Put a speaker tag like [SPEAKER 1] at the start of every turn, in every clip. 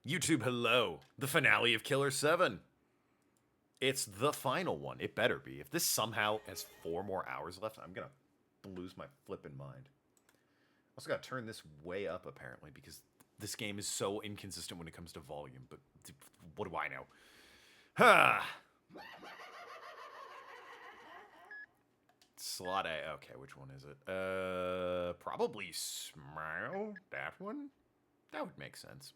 [SPEAKER 1] YouTube, hello. The finale of Killer7. It's the final one. It better be. If this somehow has 4 more hours left, I'm gonna lose my flippin' mind. Also gotta turn this way up, apparently, because this game is so inconsistent when it comes to volume, but what do I know? Ha! Slot A. Okay, which one is it? Probably Smile? That one? That would make sense.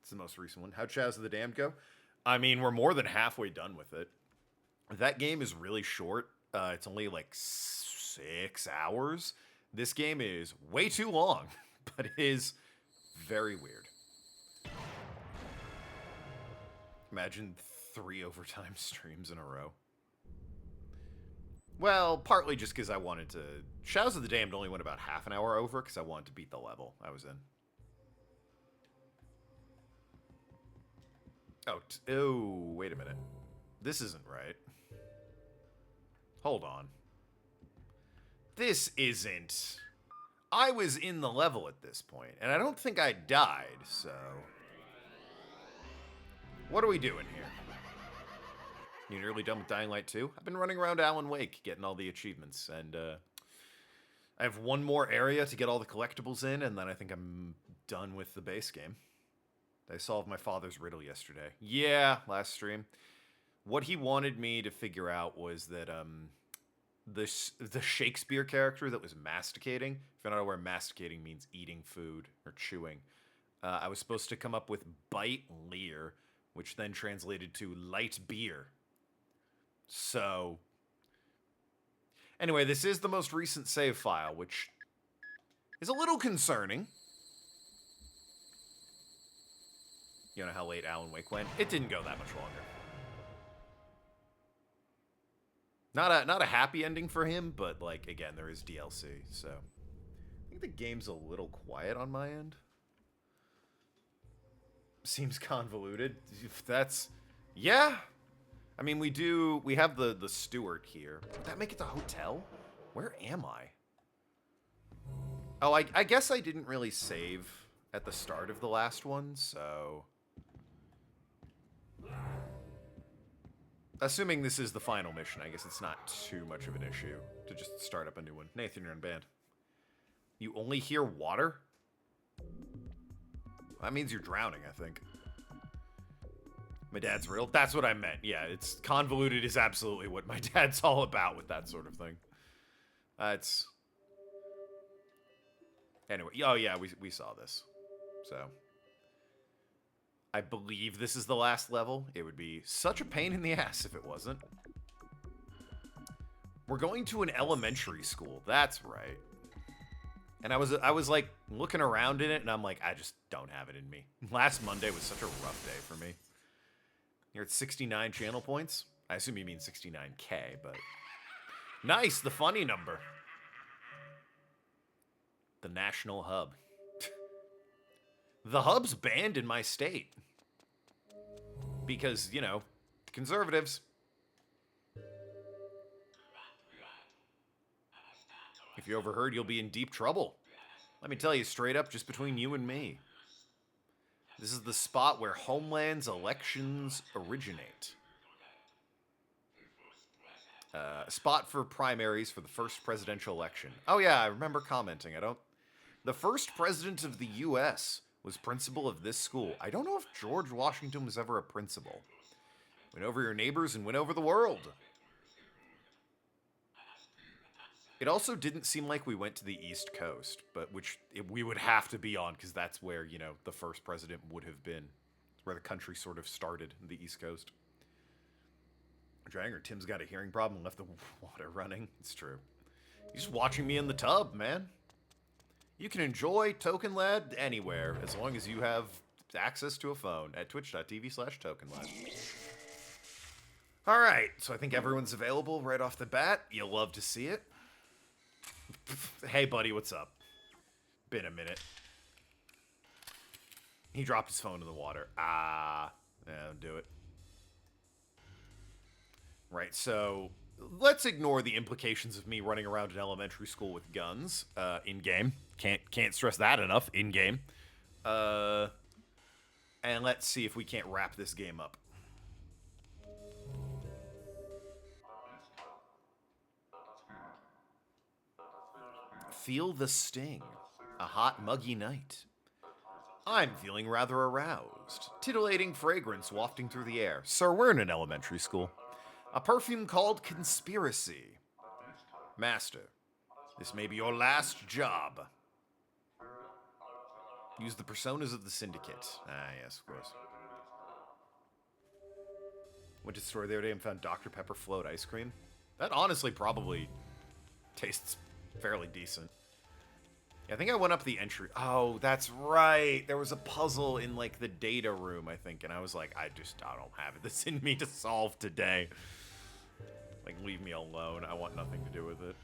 [SPEAKER 1] It's the most recent one. How'd Shadows of the Damned go? I mean, we're more than halfway done with it. That game is really short. It's only like 6 hours. This game is way too long, but it is very weird. Imagine 3 overtime streams in a row. Well, partly just because I wanted to... Shadows of the Damned only went about half an hour over because I wanted to beat the level I was in. Oh, wait a minute. This isn't right. Hold on. This isn't... I was in the level at this point, and I don't think I died, so... What are we doing here? You nearly done with Dying Light 2? I've been running around Alan Wake, getting all the achievements, and I have one more area to get all the collectibles in, and then I think I'm done with the base game. I solved my father's riddle yesterday. Yeah, last stream. What he wanted me to figure out was that the Shakespeare character that was masticating, if you don't know where masticating means eating food or chewing, I was supposed to come up with bite leer, which then translated to light beer. So, anyway, this is the most recent save file, which is a little concerning. You know how late Alan Wake went? It didn't go that much longer. Not a happy ending for him, but, like, again, there is DLC, so... I think the game's a little quiet on my end. Seems convoluted. That's... Yeah! I mean, we have the steward here. Would that make it the hotel? Where am I? Oh, I guess I didn't really save at the start of the last one, so... Assuming this is the final mission, I guess it's not too much of an issue to just start up a new one. Nathan, you're unbanned. You only hear water? That means you're drowning, I think. My dad's real? That's what I meant. Yeah, it's convoluted is absolutely what my dad's all about with that sort of thing. It's... Anyway, oh yeah, we saw this. So... I believe this is the last level. It would be such a pain in the ass if it wasn't. We're going to an elementary school. That's right. And I was like looking around in it, and I'm like, I just don't have it in me. Last Monday was such a rough day for me. You're at 69 channel points. I assume you mean 69K, but nice, the funny number. The national hub. The hub's banned in my state. Because, you know, conservatives. If you overheard, you'll be in deep trouble. Let me tell you straight up, just between you and me. This is the spot where Homeland's elections originate. A spot for primaries for the first presidential election. Oh yeah, I remember commenting. The first president of the U.S. was principal of this school. I don't know if George Washington was ever a principal. Win over your neighbors and win over the world. It also didn't seem like we went to the East Coast, but we would have to be on because that's where, you know, the first president would have been. Where the country sort of started, the East Coast. Dranger, Tim's got a hearing problem and left the water running. It's true. He's just watching me in the tub, man. You can enjoy Tokenlad anywhere, as long as you have access to a phone at twitch.tv/Tokenlad. Alright, so I think everyone's available right off the bat. You'll love to see it. Hey, buddy, what's up? Been a minute. He dropped his phone in the water. Yeah, don't do it. Right, so... Let's ignore the implications of me running around an elementary school with guns, in-game. Can't stress that enough, in-game. and let's see if we can't wrap this game up. Feel the sting. A hot, muggy night. I'm feeling rather aroused. Titillating fragrance wafting through the air. Sir, we're in an elementary school. A perfume called Conspiracy. Master, this may be your last job. Use the personas of the Syndicate. Ah, yes, of course. Went to the store the other day and found Dr. Pepper float ice cream. That honestly probably tastes fairly decent. Yeah, I think I went up the entry. Oh, that's right. There was a puzzle in, like, the data room, I think. And I was like, I don't have this in me to solve today. Like, leave me alone. I want nothing to do with it.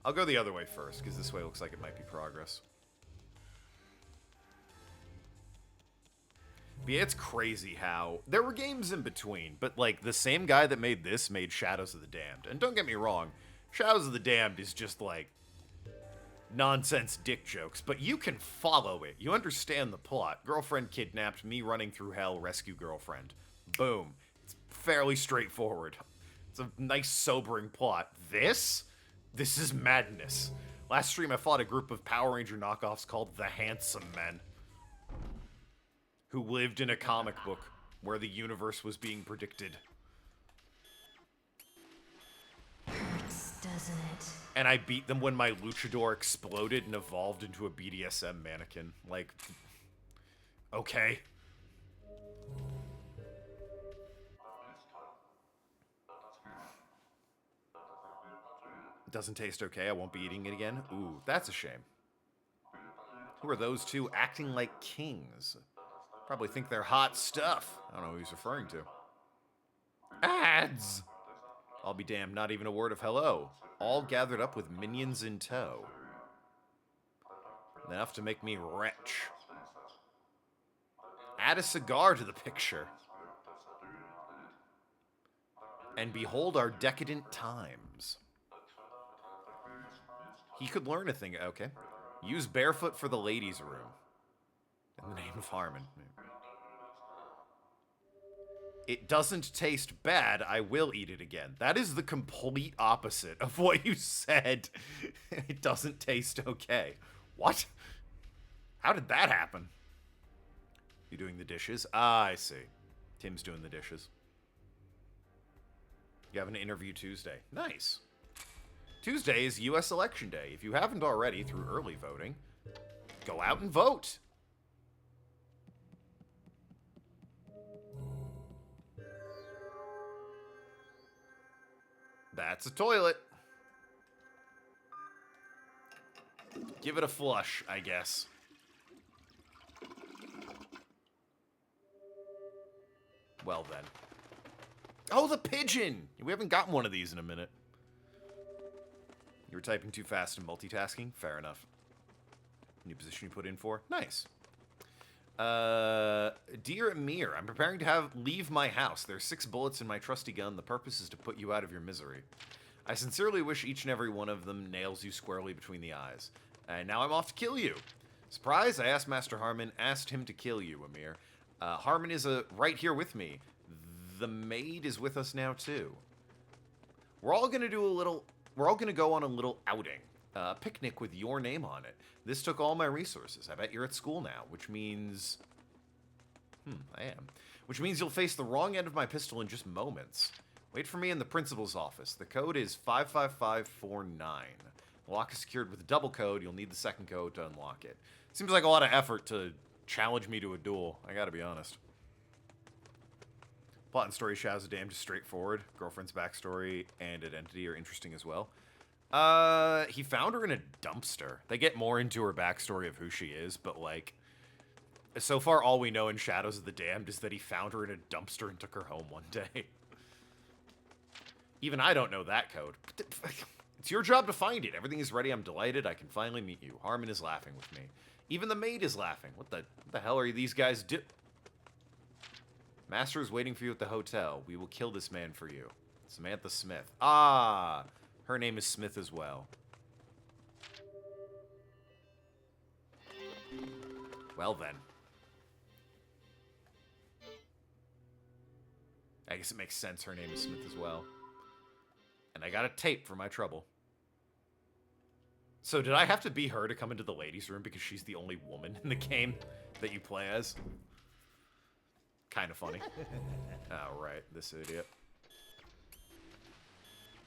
[SPEAKER 1] I'll go the other way first, because this way looks like it might be progress. But yeah, it's crazy how... There were games in between, but, like, the same guy that made this made Shadows of the Damned. And don't get me wrong, Shadows of the Damned is just, like, nonsense dick jokes, but you can follow it. You understand the plot. Girlfriend kidnapped, me running through hell, rescue girlfriend. Boom. It's fairly straightforward. It's a nice, sobering plot. This is madness. Last stream, I fought a group of Power Ranger knockoffs called the Handsome Men, who lived in a comic book where the universe was being predicted.
[SPEAKER 2] Hurts, doesn't it?
[SPEAKER 1] And I beat them when my luchador exploded and evolved into a BDSM mannequin. Like, okay. Doesn't taste okay. I won't be eating it again. Ooh, that's a shame. Who are those two acting like kings? Probably think they're hot stuff. I don't know who he's referring to. Ads! I'll be damned, not even a word of hello. All gathered up with minions in tow. Enough to make me retch. Add a cigar to the picture. And behold our decadent times. He could learn a thing. Okay. Use barefoot for the ladies' room. In the name of Harmon. It doesn't taste bad. I will eat it again. That is the complete opposite of what you said. It doesn't taste okay. What? How did that happen? You doing the dishes? Ah, I see. Tim's doing the dishes. You have an interview Tuesday. Nice. Tuesday is U.S. Election Day. If you haven't already through early voting, go out and vote. That's a toilet. Give it a flush, I guess. Well then. Oh, the pigeon! We haven't gotten one of these in a minute. You were typing too fast and multitasking? Fair enough. New position you put in for? Nice. Dear Amir, I'm preparing to leave my house. There's 6 bullets in my trusty gun. The purpose is to put you out of your misery. I sincerely wish each and every one of them nails you squarely between the eyes. And now I'm off to kill you. Surprise, I asked Master Harmon, asked him to kill you, Amir. Harmon is right here with me. The maid is with us now, too. We're all gonna go on a little outing. A picnic with your name on it. This took all my resources. I bet you're at school now, which means... I am. Which means you'll face the wrong end of my pistol in just moments. Wait for me in the principal's office. The code is 55549. The lock is secured with a double code. You'll need the second code to unlock it. Seems like a lot of effort to challenge me to a duel. I gotta be honest. Plot and story Shadows of the Damned is straightforward. Girlfriend's backstory and identity are interesting as well. He found her in a dumpster. They get more into her backstory of who she is, but, like, so far all we know in Shadows of the Damned is that he found her in a dumpster and took her home one day. Even I don't know that code. It's your job to find it. Everything is ready. I'm delighted. I can finally meet you. Harmon is laughing with me. Even the maid is laughing. What the hell are these guys do? Master is waiting for you at the hotel. We will kill this man for you. Samantha Smith. Ah! Her name is Smith as well. Well then. I guess it makes sense her name is Smith as well. And I got a tape for my trouble. So did I have to be her to come into the ladies' room because she's the only woman in the game that you play as? Kind of funny. Oh, right. This idiot.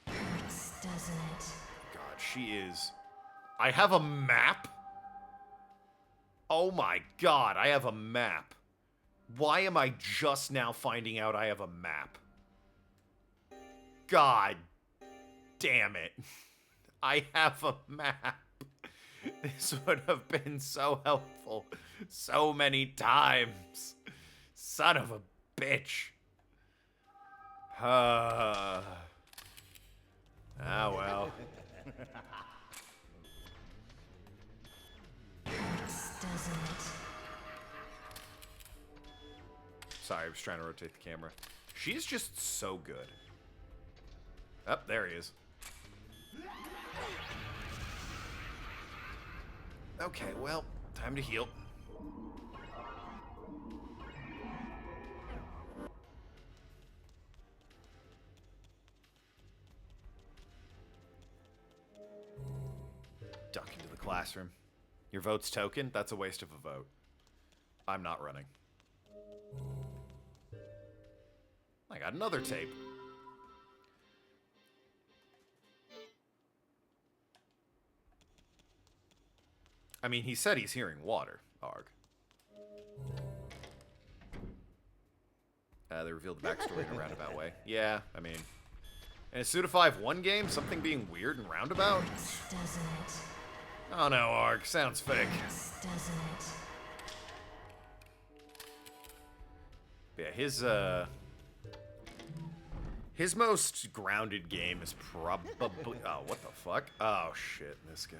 [SPEAKER 2] Doesn't it?
[SPEAKER 1] God, she is... I have a map? Oh my god, I have a map. Why am I just now finding out I have a map? God damn it. I have a map. This would have been so helpful so many times. Son of a bitch. Ah, well.
[SPEAKER 2] Doesn't it?
[SPEAKER 1] Sorry, I was trying to rotate the camera. She's just so good. Oh, there he is. Okay, well, time to heal. Duck into the classroom. Your vote's token? That's a waste of a vote. I'm not running. I got another tape. I mean, he said he's hearing water, Arg. They revealed the backstory in a roundabout way. Yeah, I mean... In a Suda 5-1 game, something being weird and roundabout?
[SPEAKER 2] Doesn't it?
[SPEAKER 1] Oh no, Arg. Sounds fake.
[SPEAKER 2] Doesn't it?
[SPEAKER 1] Yeah, his most grounded game is probably... Oh, what the fuck? Oh, shit, this guy.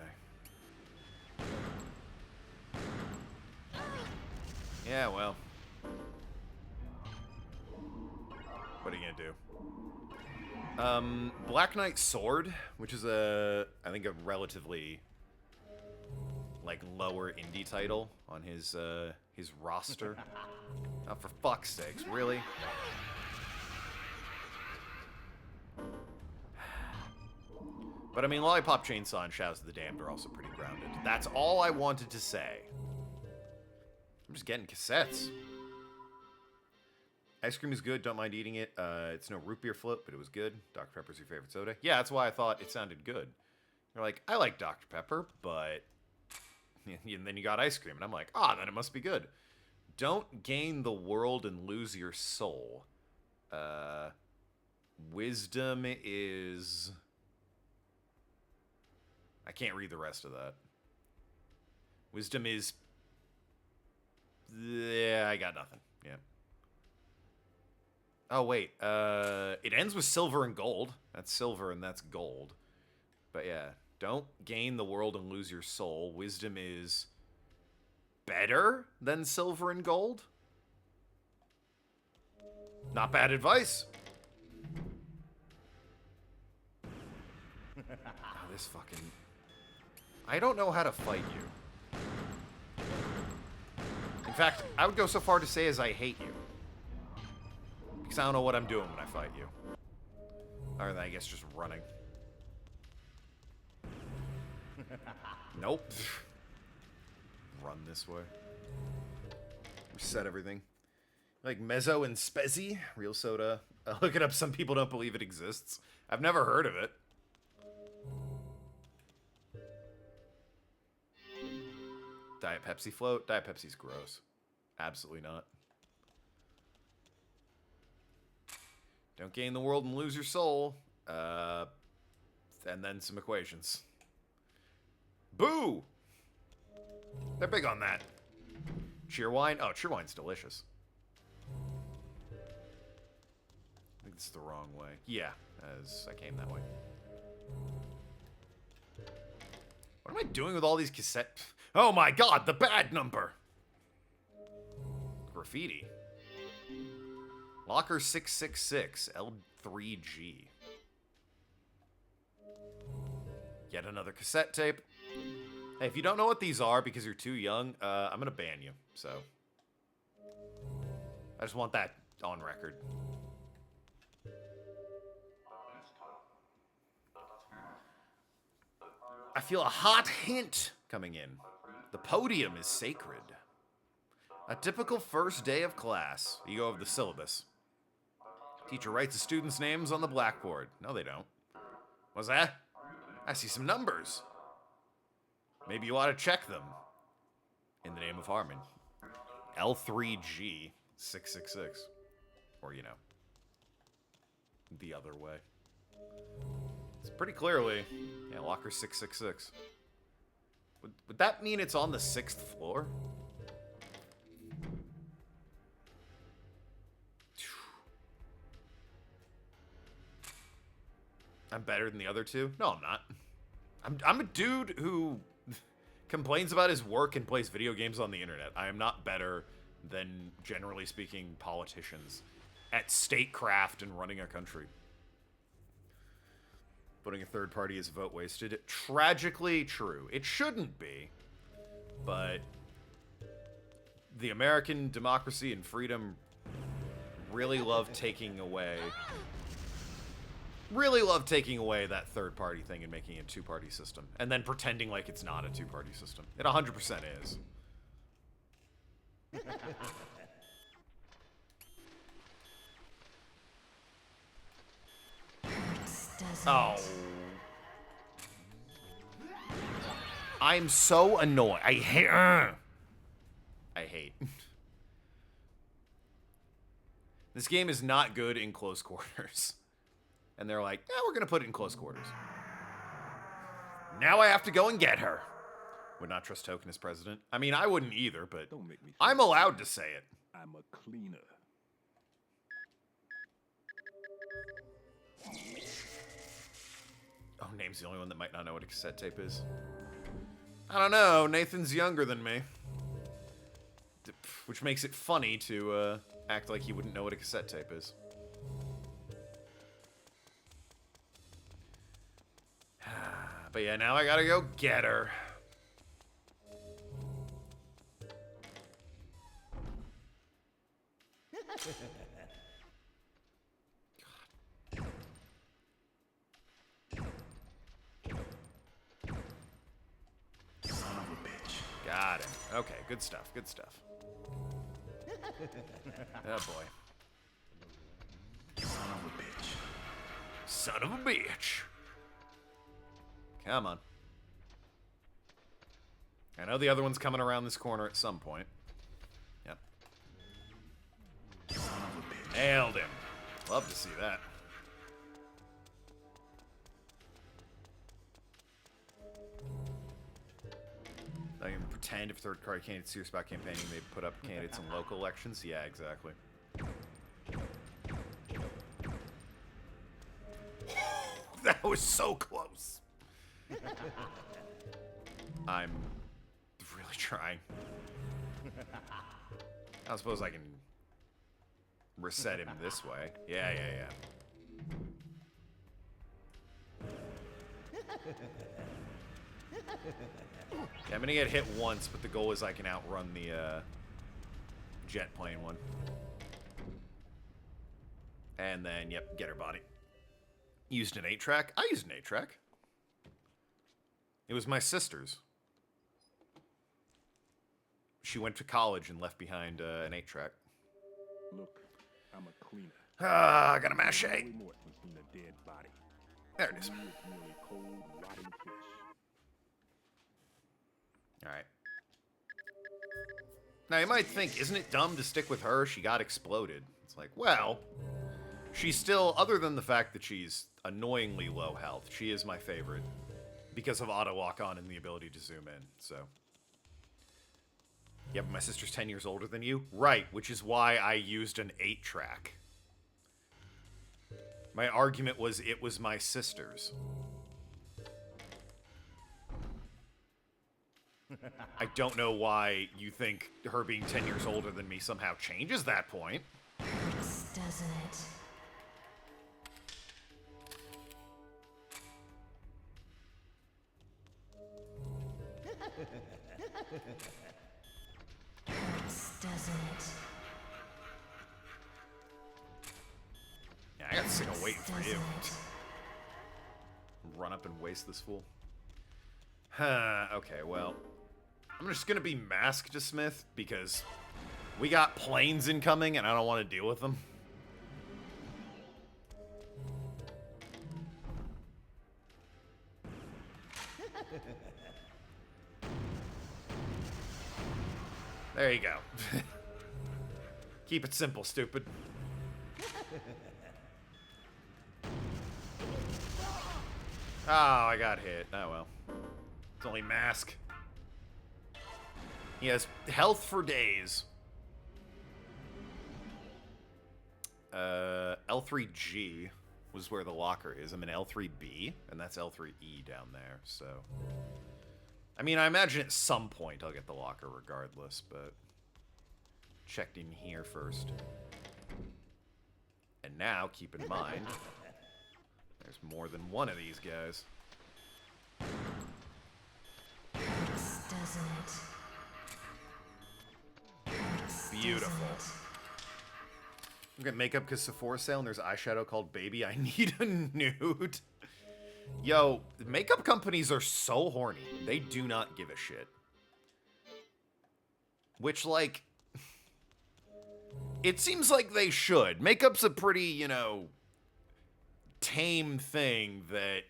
[SPEAKER 1] Yeah, well. What are you gonna do? Black Knight Sword, which is I think a relatively, like, lower indie title on his roster. Oh, for fuck's sakes, really? But I mean, Lollipop Chainsaw and Shadows of the Damned are also pretty grounded. That's all I wanted to say. I'm just getting cassettes. Ice cream is good. Don't mind eating it. It's no root beer float, but it was good. Dr. Pepper's your favorite soda. Yeah, that's why I thought it sounded good. You're like, I like Dr. Pepper, but... And then you got ice cream, and I'm like, then it must be good. Don't gain the world and lose your soul. Wisdom is... I can't read the rest of that. Wisdom is... Yeah, I got nothing. Yeah. Oh, wait. It ends with silver and gold. That's silver and that's gold. But yeah, don't gain the world and lose your soul. Wisdom is better than silver and gold. Not bad advice. Oh, this fucking... I don't know how to fight you. In fact, I would go so far to say as I hate you. Because I don't know what I'm doing when I fight you. Or I guess just running. Nope. Run this way. Reset everything. Like Mezzo and Spezzy, real soda. Look it up, some people don't believe it exists. I've never heard of it. Diet Pepsi float? Diet Pepsi's gross. Absolutely not. Don't gain the world and lose your soul. And then some equations. Boo! They're big on that. Cheerwine? Oh, Cheerwine's delicious. I think this is the wrong way. Yeah, as I came that way. What am I doing with all these cassette... Oh my god, the bad number! Graffiti. Locker 666, L3G. Yet another cassette tape. Hey, if you don't know what these are because you're too young, I'm gonna ban you, so. I just want that on record. I feel a hot hint coming in. The podium is sacred. A typical first day of class. You go over the syllabus. Teacher writes the students' names on the blackboard. No, they don't. What's that? I see some numbers. Maybe you ought to check them. In the name of Harmon. L3G 666. Or, you know, the other way. It's pretty clearly, yeah, locker 666. Would that mean it's on the 6th floor? I'm better than the other two? No, I'm not. I'm a dude who complains about his work and plays video games on the internet. I am not better than, generally speaking, politicians at statecraft and running a country. Putting a third party as a vote wasted. Tragically true. It shouldn't be, but the American democracy and freedom really love taking away that third party thing and making it a two-party system. And then pretending like it's not a two-party system. It 100% is. Oh. I'm so annoyed. I hate. This game is not good in close quarters. And they're like, yeah, we're going to put it in close quarters. Now I have to go and get her. Would not trust Token as president. I mean, I wouldn't either, but
[SPEAKER 3] Don't make me
[SPEAKER 1] I'm allowed to say it.
[SPEAKER 3] I'm a cleaner.
[SPEAKER 1] Oh, Name's the only one that might not know what a cassette tape is. I don't know. Nathan's younger than me. Which makes it funny to act like he wouldn't know what a cassette tape is. But yeah, now I gotta go get her.
[SPEAKER 3] Son of a bitch.
[SPEAKER 1] Got him. Okay, good stuff, good stuff. Oh boy.
[SPEAKER 3] Son of a bitch.
[SPEAKER 1] Son of a bitch. Come on. I know the other one's coming around this corner at some point. Yep.
[SPEAKER 3] Son of a bitch.
[SPEAKER 1] Nailed him. Love to see that. I can pretend if third party candidates serious about campaigning, they put up candidates in local elections. Yeah, exactly. That was so close. I'm really trying. I suppose I can reset him this way. Yeah. Yeah, I'm gonna get hit once, but the goal is I can outrun the jet plane one. And then, yep, get her body. Used an 8-track? I used an 8-track. It was my sister's. She went to college and left behind an 8-track.
[SPEAKER 3] Look, I'm a cleaner.
[SPEAKER 1] Ah, I got a mache.
[SPEAKER 3] Way more than clean a dead body.
[SPEAKER 1] There it is.
[SPEAKER 3] Me, it's merely cold, rotting flesh.
[SPEAKER 1] Alright. Now, you might think, isn't it dumb to stick with her? She got exploded. It's like, well, she's still, other than the fact that she's annoyingly low health, she is my favorite. Because of auto lock on and the ability to zoom in, so. Yeah, but my sister's 10 years older than you? Right, which is why I used an 8-track. My argument was it was my sister's. I don't know why you think her being 10 years older than me somehow changes that point.
[SPEAKER 2] Hurts, doesn't it? Hurts, doesn't it?
[SPEAKER 1] Yeah, I got sick of waiting for you.
[SPEAKER 2] Doesn't it?
[SPEAKER 1] Run up and waste this fool. Okay, well, I'm just gonna be masked to Smith because we got planes incoming and I don't want to deal with them. There you go. Keep it simple, stupid. Oh, I got hit. Oh well. It's only mask. He has health for days. L3G was where the locker is. I'm in L3B, and that's L3E down there, so... I mean, I imagine at some point I'll get the locker regardless, but... Checked in here first. And now, keep in mind, there's more than one of these guys.
[SPEAKER 2] Hurts, doesn't it? Hurts,
[SPEAKER 1] Beautiful.
[SPEAKER 2] doesn't it?
[SPEAKER 1] I'm gonna make up because Sephora sale and there's eyeshadow called Baby I Need a Nude. Yo, makeup companies are so horny. They do not give a shit. Which, like... It seems like they should. Makeup's a pretty, you know, tame thing that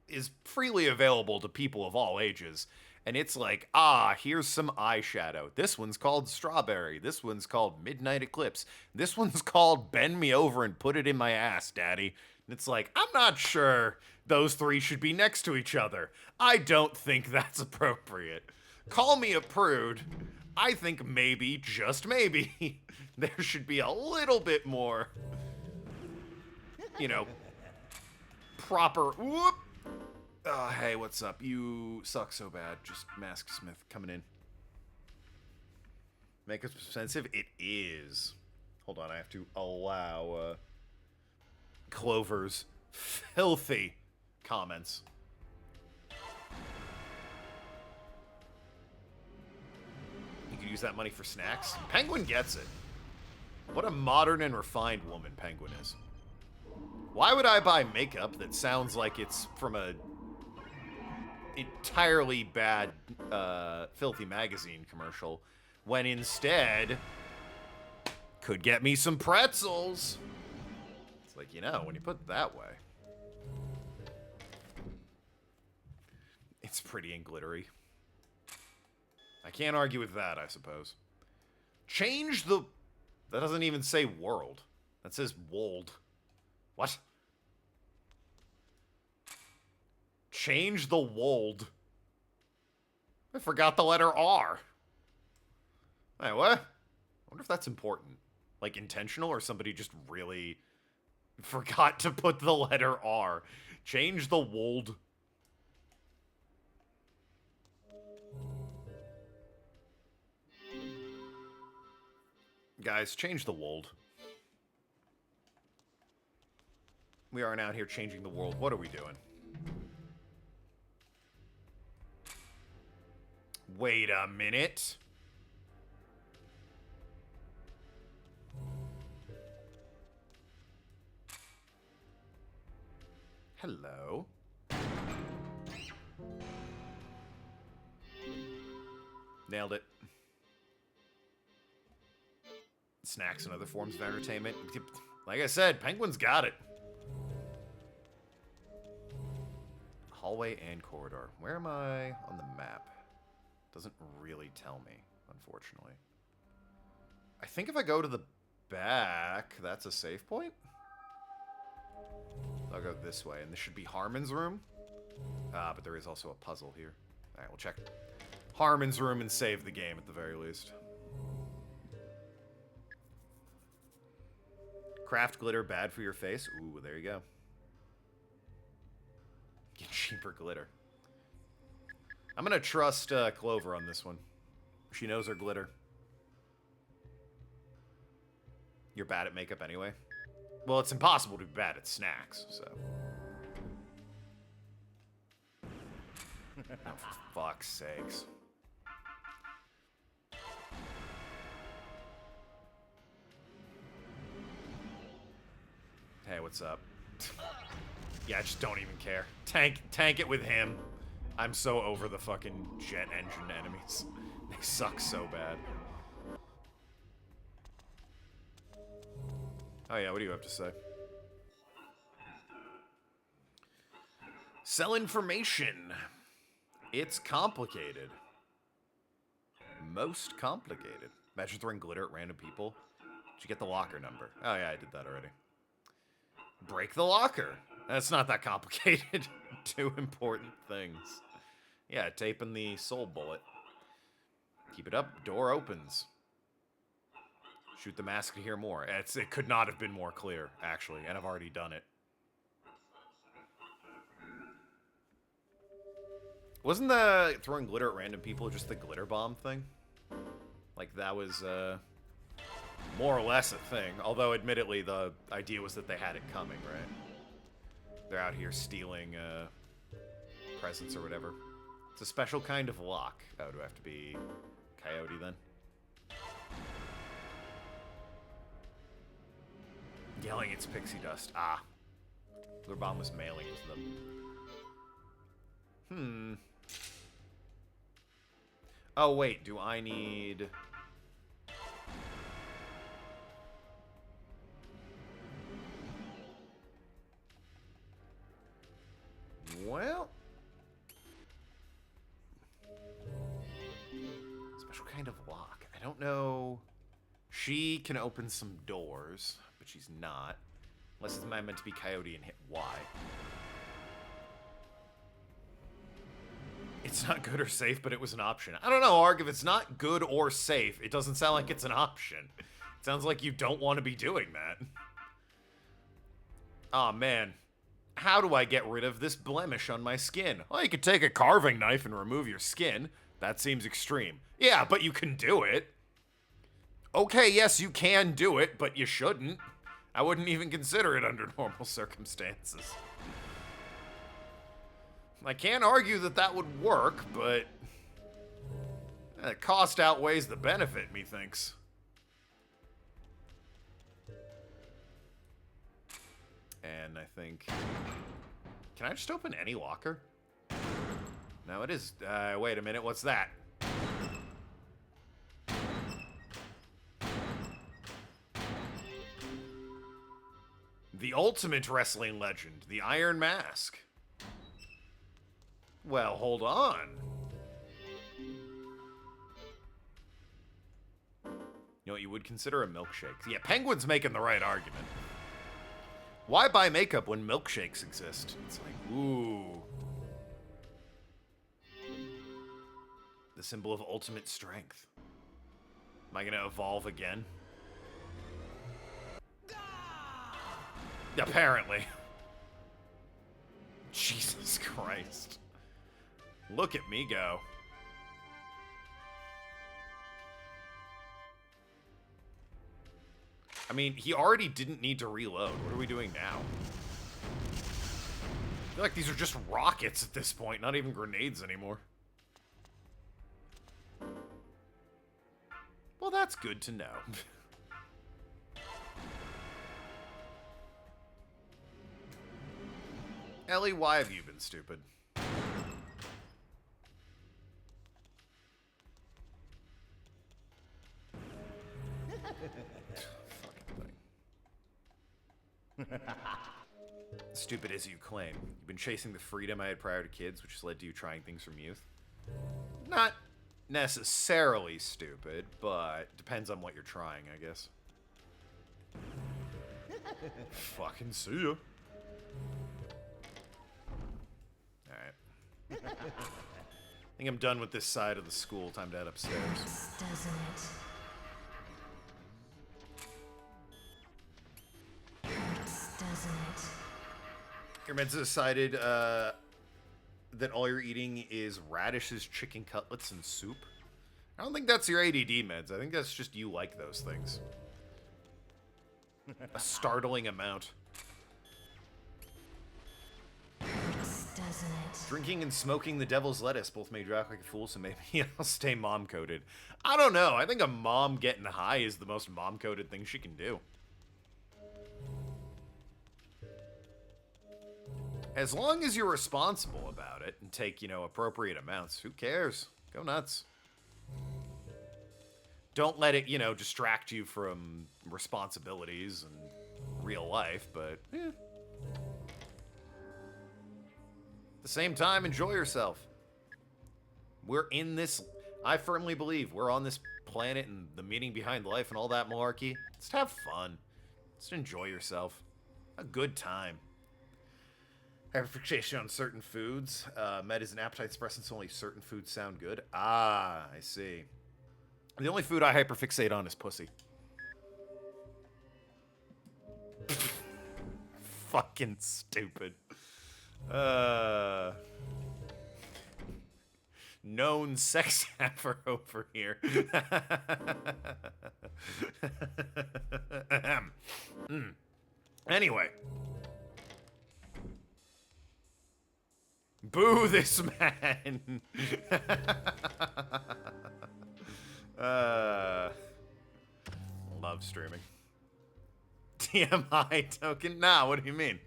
[SPEAKER 1] is freely available to people of all ages. And it's like, ah, here's some eyeshadow. This one's called Strawberry. This one's called Midnight Eclipse. This one's called Bend Me Over and Put It in My Ass, Daddy. And it's like, I'm not sure those three should be next to each other. I don't think that's appropriate. Call me a prude. I think maybe, just maybe, there should be a little bit more, you know, proper, whoop. Oh, hey, what's up? You suck so bad. Just Mask Smith coming in. Makeup's expensive? It is. Hold on, I have to allow Clover's filthy comments. You could use that money for snacks. Penguin gets it. What a modern and refined woman Penguin is. Why would I buy makeup that sounds like it's from a entirely bad filthy magazine commercial when instead could get me some pretzels? It's like, you know, when you put it that way, it's pretty and glittery. I can't argue with that, I suppose. Change the... That doesn't even say world. That says wold. What? Change the wold. I forgot the letter R. Wait, what? I wonder if that's important. Like, intentional, or somebody just really forgot to put the letter R. Change the wold. Guys, change the wold. We aren't out here changing the world. What are we doing? Wait a minute. Hello. Nailed it. Snacks and other forms of entertainment. Like I said, Penguin's got it. Hallway and corridor. Where am I on the map? Doesn't really tell me, unfortunately. I think if I go to the back, that's a save point? I'll go this way, and this should be Harmon's room. But there is also a puzzle here. Alright, we'll check Harmon's room and save the game at the very least. Craft glitter, bad for your face. Ooh, there you go. Get cheaper glitter. I'm gonna trust Clover on this one. She knows her glitter. You're bad at makeup anyway. Well, it's impossible to be bad at snacks, so. Oh, for fuck's sakes. Hey, what's up? Yeah, I just don't even care. Tank it with him. I'm so over the fucking jet engine enemies. They suck so bad. Oh yeah, what do you have to say? Sell information. It's complicated. Most complicated. Imagine throwing glitter at random people. Did you get the locker number? Oh yeah, I did that already. Break the locker. That's not that complicated. 2 important things. Yeah, taping the soul bullet. Keep it up, door opens. Shoot the mask to hear more. It could not have been more clear, actually, and I've already done it. Wasn't the throwing glitter at random people just the glitter bomb thing? Like, that was, more or less a thing. Although, admittedly, the idea was that they had it coming, right? They're out here stealing, presents or whatever. It's a special kind of lock. Oh, do I have to be Coyote, then? Yelling it's pixie dust. Ah. Their bomb was mailing it to them. Oh, wait. Do I need... Well... Special kind of lock. I don't know... She can open some doors, but she's not. Unless it's meant to be Coyote and hit Y. It's not good or safe, but it was an option. I don't know, Arg. If it's not good or safe, it doesn't sound like it's an option. It sounds like you don't want to be doing that. Aw, man. How do I get rid of this blemish on my skin? Well, you could take a carving knife and remove your skin. That seems extreme. Yeah, but you can do it. Okay, yes, you can do it, but you shouldn't. I wouldn't even consider it under normal circumstances. I can't argue that that would work, but the cost outweighs the benefit, methinks. And I think... Can I just open any locker? No, it is... wait a minute, what's that? The ultimate wrestling legend, the Iron Mask. Well, hold on. You know what you would consider a milkshake? Yeah, Penguin's making the right argument. Why buy makeup when milkshakes exist? It's like, ooh. The symbol of ultimate strength. Am I gonna evolve again? Apparently. Jesus Christ. Look at me go. I mean, he already didn't need to reload. What are we doing now? I feel like these are just rockets at this point, not even grenades anymore. Well, that's good to know. Ellie, why have you been stupid? Stupid as you claim. You've been chasing the freedom I had prior to kids, which has led to you trying things from youth. Not necessarily stupid, but depends on what you're trying, I guess. Fucking see ya. Alright. I think I'm done with this side of the school. Time to head upstairs.
[SPEAKER 2] Doesn't it? Doesn't it?
[SPEAKER 1] Your meds decided that all you're eating is radishes, chicken cutlets, and soup. I don't think that's your ADD meds. I think that's just you like those things. A startling amount.
[SPEAKER 2] Doesn't it?
[SPEAKER 1] Drinking and smoking the devil's lettuce both made you act like a fool, so maybe I'll stay mom-coded. I don't know. I think a mom getting high is the most mom-coded thing she can do. As long as you're responsible about it and take, you know, appropriate amounts, who cares? Go nuts. Don't let it, you know, distract you from responsibilities and real life, but, eh. At the same time, enjoy yourself. We're in this, I firmly believe, we're on this planet and the meaning behind life and all that malarkey. Just have fun. Just enjoy yourself. A good time. Hyperfixation on certain foods. Med is an appetite suppressant, so only certain foods sound good. Ah, I see. The only food I hyperfixate on is pussy. Fucking stupid. Known sex haver over here. Anyway. Boo this man. Love streaming. TMI token? Nah, what do you mean?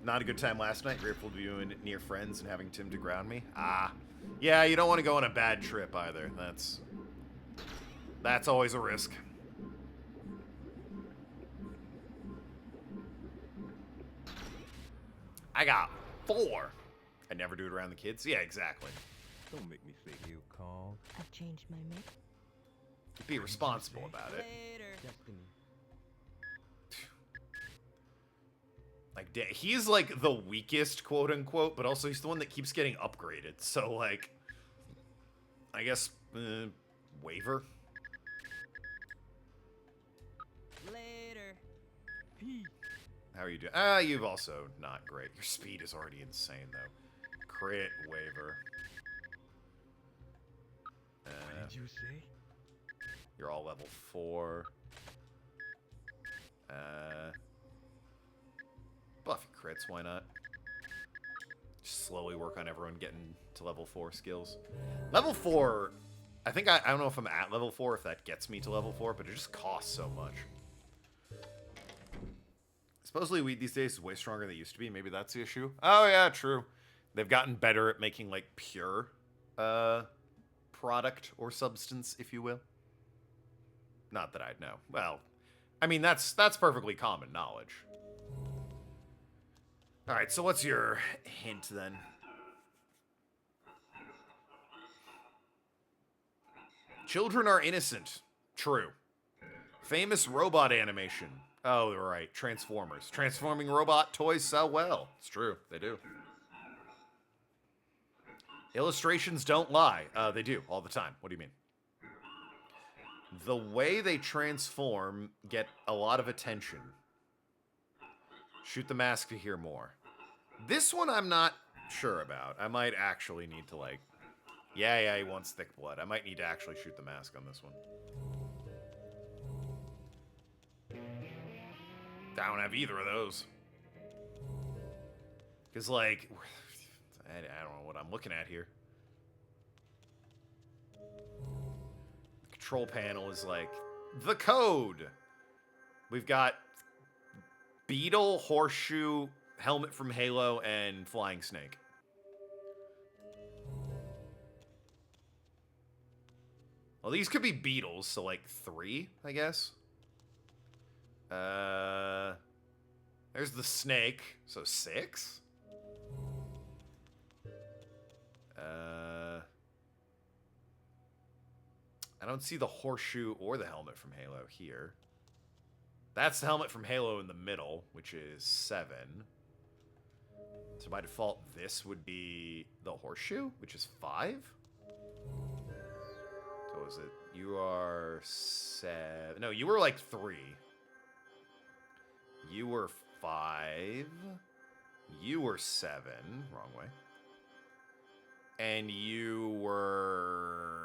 [SPEAKER 1] Not a good time last night. Grateful to be near friends and having Tim to ground me. Ah. Yeah, you don't want to go on a bad trip either. That's always a risk. I got 4. I never do it around the kids. Yeah, exactly.
[SPEAKER 3] Don't make me say
[SPEAKER 4] You called
[SPEAKER 2] I've changed my make.
[SPEAKER 1] Be responsible about it.
[SPEAKER 4] Destiny.
[SPEAKER 1] Like, he's like the weakest, quote unquote, but also he's the one that keeps getting upgraded. So, like, I guess, waiver.
[SPEAKER 4] Later.
[SPEAKER 3] P.
[SPEAKER 1] How are you doing? You've also not great. Your speed is already insane, though. Crit waiver.
[SPEAKER 3] What did you say?
[SPEAKER 1] You're all level 4. Buff your crits, why not? Just slowly work on everyone getting to level 4 skills. Level 4, I think I don't know if I'm at level 4, if that gets me to level 4, but it just costs so much. Supposedly weed these days is way stronger than it used to be. Maybe that's the issue. Oh yeah, true. They've gotten better at making like pure product or substance, if you will. Not that I'd know. Well, I mean that's perfectly common knowledge. All right, so what's your hint then? Children are innocent. True. Famous robot animation. Oh, right. Transformers. Transforming robot toys sell well. It's true. They do. Illustrations don't lie. They do all the time. What do you mean? The way they transform get a lot of attention. Shoot the mask to hear more. This one I'm not sure about. I might actually need to, like... Yeah, he wants thick blood. I might need to actually shoot the mask on this one. I don't have either of those. Because, like... I don't know what I'm looking at here. The control panel is like... The code! We've got... Beetle, Horseshoe, Helmet from Halo, and Flying Snake. Well, these could be beetles, so like 3, I guess. There's the snake, so 6. I don't see the horseshoe or the helmet from Halo here. That's the helmet from Halo in the middle, which is 7. So by default, this would be the horseshoe, which is 5. So is it? You are 7. No, you were like 3. You were 5. You were 7. Wrong way. And you were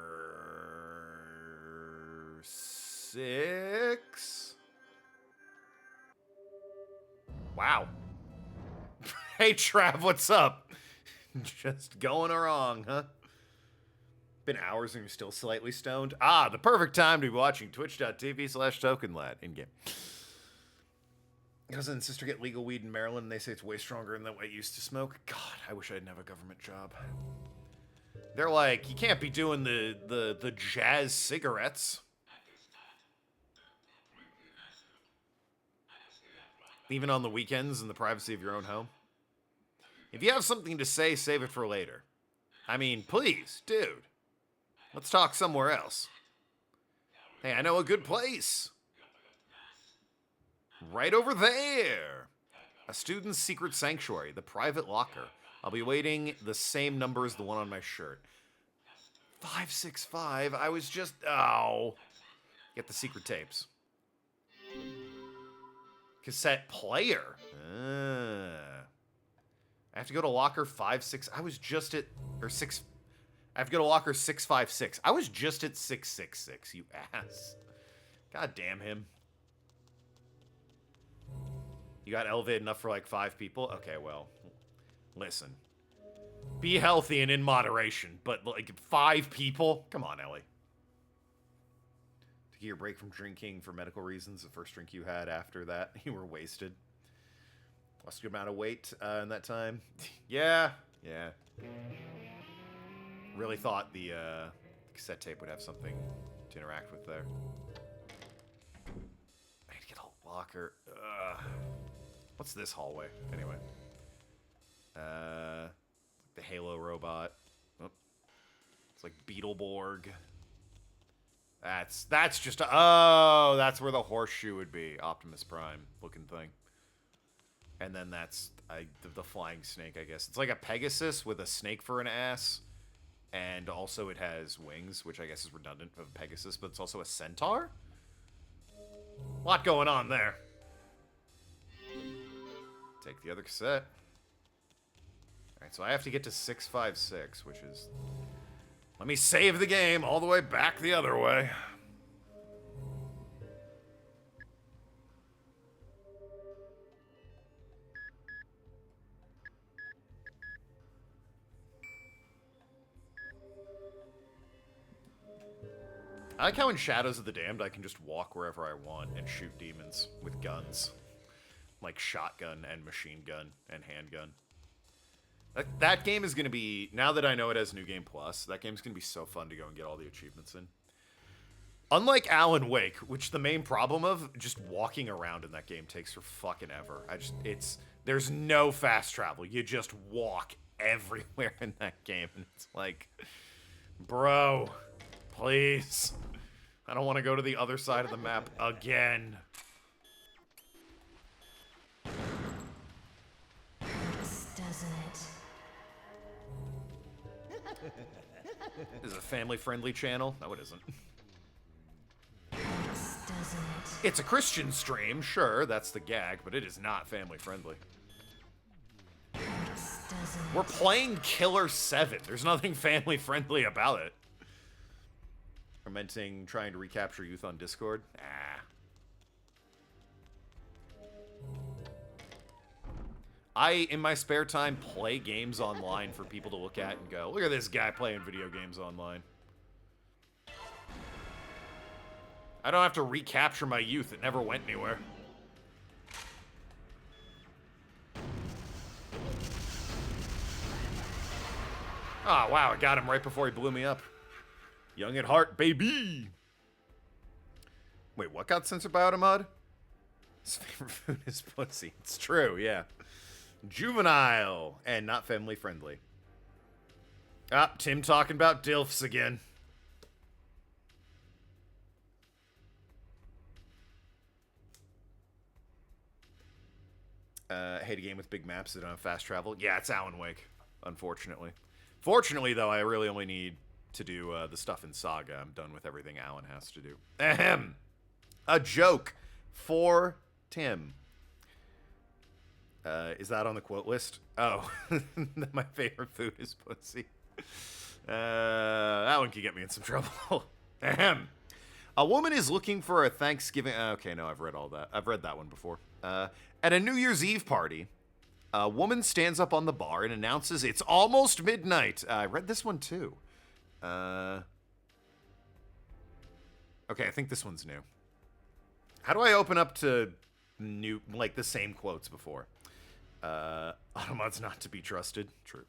[SPEAKER 1] 6. Wow. Hey, Trav, what's up? Just going wrong, huh? Been hours and you're still slightly stoned? Ah, the perfect time to be watching twitch.tv/Tokenlad in-game. cousin and sister get legal weed in Maryland, and they say it's way stronger than what I used to smoke. God, I wish I didn't have a government job. They're like, you can't be doing the jazz cigarettes. Even on the weekends in the privacy of your own home. If you have something to say, save it for later. I mean, please, dude. Let's talk somewhere else. Hey, I know a good place. Right over there. A student's secret sanctuary, the private locker. I'll be waiting the same number as the one on my shirt. 565. I was just... Oh. Get the secret tapes. Cassette player. I have to go to locker 56. I was just at... Or 6... I have to go to locker 656. I was just at 666, you ass. God damn him. You got elevated enough for like 5 people? Okay, well, listen. Be healthy and in moderation, but like 5 people? Come on, Ellie. To get your break from drinking for medical reasons, the first drink you had after that, you were wasted. Lost a good amount of weight in that time. Yeah. Really thought the cassette tape would have something to interact with there. I need to get a locker. What's this hallway? Anyway. The Halo robot. Oh. It's like Beetleborg. That's just a... Oh, that's where the horseshoe would be. Optimus Prime looking thing. And then that's the flying snake, I guess. It's like a Pegasus with a snake for an ass. And also it has wings, which I guess is redundant of Pegasus, but it's also a centaur? A lot going on there. Take the other cassette. Alright, so I have to get to 656, which is... Let me save the game all the way back the other way. I like how in Shadows of the Damned I can just walk wherever I want and shoot demons with guns. Like shotgun and machine gun and handgun. That game is going to be, now that I know it has New Game Plus, that game's going to be so fun to go and get all the achievements in. Unlike Alan Wake, which the main problem of just walking around in that game takes for fucking ever. There's no fast travel. You just walk everywhere in that game. And it's like, bro, please. I don't want to go to the other side of the map again.
[SPEAKER 2] Doesn't it?
[SPEAKER 1] This is a family-friendly channel? No, it isn't.
[SPEAKER 2] Doesn't it?
[SPEAKER 1] It's a Christian stream, sure, that's the gag, but it is not family-friendly.
[SPEAKER 2] Doesn't
[SPEAKER 1] We're playing Killer7. There's nothing family-friendly about it. Fermenting, trying to recapture youth on Discord? I, in my spare time, play games online for people to look at and go, look at this guy playing video games online. I don't have to recapture my youth. It never went anywhere. Oh, wow, I got him right before he blew me up. Young at heart, baby! Wait, what got censored by Automod? His favorite food is pussy. It's true, yeah. Juvenile and not family friendly. Ah, Tim talking about DILFs again. Hate a game with big maps that don't have fast travel. Yeah, it's Alan Wake, unfortunately. Fortunately, though, I really only need to do the stuff in Saga. I'm done with everything Alan has to do. Ahem. A joke for Tim. Is that on the quote list? Oh, my favorite food is pussy. That one could get me in some trouble. Ahem. A woman is looking for a Thanksgiving... okay, no, I've read all that. I've read that one before. At a New Year's Eve party, a woman stands up on the bar and announces it's almost midnight. I read this one too. Okay, I think this one's new. How do I open up to new, like the same quotes before. Automat's not to be trusted. True.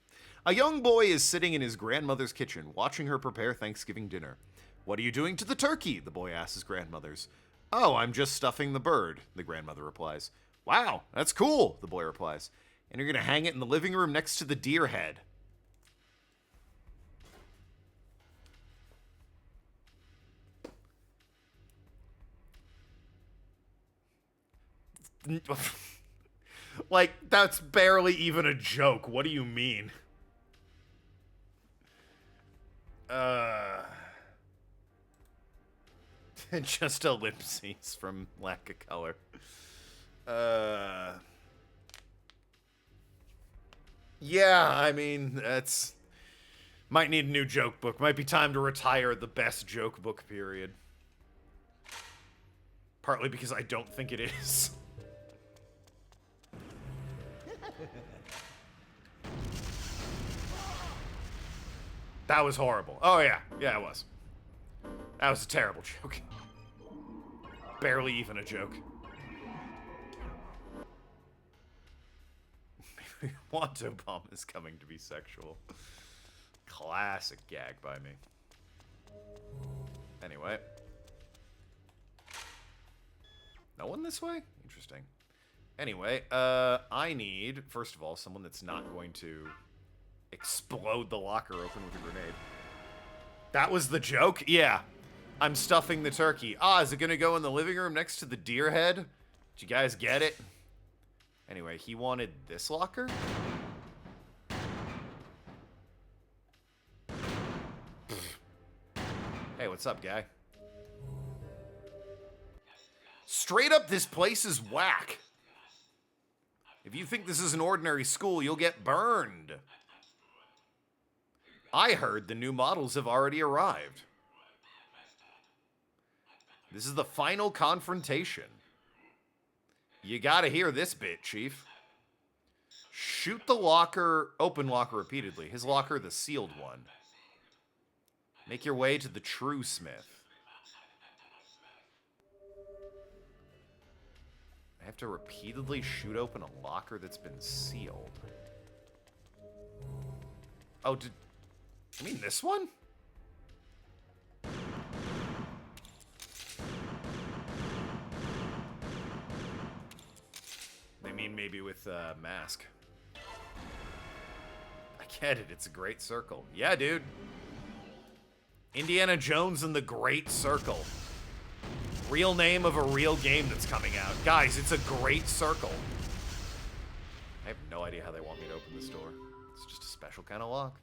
[SPEAKER 1] A young boy is sitting in his grandmother's kitchen, watching her prepare Thanksgiving dinner. What are you doing to the turkey? The boy asks his grandmother's. Oh, I'm just stuffing the bird, the grandmother replies. Wow, that's cool, the boy replies. And you're going to hang it in the living room next to the deer head. Like, that's barely even a joke. What do you mean? Just ellipses from lack of color. Yeah, I mean, that's... Might need a new joke book. Might be time to retire the best joke book period. Partly because I don't think it is. That was horrible. Oh, yeah. Yeah, it was. That was a terrible joke. Barely even a joke. Wanto Bomb is coming to be sexual. Classic gag by me. Anyway. No one this way? Interesting. Anyway, I need, first of all, someone that's not going to explode the locker open with a grenade. That was the joke? Yeah. I'm stuffing the turkey. Ah, is it gonna go in the living room next to the deer head? Did you guys get it? Anyway, he wanted this locker? Hey, what's up, guy? Straight up, this place is whack. If you think this is an ordinary school, you'll get burned. I heard the new models have already arrived. This is the final confrontation. You gotta hear this bit, Chief. Shoot the locker, open locker repeatedly. His locker, the sealed one. Make your way to the true smith. I have to repeatedly shoot open a locker that's been sealed. Oh, I mean this one? They mean maybe with mask. I get it, it's a great circle. Yeah, dude. Indiana Jones and the Great Circle. Real name of a real game that's coming out. Guys, it's a great circle. I have no idea how they want me to open this door. It's just a special kind of lock.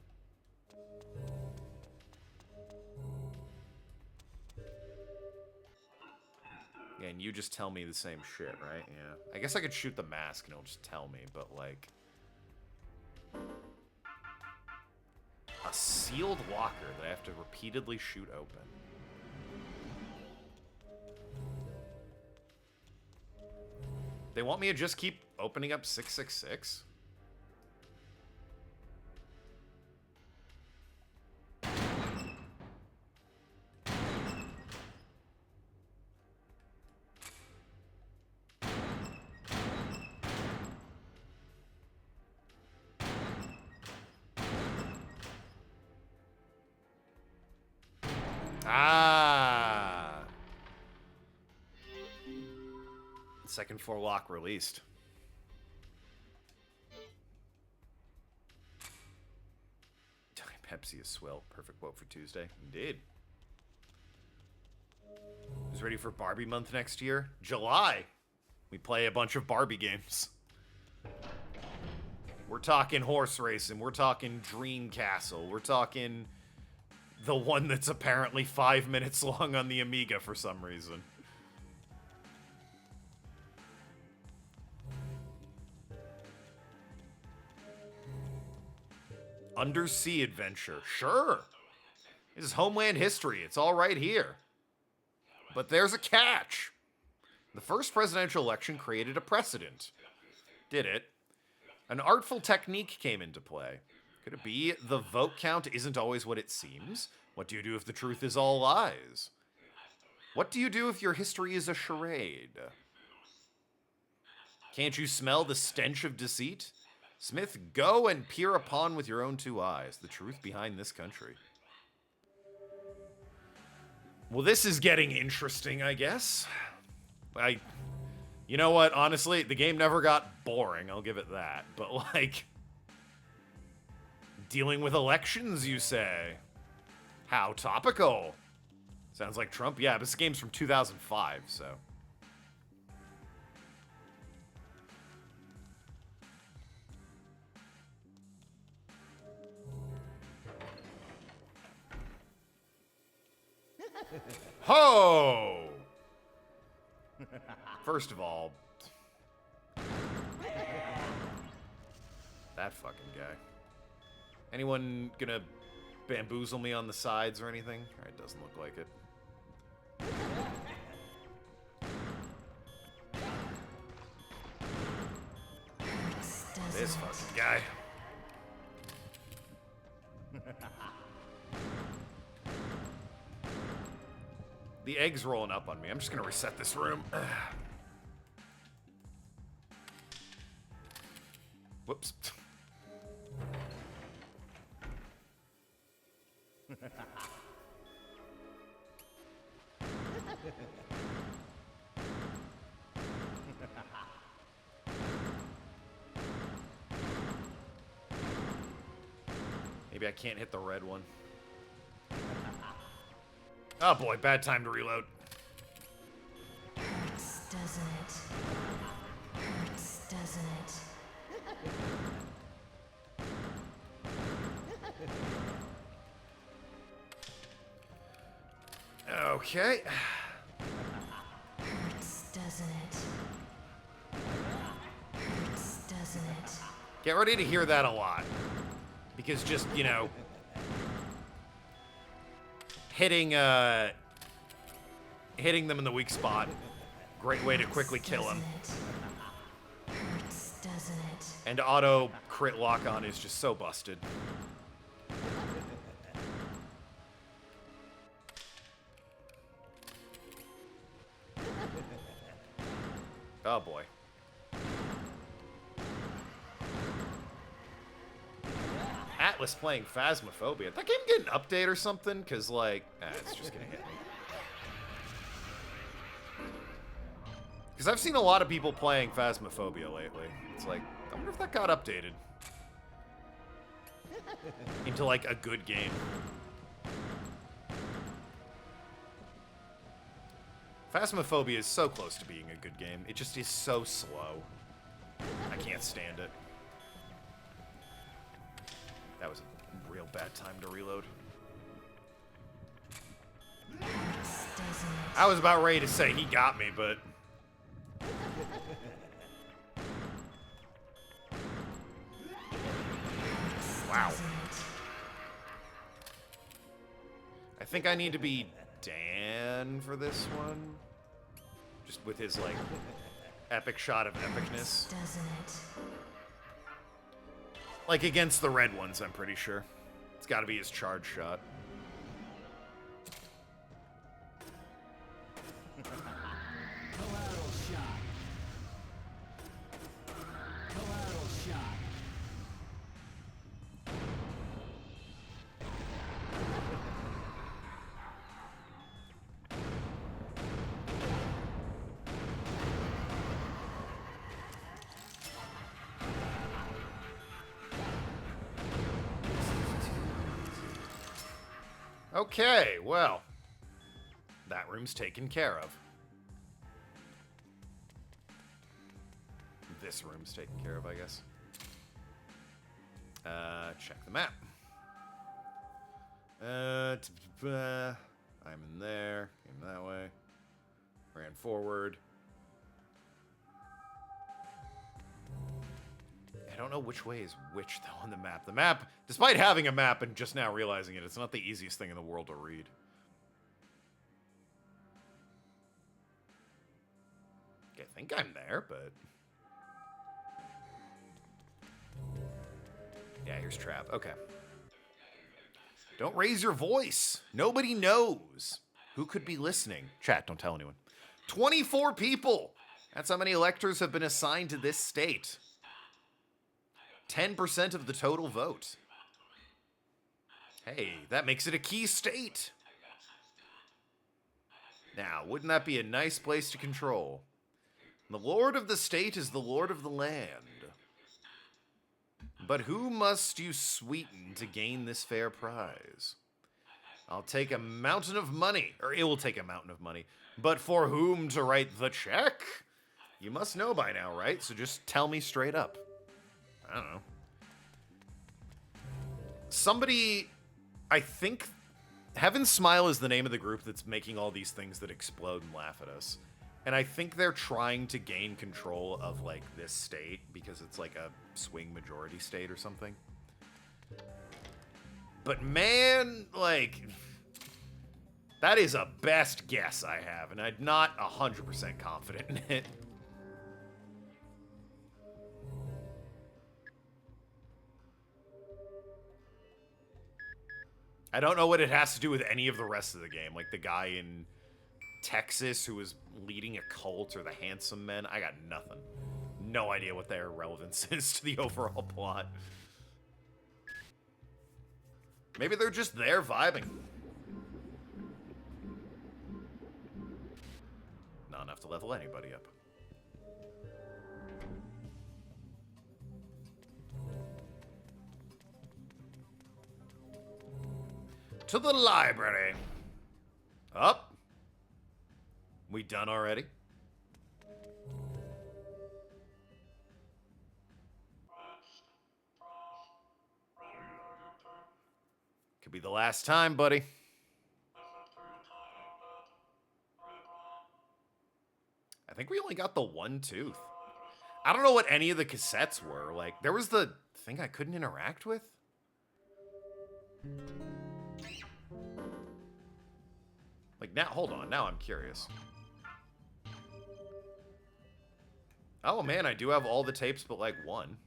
[SPEAKER 1] Yeah, and you just tell me the same shit, right? Yeah. I guess I could shoot the mask and it'll just tell me, but like... A sealed locker that I have to repeatedly shoot open. They want me to just keep opening up 666? Ah! Second floor lock released. Pepsi is swill. Perfect quote for Tuesday. Indeed. Who's ready for Barbie month next year? July. We play a bunch of Barbie games. We're talking horse racing. We're talking Dream Castle. We're talking the one that's apparently 5 minutes long on the Amiga for some reason. Undersea adventure. Sure. This is Homeland history. It's all right here. But there's a catch. The first presidential election created a precedent. Did it? An artful technique came into play. Could it be the vote count isn't always what it seems? What do you do if the truth is all lies? What do you do if your history is a charade? Can't you smell the stench of deceit? Smith, go and peer upon with your own two eyes the truth behind this country. Well, this is getting interesting, I guess. You know what? Honestly, the game never got boring. I'll give it that. But, like, dealing with elections, you say? How topical. Sounds like Trump. Yeah, but this game's from 2005, so. Ho! First of all, that fucking guy. Anyone gonna bamboozle me on the sides or anything? It doesn't look like it. This fucking guy. The egg's rolling up on me. I'm just gonna reset this room. Whoops. Maybe I can't hit the red one. Oh boy, bad time to reload.
[SPEAKER 2] Hurts, doesn't it? Hurts, doesn't it?
[SPEAKER 1] Okay.
[SPEAKER 2] Hurts, doesn't it? Hurts, doesn't it?
[SPEAKER 1] Get ready to hear that a lot. Because just, you know, hitting them in the weak spot. Great way to quickly kill him.
[SPEAKER 2] Hurts, doesn't it?
[SPEAKER 1] And auto crit lock on is just so busted. Oh boy. Atlas playing Phasmophobia. That game get an update or something? Because, like, it's just gonna hit me. Because I've seen a lot of people playing Phasmophobia lately. It's like, I wonder if that got updated. Into, like, a good game. Phasmophobia is so close to being a good game. It just is so slow. I can't stand it. That was a real bad time to reload. I was about ready to say he got me, but... Wow. I think I need to be Dan for this one. Just with his, like, epic shot of epicness.
[SPEAKER 2] Doesn't it?
[SPEAKER 1] Like, against the red ones, I'm pretty sure. It's gotta be his charge shot.
[SPEAKER 5] Collateral shot. Collateral shot.
[SPEAKER 1] Okay, well, that room's taken care of. This room's taken care of, I guess. Check the map. I'm in there, came that way, ran forward. I don't know which way is which, though, on the map. The map, despite having a map and just now realizing it, it's not the easiest thing in the world to read. Okay, I think I'm there, but... Yeah, here's Trap. Okay. Don't raise your voice. Nobody knows who could be listening. Chat, don't tell anyone. 24 people! That's how many electors have been assigned to this state. 10% of the total vote. Hey, that makes it a key state. Now, wouldn't that be a nice place to control? The lord of the state is the lord of the land. But who must you sweeten to gain this fair prize? I'll take a mountain of money, or it will take a mountain of money. But for whom to write the check? You must know by now, right? So just tell me straight up. I don't know. Somebody, I think, Heaven Smile is the name of the group that's making all these things that explode and laugh at us. And I think they're trying to gain control of, like, this state because it's like a swing majority state or something. But man, like, that is a best guess I have, and I'm not 100% confident in it. I don't know what it has to do with any of the rest of the game, like the guy in Texas who was leading a cult or the Handsome Men. I got nothing. No idea what their relevance is to the overall plot. Maybe they're just there vibing. Not enough to level anybody up. To the library. Up. We done already? Could be the last time, buddy. I think we only got the one tooth. I don't know what any of the cassettes were. Like, there was the thing I couldn't interact with. Like, now, hold on. Now I'm curious. Oh, man, I do have all the tapes but, like, one.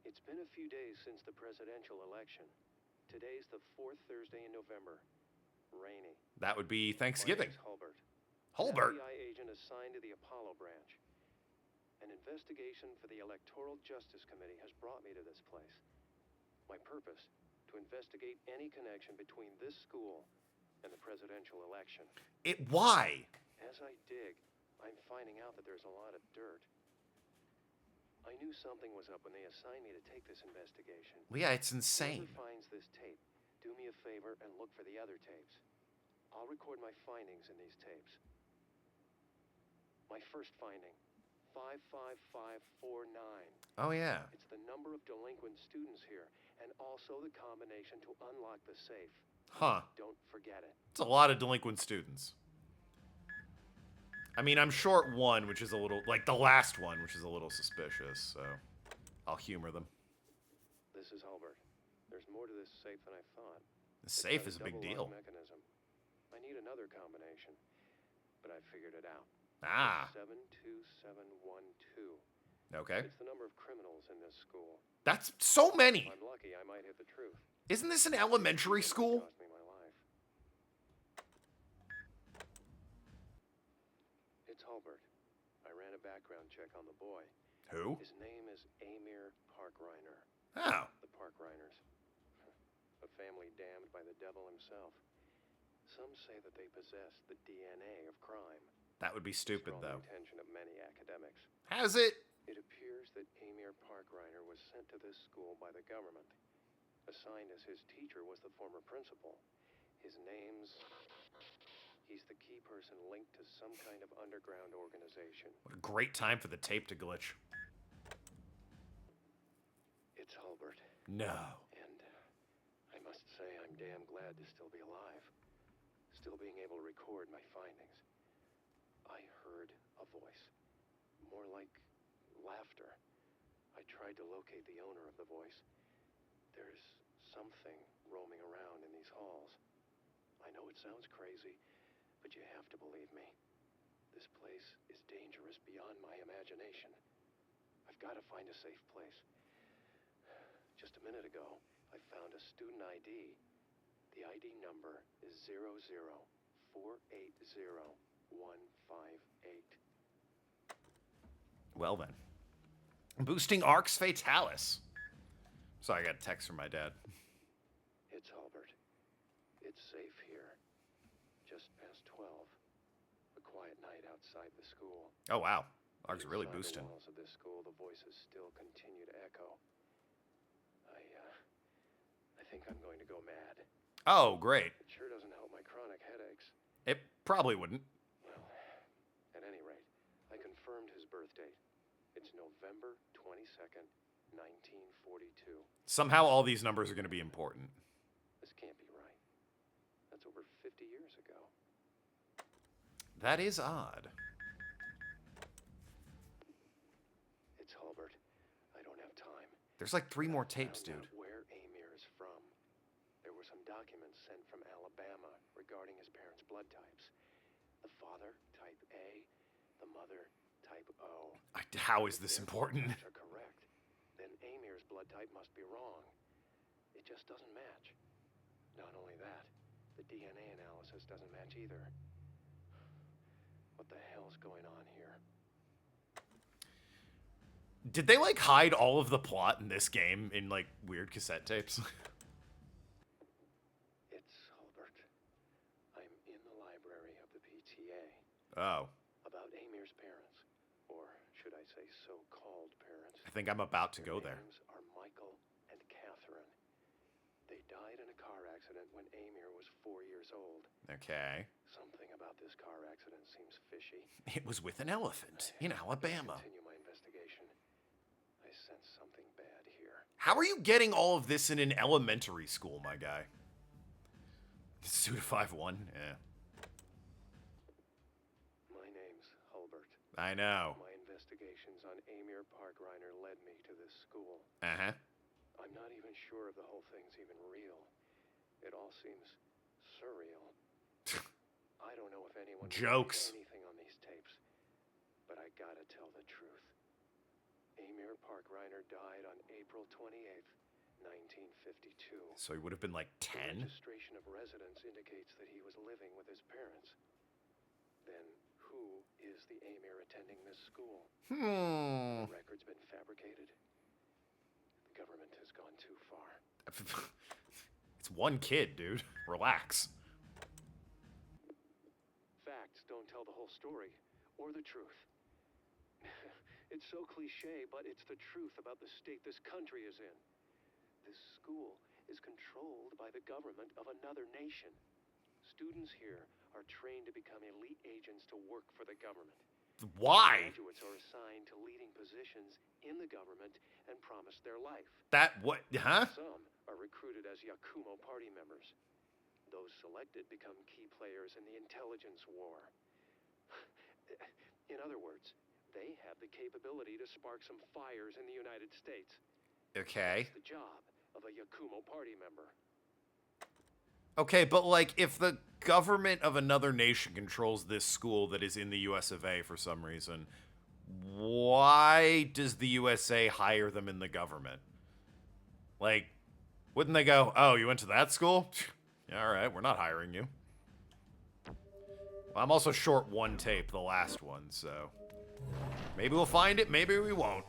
[SPEAKER 6] It's been a few days since the presidential election. Today's the 4th Thursday in November. Rainy.
[SPEAKER 1] That would be Thanksgiving.
[SPEAKER 6] My name's Hulbert.
[SPEAKER 1] Hulbert?
[SPEAKER 6] An FBI agent assigned to the Apollo branch. An investigation for the Electoral Justice Committee has brought me to this place. My purpose, to investigate any connection between this school and the presidential election.
[SPEAKER 1] Why?
[SPEAKER 6] As I dig, I'm finding out that there's a lot of dirt. I knew something was up when they assigned me to take this investigation.
[SPEAKER 1] Well, yeah, it's insane.
[SPEAKER 6] Whoever finds this tape, do me a favor and look for the other tapes. I'll record my findings in these tapes. My first finding, 55549.
[SPEAKER 1] Oh, yeah.
[SPEAKER 6] It's the number of delinquent students here, and also the combination to unlock the safe.
[SPEAKER 1] Huh.
[SPEAKER 6] Don't forget it.
[SPEAKER 1] It's a lot of delinquent students. I mean, I'm short one, which is a little, like the last one, which is a little suspicious, so I'll humor them.
[SPEAKER 6] This is Hulbert. There's more to this safe than I thought.
[SPEAKER 1] The safe is a big deal.
[SPEAKER 6] Mechanism. I need another combination, but I figured it out.
[SPEAKER 1] Ah.
[SPEAKER 6] 72712.
[SPEAKER 1] Okay.
[SPEAKER 6] It's the number of criminals in this school.
[SPEAKER 1] That's so many.
[SPEAKER 6] If I'm lucky, I might hit the truth.
[SPEAKER 1] Isn't this an elementary school?
[SPEAKER 6] Cost me my life. It's Hulbert. I ran a background check on the boy.
[SPEAKER 1] Who?
[SPEAKER 6] His name is Amir Parkreiner.
[SPEAKER 1] Oh.
[SPEAKER 6] The Parkreiners. A family damned by the devil himself. Some say that they possess the DNA of crime.
[SPEAKER 1] That would be stupid, though.
[SPEAKER 6] The intention of many academics.
[SPEAKER 1] Has it?
[SPEAKER 6] It appears that Amir Parkreiner was sent to this school by the government. Assigned as his teacher was the former principal. His name's... He's the key person linked to some kind of underground organization.
[SPEAKER 1] What a great time for the tape to glitch.
[SPEAKER 6] It's Hulbert.
[SPEAKER 1] No.
[SPEAKER 6] And I must say I'm damn glad to still be alive. Still being able to record my findings. I heard a voice. More like laughter. I tried to locate the owner of the voice. There's something roaming around in these halls. I know it sounds crazy, but you have to believe me. This place is dangerous beyond my imagination. I've got to find a safe place. Just a minute ago, I found a student ID. The ID number is 00480. 158.
[SPEAKER 1] Well then. Boosting Arcs Fatalis. Sorry, I got a text from my dad.
[SPEAKER 6] It's Albert. It's safe here. Just past 12. A quiet night outside the school.
[SPEAKER 1] Oh, wow. Arcs really
[SPEAKER 6] Inside
[SPEAKER 1] boosting.
[SPEAKER 6] the walls of this school, the voices still continue to echo. I think I'm going to go mad.
[SPEAKER 1] Oh, great.
[SPEAKER 6] It sure doesn't help my chronic headaches.
[SPEAKER 1] It probably wouldn't.
[SPEAKER 6] Well, at any rate, I confirmed his birth date. It's November 22nd, 1942.
[SPEAKER 1] Somehow all these numbers are going to be important.
[SPEAKER 6] This can't be right. That's over 50 years ago.
[SPEAKER 1] That is odd.
[SPEAKER 6] It's Hulbert. I don't have time.
[SPEAKER 1] There's like 3 more
[SPEAKER 6] I
[SPEAKER 1] tapes,
[SPEAKER 6] found
[SPEAKER 1] dude.
[SPEAKER 6] out where Amir is from. There were some documents sent from Alabama regarding his parents' blood types. The father, type A. The mother, type O.
[SPEAKER 1] How is this
[SPEAKER 6] If their
[SPEAKER 1] important?
[SPEAKER 6] blood types are correct, then Amir's blood type must be wrong. It just doesn't match. Not only that, the DNA analysis doesn't match either. What the hell's going on here?
[SPEAKER 1] Did they like hide all of the plot in this game in like weird cassette tapes?
[SPEAKER 6] It's Hulbert. I'm in the library of the PTA.
[SPEAKER 1] Oh,
[SPEAKER 6] About Amir's parents. Or should I say so-called parents.
[SPEAKER 1] I think I'm about to go
[SPEAKER 6] Their
[SPEAKER 1] there.
[SPEAKER 6] names are Michael and Catherine. They died in a car accident when Amir was 4 years old.
[SPEAKER 1] Okay.
[SPEAKER 6] Something about this car accident seems fishy.
[SPEAKER 1] It was with an elephant in Alabama.
[SPEAKER 6] Continue my investigation. I sense something bad here.
[SPEAKER 1] How are you getting all of this in an elementary school, my guy? Suda 5-1? Yeah.
[SPEAKER 6] My name's Hulbert.
[SPEAKER 1] I know.
[SPEAKER 6] My investigations on Amir Parkreiner led me to this school.
[SPEAKER 1] Uh-huh.
[SPEAKER 6] I'm not even sure if the whole thing's even real. It all seems surreal. I don't know if anyone
[SPEAKER 1] Jokes.
[SPEAKER 6] believes anything on these tapes, but I gotta tell the truth. Amir Parkreiner died on April 28th, 1952.
[SPEAKER 1] So he would have been like
[SPEAKER 6] The
[SPEAKER 1] 10?
[SPEAKER 6] registration of residence indicates that he was living with his parents. Then who is the Amir attending this school? The record's been fabricated. The government has gone too far.
[SPEAKER 1] It's one kid, dude. Relax.
[SPEAKER 6] Facts don't tell the whole story, or the truth. It's so cliche, but it's the truth about the state this country is in. This school is controlled by the government of another nation. Students here are trained to become elite agents to work for the government.
[SPEAKER 1] Why?
[SPEAKER 6] Graduates are assigned to leading positions in the government and promised their life.
[SPEAKER 1] That what? Huh?
[SPEAKER 6] Some are recruited as Yakumo party members. Those selected become key players in the intelligence war. In other words, they have the capability to spark some fires in the United States.
[SPEAKER 1] Okay.
[SPEAKER 6] It's the job of a Yakumo party member.
[SPEAKER 1] Okay, but like if the government of another nation controls this school that is in the US of A for some reason, why does the USA hire them in the government? Like, wouldn't they go, "Oh, you went to that school? Yeah, all right, we're not hiring you." Well, I'm also short one tape, the last one, so maybe we'll find it, maybe we won't.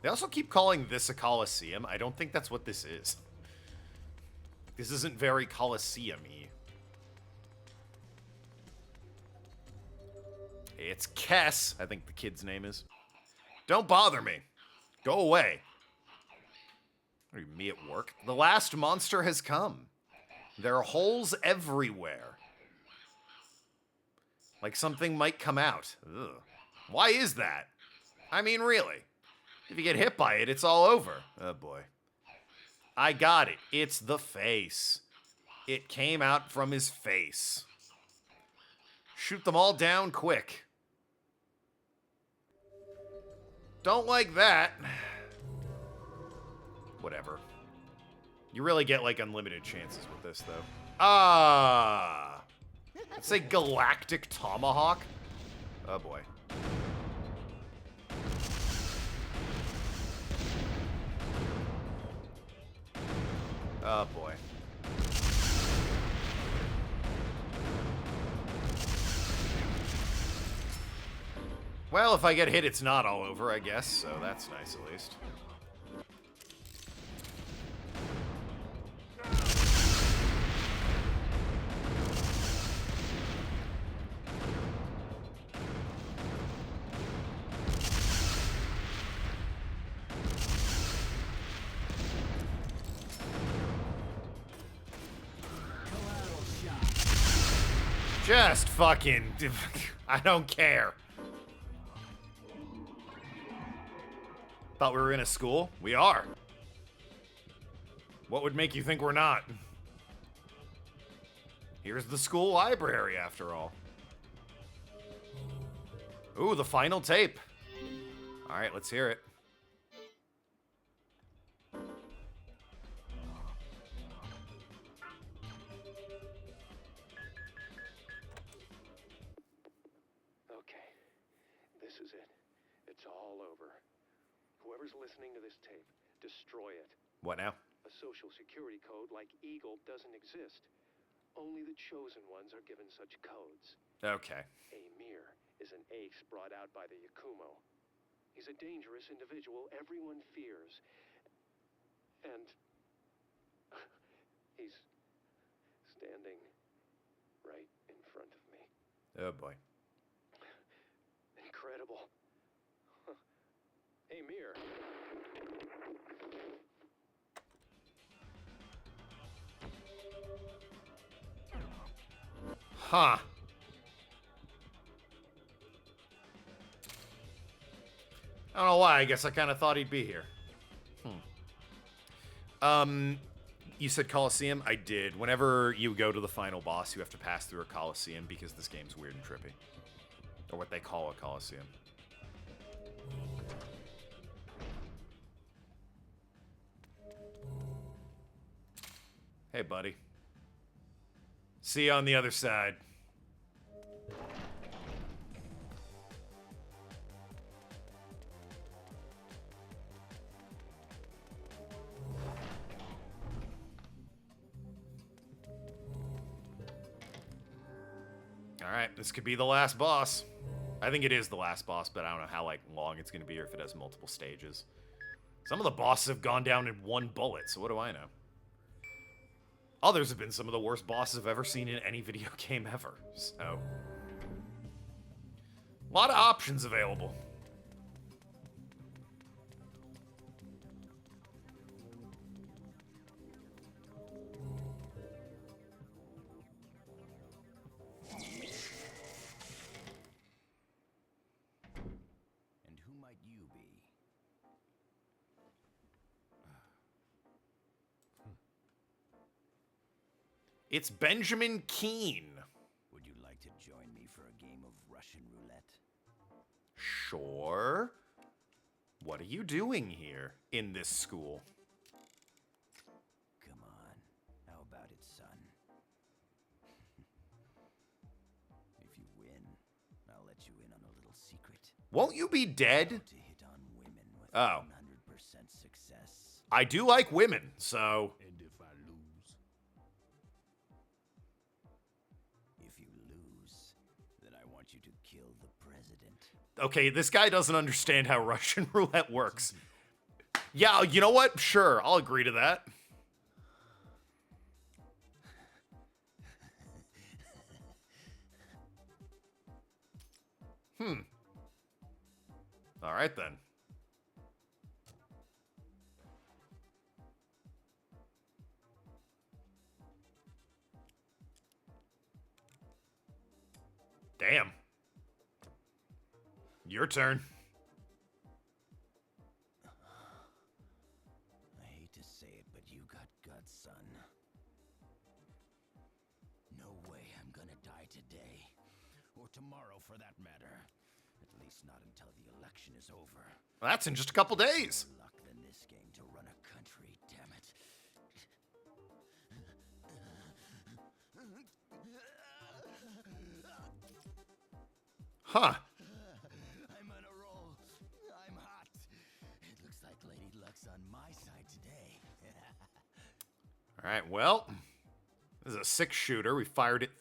[SPEAKER 1] They also keep calling this a Coliseum. I don't think that's what this is. This isn't very Coliseum-y. It's Kess, I think the kid's name is. Don't bother me. Go away. What are you, me at work? The last monster has come. There are holes everywhere. Like something might come out. Ugh. Why is that? I mean, really. If you get hit by it, it's all over. Oh, boy. I got it. It's the face. It came out from his face. Shoot them all down quick. Don't like that. Whatever. You really get, like, unlimited chances with this, though. Ah! Let's say Galactic Tomahawk. Oh, boy. Oh, boy. Well, if I get hit, it's not all over, I guess, so that's nice at least.
[SPEAKER 5] Collateral shot.
[SPEAKER 1] Just fucking... I don't care. Thought we were in a school? We are. What would make you think we're not? Here's the school library, after all. Ooh, the final tape. All right, let's hear it.
[SPEAKER 6] Okay, this is it. It's all over. Whoever's listening to this tape, destroy it.
[SPEAKER 1] What now?
[SPEAKER 6] A social security code like Eagle doesn't exist. Only the chosen ones are given such codes.
[SPEAKER 1] Okay.
[SPEAKER 6] Amir is an ace brought out by the Yakumo. He's a dangerous individual everyone fears. And he's standing right in front of me.
[SPEAKER 1] Oh, boy.
[SPEAKER 6] Incredible. Amir.
[SPEAKER 1] Huh. I don't know why. I guess I kind of thought he'd be here. You said Coliseum? I did. Whenever you go to the final boss, you have to pass through a Coliseum because this game's weird and trippy. Or what they call a Coliseum. Hey, buddy. See you on the other side. All right, this could be the last boss. I think it is the last boss, but I don't know how long it's going to be or if it has multiple stages. Some of the bosses have gone down in one bullet, so what do I know? Others have been some of the worst bosses I've ever seen in any video game ever, so... a lot of options available.
[SPEAKER 5] And who might you be?
[SPEAKER 1] It's Benjamin Keene.
[SPEAKER 5] Would you like to join me for a game of Russian roulette?
[SPEAKER 1] Sure. What are you doing here in this school?
[SPEAKER 5] Come on. How about it, son? If you win, I'll let you in on a little secret.
[SPEAKER 1] Won't you be dead?
[SPEAKER 5] To hit on women with
[SPEAKER 1] Oh.
[SPEAKER 5] 100% success.
[SPEAKER 1] I do like women, so...
[SPEAKER 5] And if I lose? If you lose, then I want you to kill the president.
[SPEAKER 1] Okay, this guy doesn't understand how Russian roulette works. Yeah, you know what? Sure, I'll agree to that. All right, then. Damn. Your turn.
[SPEAKER 5] I hate to say it, but you got guts, son. No way I'm gonna die today. Or tomorrow, for that matter. At least not until the election is over.
[SPEAKER 1] That's in just a couple days.
[SPEAKER 5] More luck than this game to run a country, damn it.
[SPEAKER 1] Huh.
[SPEAKER 5] I'm on a roll. I'm hot. It looks like Lady Luck's on my side today.
[SPEAKER 1] All right, well, this is a 6-shooter. We fired it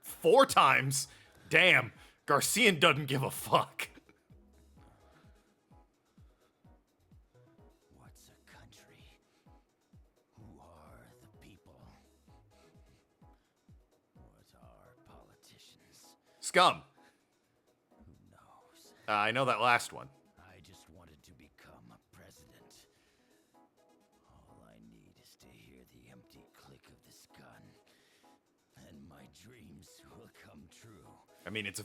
[SPEAKER 1] 4 times. Damn, Garcian doesn't give a fuck.
[SPEAKER 5] What's a country? Who are the people? What are politicians?
[SPEAKER 1] Scum.
[SPEAKER 5] Who knows?
[SPEAKER 1] I know that last one.
[SPEAKER 5] I just wanted to become a president. All I need is to hear the empty click of this gun, and my dreams will come true.
[SPEAKER 1] I mean, it's a...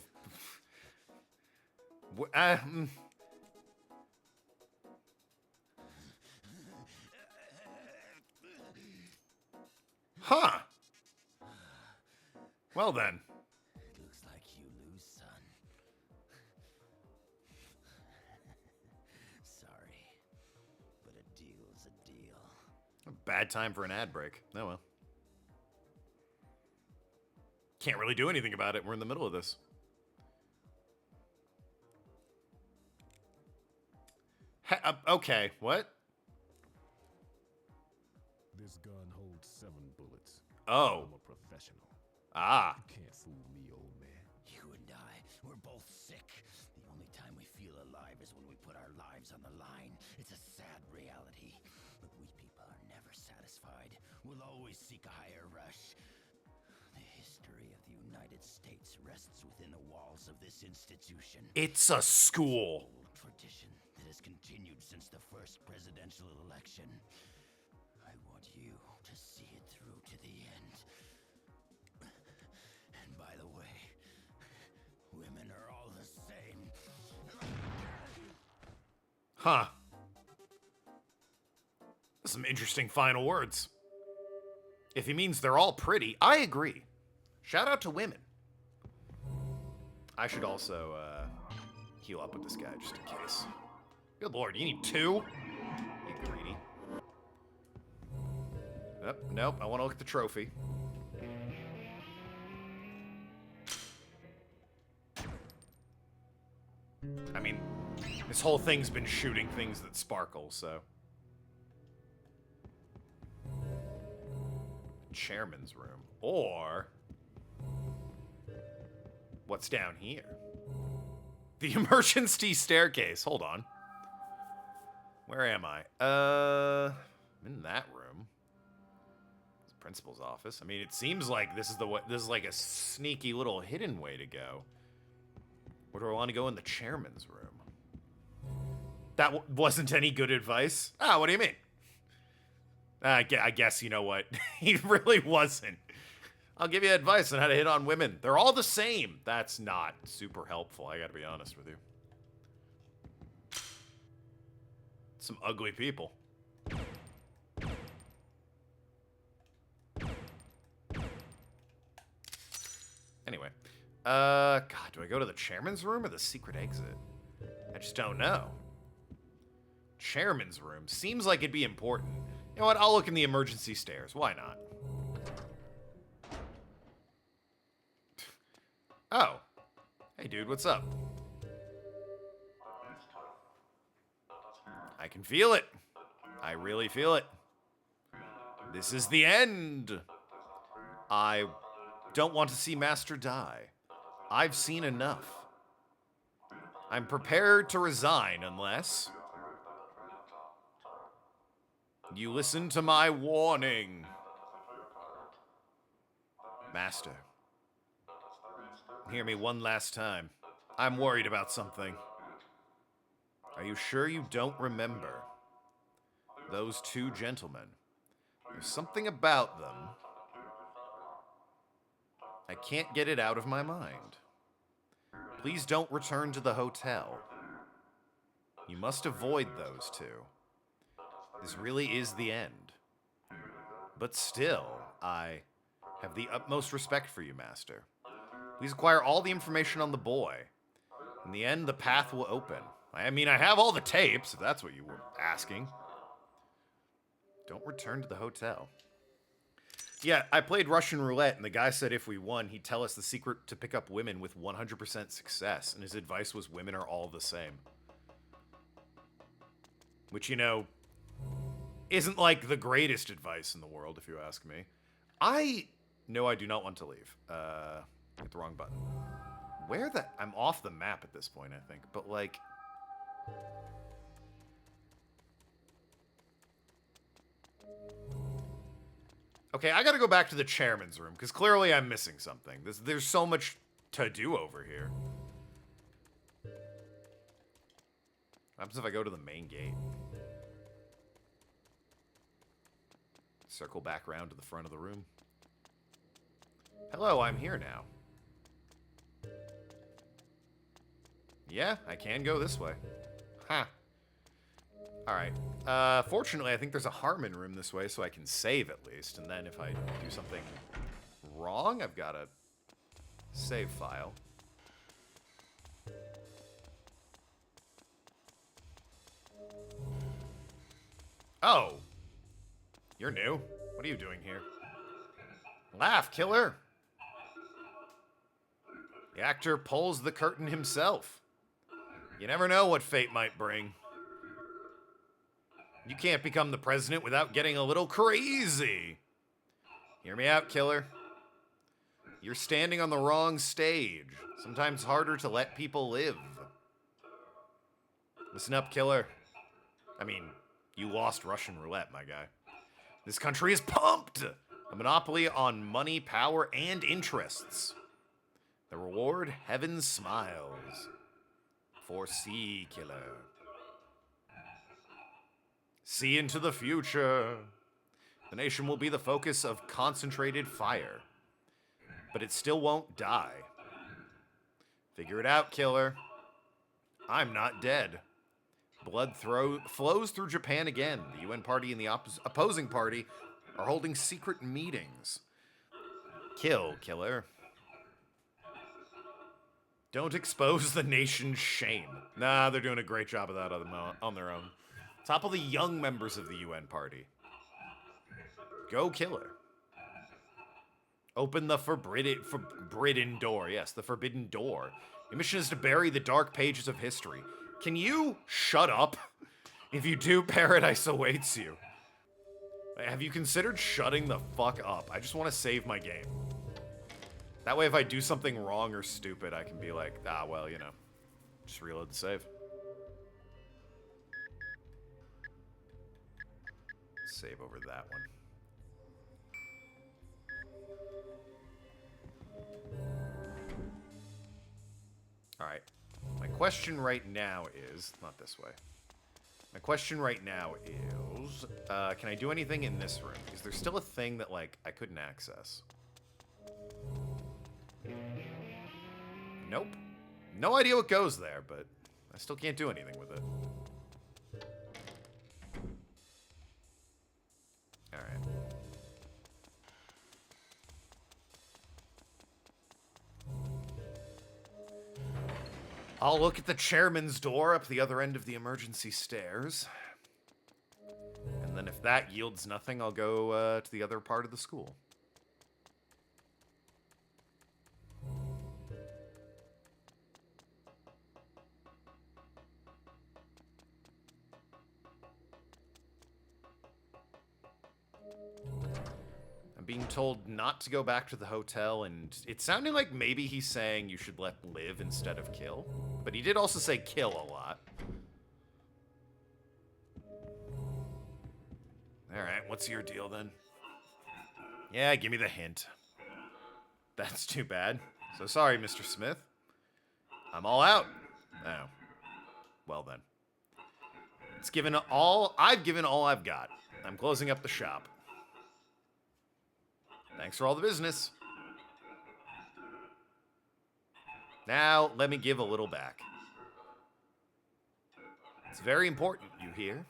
[SPEAKER 1] Huh. Well then.
[SPEAKER 5] Looks like you lose, son. Sorry, but a deal's a deal.
[SPEAKER 1] A bad time for an ad break. Oh well. Can't really do anything about it. We're in the middle of this. Okay, what?
[SPEAKER 7] This gun holds 7 bullets.
[SPEAKER 1] Oh.
[SPEAKER 7] I'm a professional.
[SPEAKER 1] Ah.
[SPEAKER 7] You can't fool me, old man.
[SPEAKER 5] You and I, we're both sick. The only time we feel alive is when we put our lives on the line. It's a sad reality. But we people are never satisfied. We'll always seek a higher rush. The history of the United States rests within the walls of this institution.
[SPEAKER 1] It's a school.
[SPEAKER 5] Old tradition that has continued since the first presidential election. I want you to see it through to the end. And by the way, women are all the same.
[SPEAKER 1] Huh. Some interesting final words. If he means they're all pretty, I agree. Shout out to women. I should also heal up with this guy just in case. Good lord, you need 2? You greedy. Nope, I want to look at the trophy. I mean, this whole thing's been shooting things that sparkle, so. Chairman's room. Or what's down here? The emergency staircase. Hold on. Where am I? I'm in that room. It's the principal's office. I mean, it seems like this is the way, this is like a sneaky little hidden way to go. Where do I want to go in the chairman's room? That wasn't any good advice. Ah, what do you mean? I guess, you know what? He really wasn't. I'll give you advice on how to hit on women. They're all the same. That's not super helpful, I gotta be honest with you. Some ugly people. Anyway. God, do I go to the chairman's room or the secret exit? I just don't know. Chairman's room. Seems like it'd be important. You know what? I'll look in the emergency stairs. Why not? Oh. Hey, dude, what's up? I can feel it. I really feel it. This is the end. I don't want to see Master die. I've seen enough. I'm prepared to resign unless you listen to my warning. Master, hear me one last time. I'm worried about something. Are you sure you don't remember those 2 gentlemen? There's something about them. I can't get it out of my mind. Please don't return to the hotel. You must avoid those 2. This really is the end. But still, I have the utmost respect for you, Master. Please acquire all the information on the boy. In the end, the path will open. I mean, I have all the tapes, if that's what you were asking. Don't return to the hotel. Yeah, I played Russian roulette, and the guy said if we won, he'd tell us the secret to pick up women with 100% success, and his advice was women are all the same. Which, you know, isn't like the greatest advice in the world, if you ask me. I do not want to leave. Hit the wrong button. I'm off the map at this point, I think. But like, okay, I gotta go back to the chairman's room, because clearly I'm missing something. There's so much to do over here. What happens if I go to the main gate? Circle back around to the front of the room. Hello, I'm here now. Yeah, I can go this way. Huh. Alright. Fortunately, I think there's a Harmon room this way, so I can save at least. And then if I do something wrong, I've got a save file. Oh. You're new. What are you doing here? Laugh, killer! The actor pulls the curtain himself. You never know what fate might bring. You can't become the president without getting a little crazy. Hear me out, killer. You're standing on the wrong stage. Sometimes harder to let people live. Listen up, killer. I mean, you lost Russian roulette, my guy. This country is pumped! A monopoly on money, power, and interests. The reward, heaven smiles. Foresee, killer. See into the future. The nation will be the focus of concentrated fire. But it still won't die. Figure it out, killer. I'm not dead. Blood flows through Japan again. The UN party and the opposing party are holding secret meetings. Kill, killer. Don't expose the nation's shame. Nah, they're doing a great job of that on their own. Topple the young members of the UN party. Go, killer. Open the forbidden door. Yes, the forbidden door. Your mission is to bury the dark pages of history. Can you shut up? If you do, paradise awaits you. Have you considered shutting the fuck up? I just want to save my game. That way, if I do something wrong or stupid, I can be like, ah, well, you know, just reload the save. Save over that one. All right. My question right now is, not this way. My question right now is, can I do anything in this room? Is there still a thing that, like, I couldn't access? Nope. No idea what goes there, but I still can't do anything with it. All right. I'll look at the chairman's door up the other end of the emergency stairs. And then if that yields nothing, I'll go to the other part of the school. Being told not to go back to the hotel, and it's sounding like maybe he's saying you should let live instead of kill. But he did also say kill a lot. Alright, what's your deal then? Yeah, give me the hint. That's too bad. So sorry, Mr. Smith. I'm all out. Oh. Well then. I've given all I've got. I'm closing up the shop. Thanks for all the business. Now, let me give a little back. It's very important, you hear?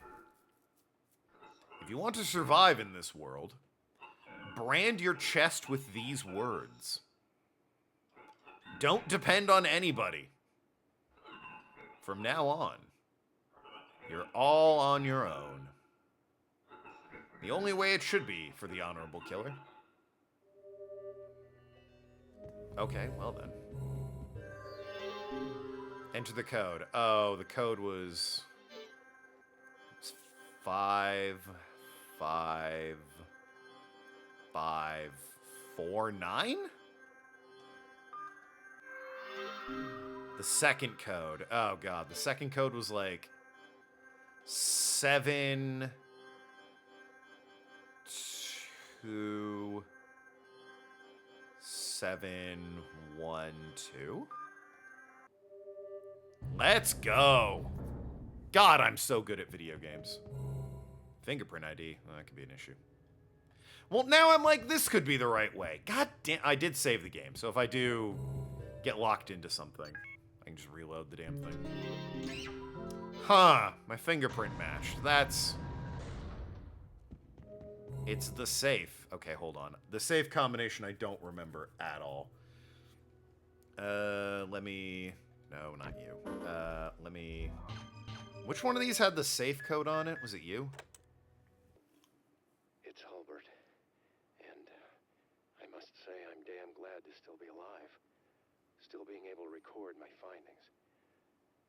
[SPEAKER 1] If you want to survive in this world, brand your chest with these words. Don't depend on anybody. From now on, you're all on your own. The only way it should be for the honorable killer. Okay, well then. Enter the code. Oh, the code was 5, 5, 5, 4, 9? The second code. Oh god, the second code was like 7, 2, 7, 1, 2. Let's go. God, I'm so good at video games. Fingerprint ID. Well, that could be an issue. Well, now I'm like, this could be the right way. God damn, I did save the game, so if I do get locked into something, I can just reload the damn thing. Huh, my fingerprint matched. That's... It's the safe. Okay, hold on. The safe combination I don't remember at all. Let me... No, not you. Let me... Which one of these had the safe code on it? Was it you?
[SPEAKER 6] It's Hulbert. And I must say I'm damn glad to still be alive. Still being able to record my findings.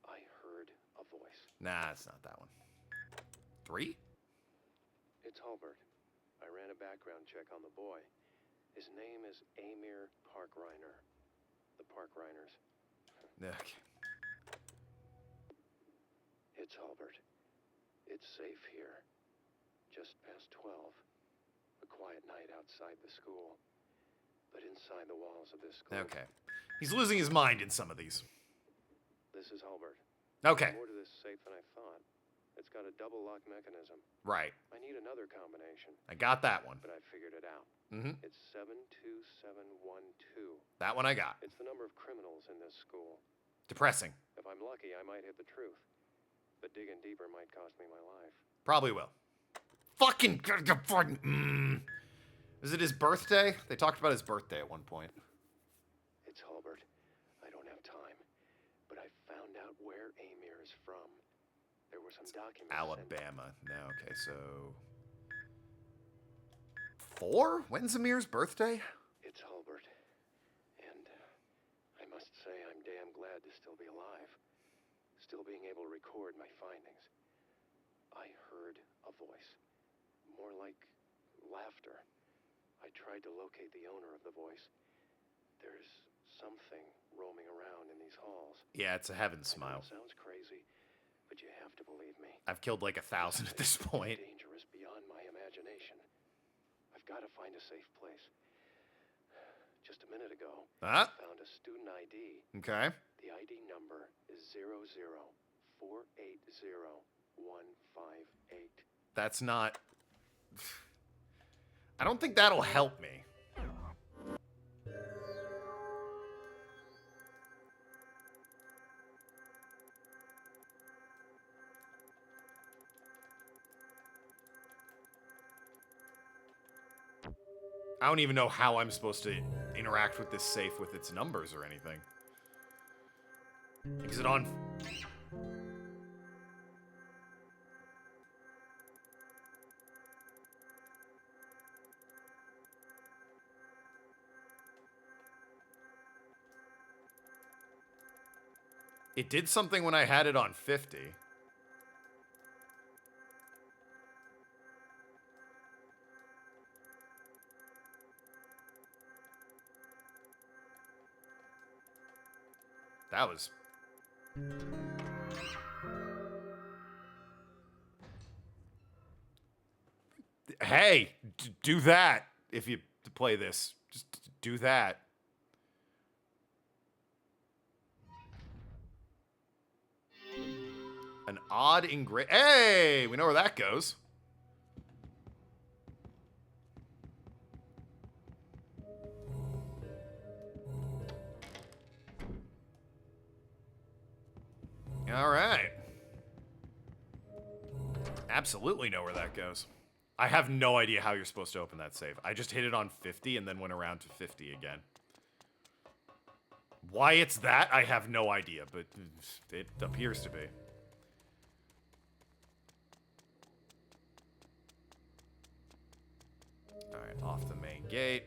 [SPEAKER 6] I heard a voice.
[SPEAKER 1] Nah, it's not that one. 3?
[SPEAKER 6] It's Hulbert. I ran a background check on the boy. His name is Amir Parkreiner. The Parkreiners.
[SPEAKER 1] Okay.
[SPEAKER 6] It's Hulbert. It's safe here. Just past 12. A quiet night outside the school. But inside the walls of this school...
[SPEAKER 1] Okay. He's losing his mind in some of these.
[SPEAKER 6] This is Hulbert.
[SPEAKER 1] Okay.
[SPEAKER 6] More to this safe than I thought. It's got a double lock mechanism.
[SPEAKER 1] Right.
[SPEAKER 6] I need another combination.
[SPEAKER 1] I got that one.
[SPEAKER 6] But I figured it out.
[SPEAKER 1] Mm-hmm.
[SPEAKER 6] It's 72712.
[SPEAKER 1] That one I got.
[SPEAKER 6] It's the number of criminals in this school.
[SPEAKER 1] Depressing.
[SPEAKER 6] If I'm lucky, I might hit the truth. But digging deeper might cost me my life.
[SPEAKER 1] Probably will. Fucking... Is it his birthday? They talked about his birthday at one point.
[SPEAKER 6] It's Hulbert. I don't have time. But I found out where Amir is from. There were some documents.
[SPEAKER 1] Alabama. No, okay, so... 4? When's Amir's birthday?
[SPEAKER 6] It's Hulbert. And I must say I'm damn glad to still be alive. Still being able to record my findings. I heard a voice. More like laughter. I tried to locate the owner of the voice. There's something roaming around in these halls.
[SPEAKER 1] Yeah, it's a heaven
[SPEAKER 6] I know
[SPEAKER 1] smile.
[SPEAKER 6] it sounds crazy, but you have to believe me.
[SPEAKER 1] I've killed like 1,000 at this point.
[SPEAKER 6] Dangerous beyond my imagination. I've got to find a safe place. Just a minute ago,
[SPEAKER 1] Huh?
[SPEAKER 6] I found a student ID.
[SPEAKER 1] Okay.
[SPEAKER 6] The ID number is 00480158158.
[SPEAKER 1] That's not... I don't think that'll help me. I don't even know how I'm supposed to interact with this safe with its numbers or anything. Is it on... It did something when I had it on 50. That was... Hey, do that if you play this. Just do that. An odd engrave. Hey, we know where that goes. All right. Absolutely know where that goes. I have no idea how you're supposed to open that save. I just hit it on 50 and then went around to 50 again. Why it's that, I have no idea, but it appears to be. Alright, off the main gate.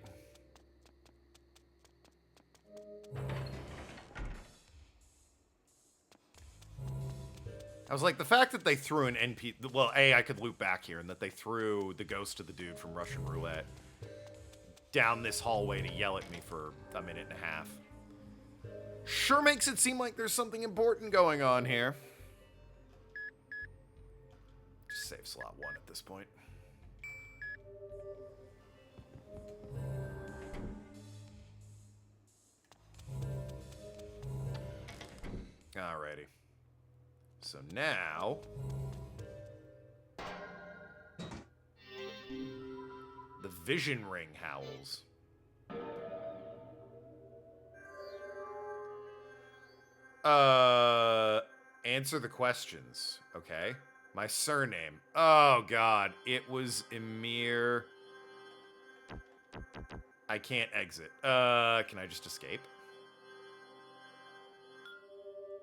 [SPEAKER 1] I was like, the fact that they threw an NP... Well, A, I could loop back here, and that they threw the ghost of the dude from Russian Roulette down this hallway to yell at me for a minute and a half. Sure makes it seem like there's something important going on here. Just save slot 1 at this point. Alrighty. So now... the vision ring howls. Answer the questions. Okay. My surname. Oh, God. It was Emir. I can't exit. Can I just escape?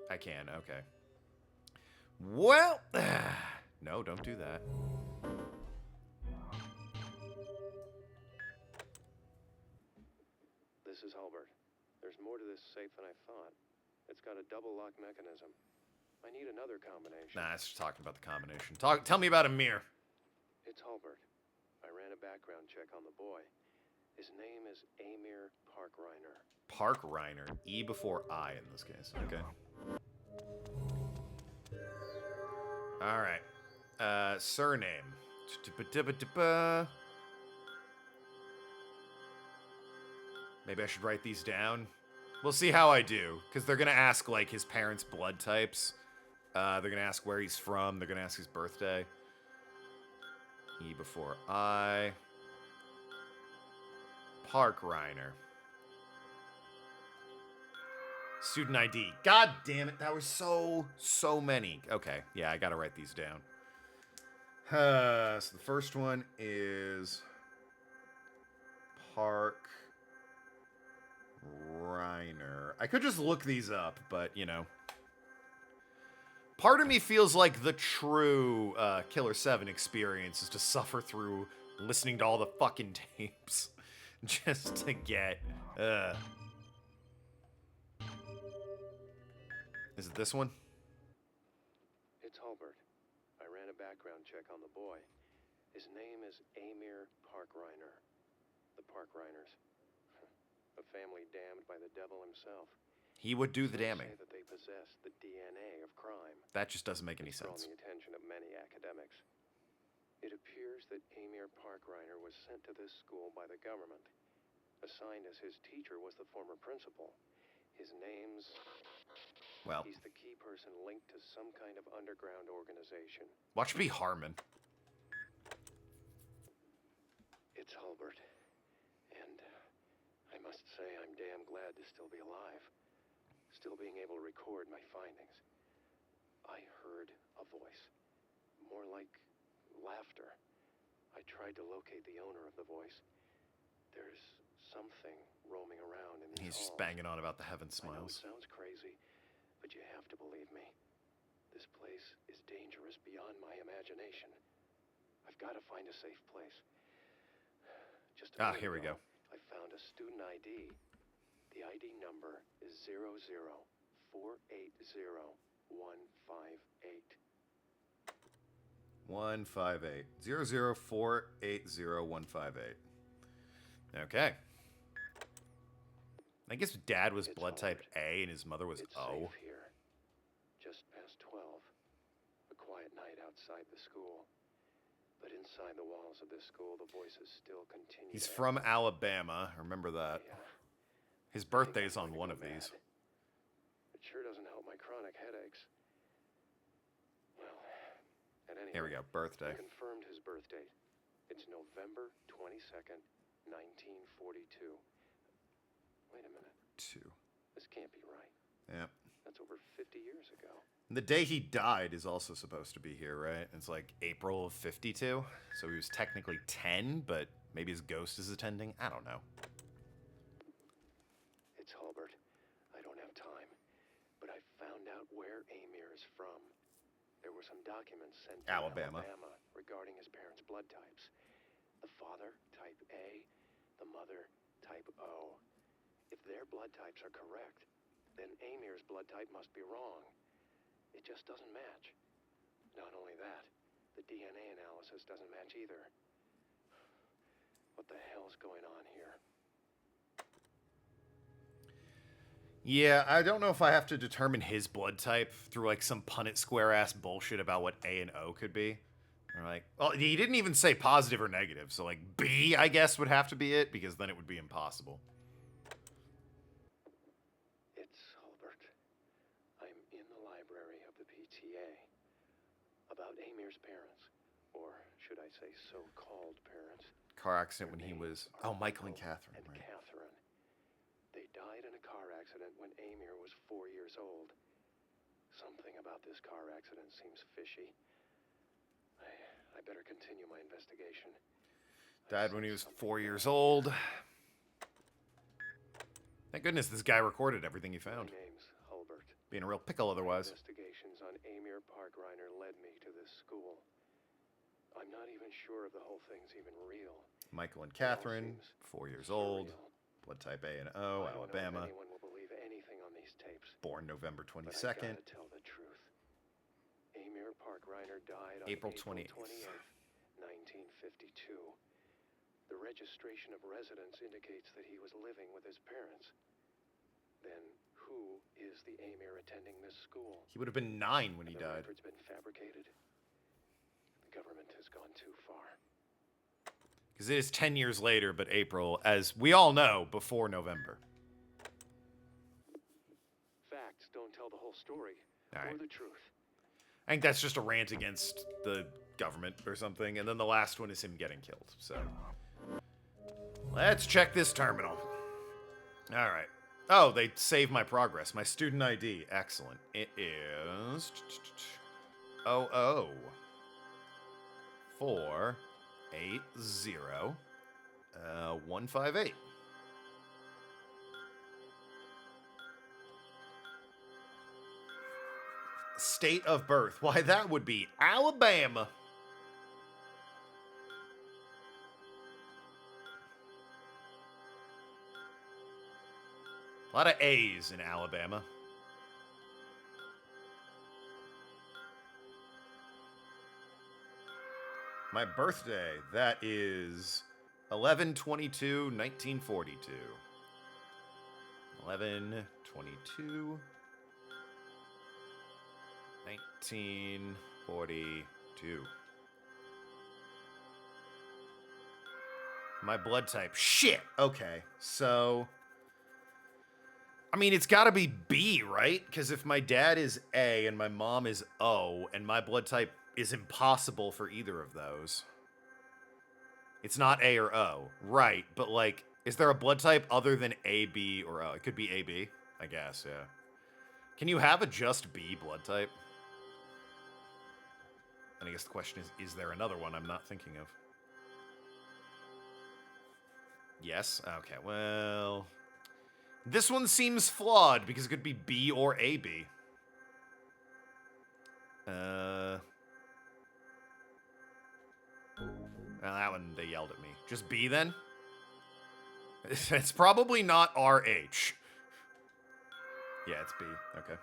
[SPEAKER 1] I can. Okay. Well, no, don't do that.
[SPEAKER 6] This is Hulbert. There's more to this safe than I thought. It's got a double lock mechanism. I need another combination.
[SPEAKER 1] Nah, it's just talking about the combination. Tell me about Emir.
[SPEAKER 6] It's Hulbert. I ran a background check on the boy. His name is Amir Parkreiner.
[SPEAKER 1] Parkreiner. E before I in this case. Okay. Alright. Surname. Maybe I should write these down. We'll see how I do, because they're going to ask, like, his parents' blood types. They're going to ask where he's from. They're going to ask his birthday. E before I. Parkreiner. Student ID. God damn it, that was so many. Okay, yeah, I gotta write these down. So the first one is Park Reiner. I could just look these up, but, you know. Part of me feels like the true Killer7 experience is to suffer through listening to all the fucking tapes just to get... Is it this one?
[SPEAKER 6] It's Hulbert. I ran a background check on the boy. His name is Amir Parkreiner. The Parkreiners. A family damned by the devil himself.
[SPEAKER 1] He would do the
[SPEAKER 6] Some
[SPEAKER 1] damning.
[SPEAKER 6] say that they possess the DNA of crime.
[SPEAKER 1] That just doesn't make any
[SPEAKER 6] It's drawn
[SPEAKER 1] sense.
[SPEAKER 6] the attention of many academics. It appears that Amir Parkreiner was sent to this school by the government. Assigned as his teacher was the former principal. His name's...
[SPEAKER 1] Well,
[SPEAKER 6] He's the key person linked to some kind of underground organization.
[SPEAKER 1] watch me Harmon.
[SPEAKER 6] It's Hulbert. And I must say I'm damn glad to still be alive. Still being able to record my findings. I heard a voice. More like laughter. I tried to locate the owner of the voice. There's something roaming around in these
[SPEAKER 1] He's just
[SPEAKER 6] halls.
[SPEAKER 1] banging on about the heaven
[SPEAKER 6] I know it
[SPEAKER 1] smiles.
[SPEAKER 6] sounds crazy, but you have to believe me. This place is dangerous beyond my imagination. I've got to find a safe place. Just a minute
[SPEAKER 1] Here we
[SPEAKER 6] ago,
[SPEAKER 1] go.
[SPEAKER 6] I found a student ID. The ID number is 00480158158.
[SPEAKER 1] 158. 00480 Okay. I guess Dad was
[SPEAKER 6] It's
[SPEAKER 1] blood type
[SPEAKER 6] Hulbert.
[SPEAKER 1] A and his mother was
[SPEAKER 6] It's
[SPEAKER 1] O.
[SPEAKER 6] safe here. Just past 12. A quiet night outside the school. But inside the walls of this school, the voices still continue.
[SPEAKER 1] He's
[SPEAKER 6] to
[SPEAKER 1] from
[SPEAKER 6] echo.
[SPEAKER 1] Alabama. Remember that.
[SPEAKER 6] Yeah.
[SPEAKER 1] His
[SPEAKER 6] I think
[SPEAKER 1] birthday's
[SPEAKER 6] I'm
[SPEAKER 1] on one
[SPEAKER 6] going to
[SPEAKER 1] of
[SPEAKER 6] go
[SPEAKER 1] these.
[SPEAKER 6] mad. It sure doesn't help my chronic headaches. Well, at any
[SPEAKER 1] Here we
[SPEAKER 6] rate,
[SPEAKER 1] go. Birthday.
[SPEAKER 6] I confirmed his birth date. It's November 22nd, 1942. Wait a minute.
[SPEAKER 1] 2.
[SPEAKER 6] This can't be right.
[SPEAKER 1] Yep.
[SPEAKER 6] That's over 50 years ago.
[SPEAKER 1] And the day he died is also supposed to be here, right? It's like April of 52. So he was technically 10, but maybe his ghost is attending. I don't know.
[SPEAKER 6] It's Hulbert. I don't have time. But I found out where Amir is from. There were some documents sent to
[SPEAKER 1] Alabama.
[SPEAKER 6] regarding his parents' blood types. The father, type A. The mother, type O. If their blood types are correct, then Amir's blood type must be wrong. It just doesn't match. Not only that, the DNA analysis doesn't match either. What the hell's going on here?
[SPEAKER 1] Yeah, I don't know if I have to determine his blood type through like some Punnett square ass bullshit about what A and O could be. Or like, well, he didn't even say positive or negative, so like B, I guess, would have to be it because then it would be impossible.
[SPEAKER 6] It's Hulbert. I'm in the library of the PTA. About Amir's parents. Or should I say so-called parents.
[SPEAKER 1] Car accident when he was... Oh, Michael and Catherine,
[SPEAKER 6] And
[SPEAKER 1] right.
[SPEAKER 6] Catherine. They died in a car accident when Amir was 4 years old. Something about this car accident seems fishy. I better continue my investigation.
[SPEAKER 1] Died when he was 4 years old. Thank goodness this guy recorded everything he found.
[SPEAKER 6] My name's Hulbert.
[SPEAKER 1] Being a real pickle otherwise.
[SPEAKER 6] Investigations on Amir Parkreiner led me to this school. I'm not even sure if the whole thing's even real.
[SPEAKER 1] Michael and
[SPEAKER 6] It all
[SPEAKER 1] Catherine,
[SPEAKER 6] seems
[SPEAKER 1] 4 years old.
[SPEAKER 6] surreal.
[SPEAKER 1] Blood type A and O,
[SPEAKER 6] I don't know if
[SPEAKER 1] Alabama.
[SPEAKER 6] anyone will believe anything on these tapes.
[SPEAKER 1] Born November
[SPEAKER 6] But I
[SPEAKER 1] 22nd.
[SPEAKER 6] gotta tell the truth. Amir Parkreiner died on
[SPEAKER 1] April
[SPEAKER 6] April
[SPEAKER 1] 28th.
[SPEAKER 6] 1952. The registration of residence indicates that he was living with his parents. Then who is the Amir attending this school?
[SPEAKER 1] He would have been 9 when he
[SPEAKER 6] The
[SPEAKER 1] died.
[SPEAKER 6] record's been fabricated. The government has gone too far.
[SPEAKER 1] Because it is 10 years later, but April, as we all know, before November.
[SPEAKER 6] Facts don't tell the whole story
[SPEAKER 1] All
[SPEAKER 6] or
[SPEAKER 1] right.
[SPEAKER 6] the truth.
[SPEAKER 1] I think that's just a rant against the government or something. And then the last one is him getting killed. So let's check this terminal. All right. Oh, they saved my progress. My student ID. Excellent. It is 00480 158. State of birth. Why, that would be Alabama. A lot of A's in Alabama. My birthday, that is 11/22/1942. 11/22/1942. My blood type. Shit. Okay. So, I mean, it's got to be B, right? Because if my dad is A and my mom is O, and my blood type is impossible for either of those. It's not A or O. Right, but like, is there a blood type other than A, B, or O? It could be AB, I guess, yeah. Can you have a just B blood type? And I guess the question is there another one I'm not thinking of? Yes? Okay, well... This one seems flawed because it could be B or AB. Well, that one, they yelled at me. Just B, then? It's probably not RH. Yeah, it's B. Okay.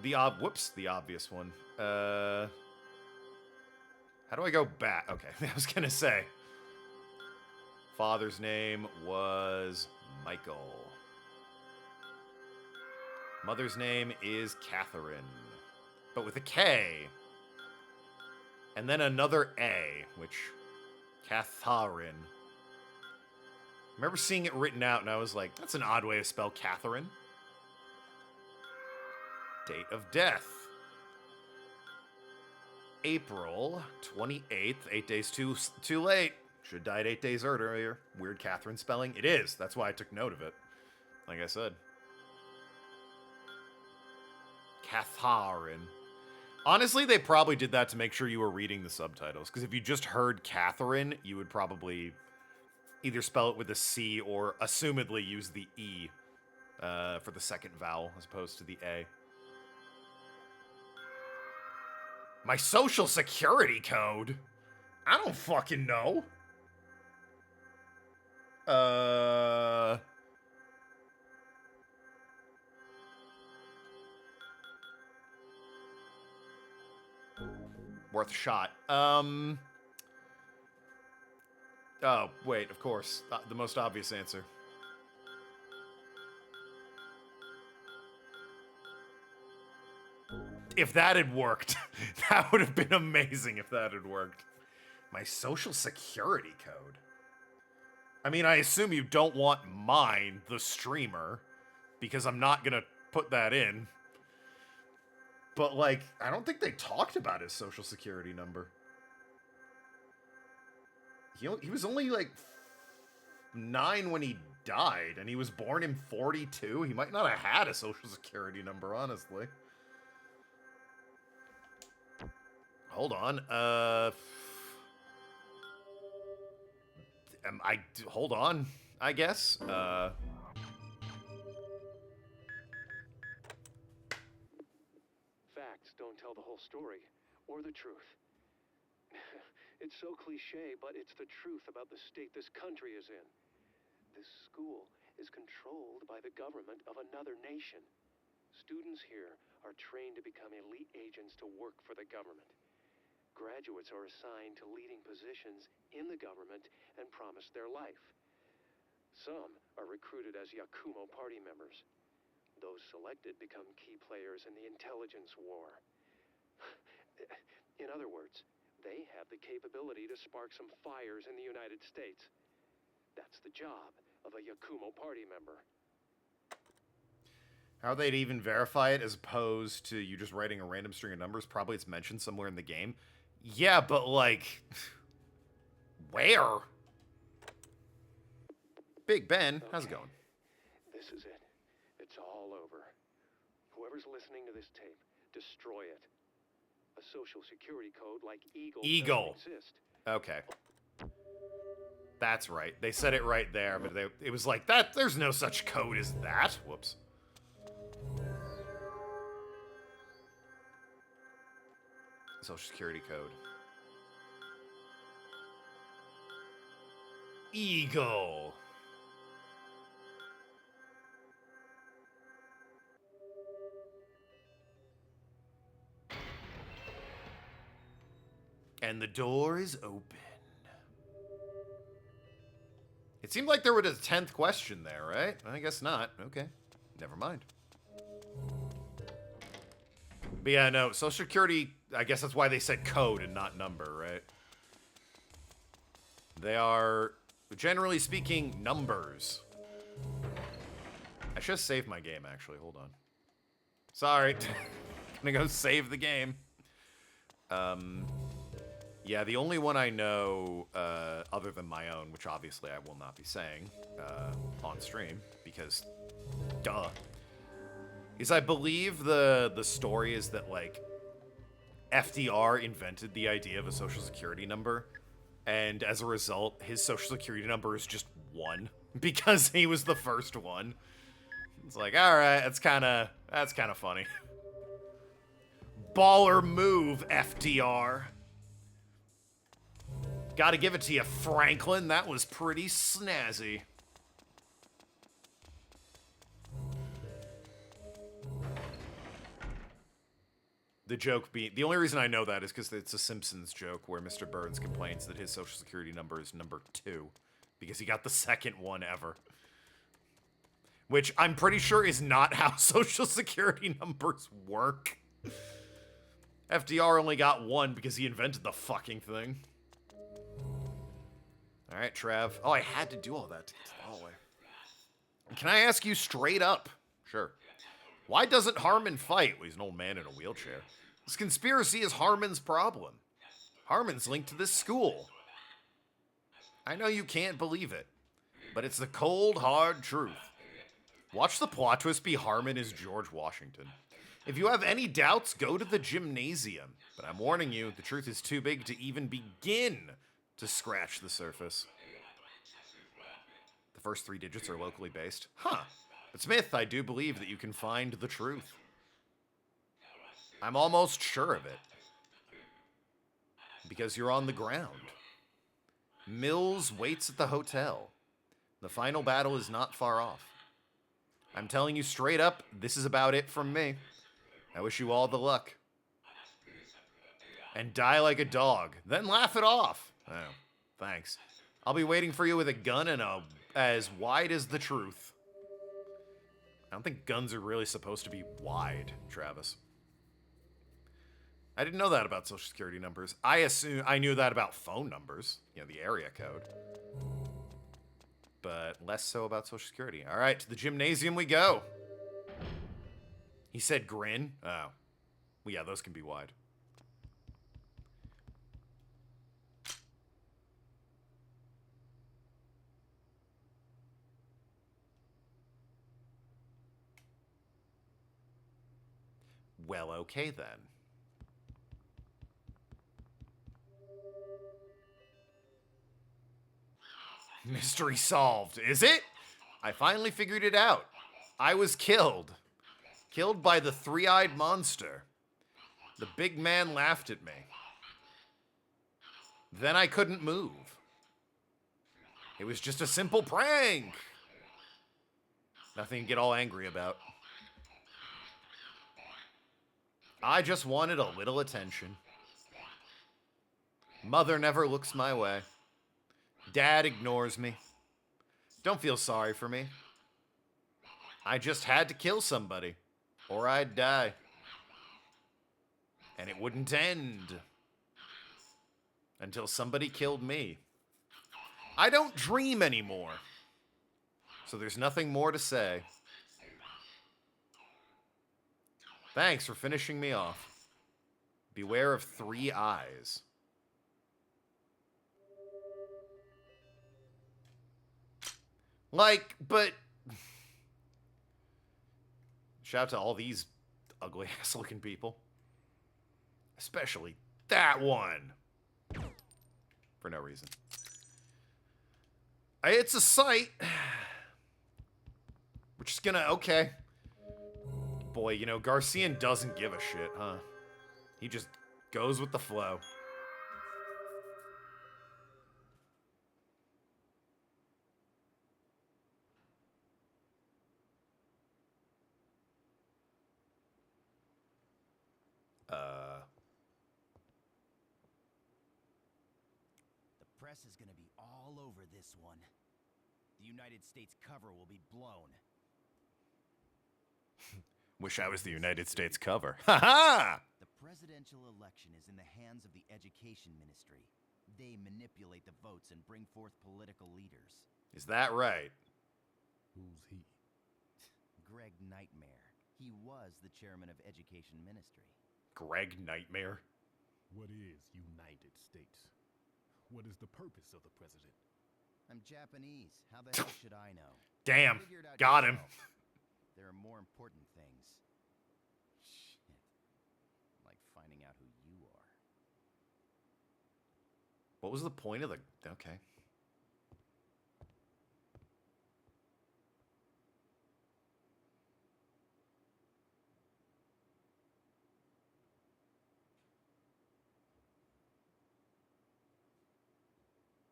[SPEAKER 1] The obvious one. How do I go back? Okay, I was gonna say. Father's name was Michael. Mother's name is Catherine, but with a K. And then another A, which... Catherine. I remember seeing it written out, and I was like, that's an odd way to spell Catherine. Date of death. April 28th. 8 days too late. Should have died 8 days earlier. Weird Catherine spelling. It is. That's why I took note of it. Like I said. Catherine. Honestly, they probably did that to make sure you were reading the subtitles. Because if you just heard Catherine, you would probably either spell it with a C or assumedly use the E for the second vowel as opposed to the A. My social security code? I don't fucking know. worth a shot. Oh, wait, of course. The most obvious answer. If that had worked, that would have been amazing if that had worked. My social security code. I mean, I assume you don't want mine, the streamer, because I'm not gonna put that in. But, like, I don't think they talked about his social security number. He was only, like, 9 when he died, and he was born in 42. He might not have had a social security number, honestly. Hold on. Hold on, I guess.
[SPEAKER 6] Facts don't tell the whole story, or the truth. It's so cliche, but it's the truth about the state this country is in. This school is controlled by the government of another nation. Students here are trained to become elite agents to work for the government. Graduates are assigned to leading positions in the government and promised their life. Some are recruited as Yakumo party members. Those selected become key players in the intelligence war. In other words, they have the capability to spark some fires in the United States. That's the job of a Yakumo party member.
[SPEAKER 1] How they'd even verify it as opposed to you just writing a random string of numbers? Probably it's mentioned somewhere in the game. Yeah, but, like, where? Big Ben, how's it going?
[SPEAKER 6] This is it. It's all over. Whoever's listening to this tape, destroy it. A social security code like Eagle doesn't exist.
[SPEAKER 1] Okay. That's right. They said it right there, but it was like, that. There's no such code as that. Whoops. Social security code. Eagle. And the door is open. It seemed like there was a 10th question there, right? I guess not. Okay. Never mind. But yeah, no, Social Security, I guess that's why they said code and not number, right? They are, generally speaking, numbers. I should have saved my game, actually. Hold on. Sorry. Gonna go save the game. Yeah, the only one I know, other than my own, which obviously I will not be saying on stream, because, duh, is I believe the story is that, like, FDR invented the idea of a social security number, and as a result, his social security number is just 1, because he was the first one. It's like, alright, that's kind of funny. Baller move, FDR. Gotta give it to you, Franklin. That was pretty snazzy. The joke being... The only reason I know that is because it's a Simpsons joke where Mr. Burns complains that his social security number is number 2 because he got the second one ever. Which I'm pretty sure is not how social security numbers work. FDR only got 1 because he invented the fucking thing. Alright, Trav. Oh, I had to do all that to get to the hallway. Can I ask you straight up? Sure. Why doesn't Harmon fight? Well, he's an old man in a wheelchair. This conspiracy is Harmon's problem. Harmon's linked to this school. I know you can't believe it, but it's the cold, hard truth. Watch the plot twist be Harmon is George Washington. If you have any doubts, go to the gymnasium. But I'm warning you, the truth is too big to even begin to scratch the surface. The first 3 digits are locally based. Huh. But Smith, I do believe that you can find the truth. I'm almost sure of it. Because you're on the ground. Mills waits at the hotel. The final battle is not far off. I'm telling you straight up, this is about it from me. I wish you all the luck. and die like a dog, then laugh it off. Oh, thanks. I'll be waiting for you with a gun and as wide as the truth. I don't think guns are really supposed to be wide, Travis. I didn't know that about social security numbers. I knew that about phone numbers, you know, the area code. But less so about social security. All right, to the gymnasium we go. He said grin. Oh. Well, yeah, those can be wide. Well, okay then. Mystery solved, is it? I finally figured it out. I was killed. Killed by the three-eyed monster. The big man laughed at me. Then I couldn't move. It was just a simple prank. Nothing to get all angry about. I just wanted a little attention. Mother never looks my way. Dad ignores me. Don't feel sorry for me. I just had to kill somebody, or I'd die. And it wouldn't end until somebody killed me. I don't dream anymore, so there's nothing more to say. Thanks for finishing me off. Beware of 3 eyes. Like, but... Shout out to all these ugly-ass looking people. Especially that one. For no reason. It's a sight. We're just gonna... Okay. Boy, you know, Garcian doesn't give a shit, huh? He just goes with the flow.
[SPEAKER 5] The press is gonna be all over this one. The United States cover will be blown.
[SPEAKER 1] Wish I was the United States cover. Ha ha!
[SPEAKER 5] The presidential election is in the hands of the Education Ministry. They manipulate the votes and bring forth political leaders.
[SPEAKER 1] Is that right?
[SPEAKER 7] Who's he?
[SPEAKER 5] Greg Nightmare. He was the chairman of Education Ministry.
[SPEAKER 1] Greg Nightmare?
[SPEAKER 7] What is United States? What is the purpose of the president?
[SPEAKER 5] I'm Japanese. How the hell should I know?
[SPEAKER 1] Damn.
[SPEAKER 5] Figure it out
[SPEAKER 1] Got him.
[SPEAKER 5] yourself. There are more important things. Shit. Like finding out who you are.
[SPEAKER 1] What was the point of the... Okay.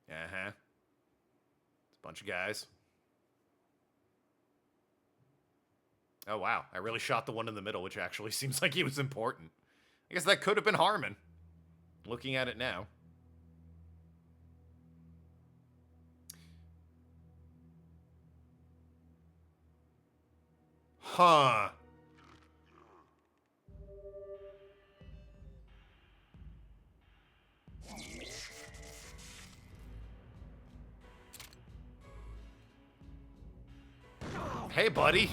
[SPEAKER 1] Uh-huh. It's a bunch of guys. Oh, wow. I really shot the one in the middle, which actually seems like he was important. I guess that could have been Harmon. Looking at it now. Huh. Hey, buddy.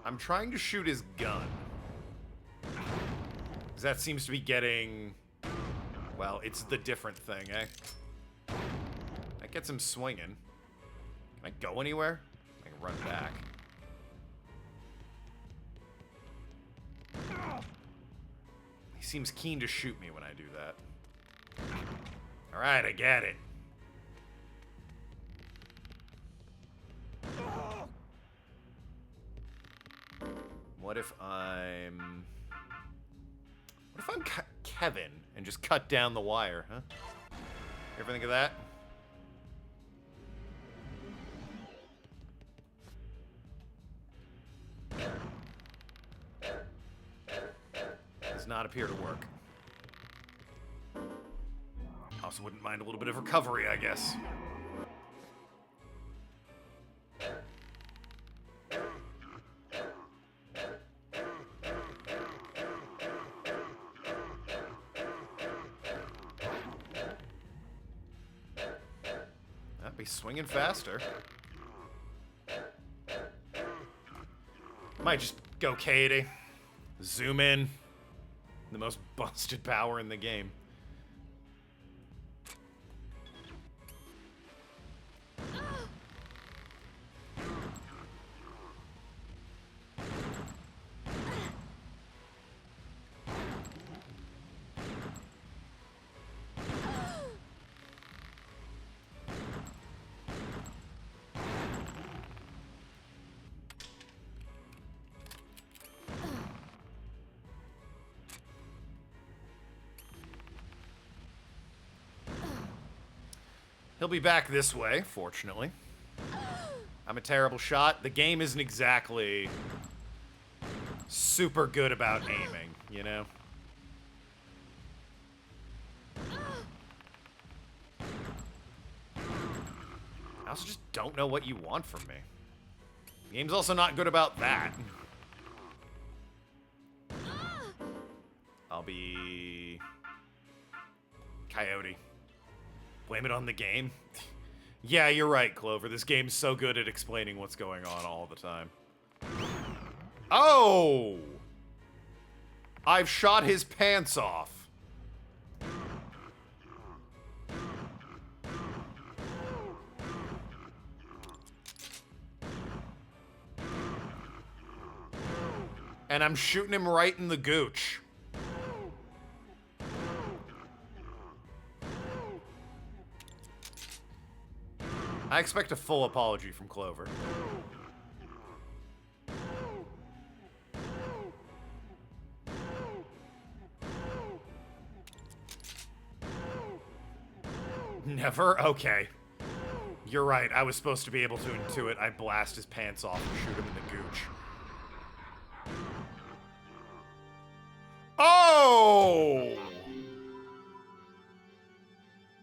[SPEAKER 1] I'm trying to shoot his gun. Because that seems to be getting... Well, it's the different thing, eh? That gets him swinging. Can I go anywhere? I can run back. He seems keen to shoot me when I do that. Alright, I get it. What if I'm... What if I'm Kevin and just cut down the wire, huh? You ever think of that? not appear to work. Also wouldn't mind a little bit of recovery, I guess. That'd be swinging faster. Might just go Katie. Zoom in. The most busted power in the game. He'll be back this way, fortunately. I'm a terrible shot. The game isn't exactly super good about aiming, you know? I also just don't know what you want from me. The game's also not good about that. I'll be... Coyote. Blame it on the game? Yeah, you're right, Clover. This game's so good at explaining what's going on all the time. Oh! I've shot his pants off. And I'm shooting him right in the gooch. I expect a full apology from Clover. Never? Okay. You're right, I was supposed to be able to intuit. I blast his pants off and shoot him in the gooch. Oh!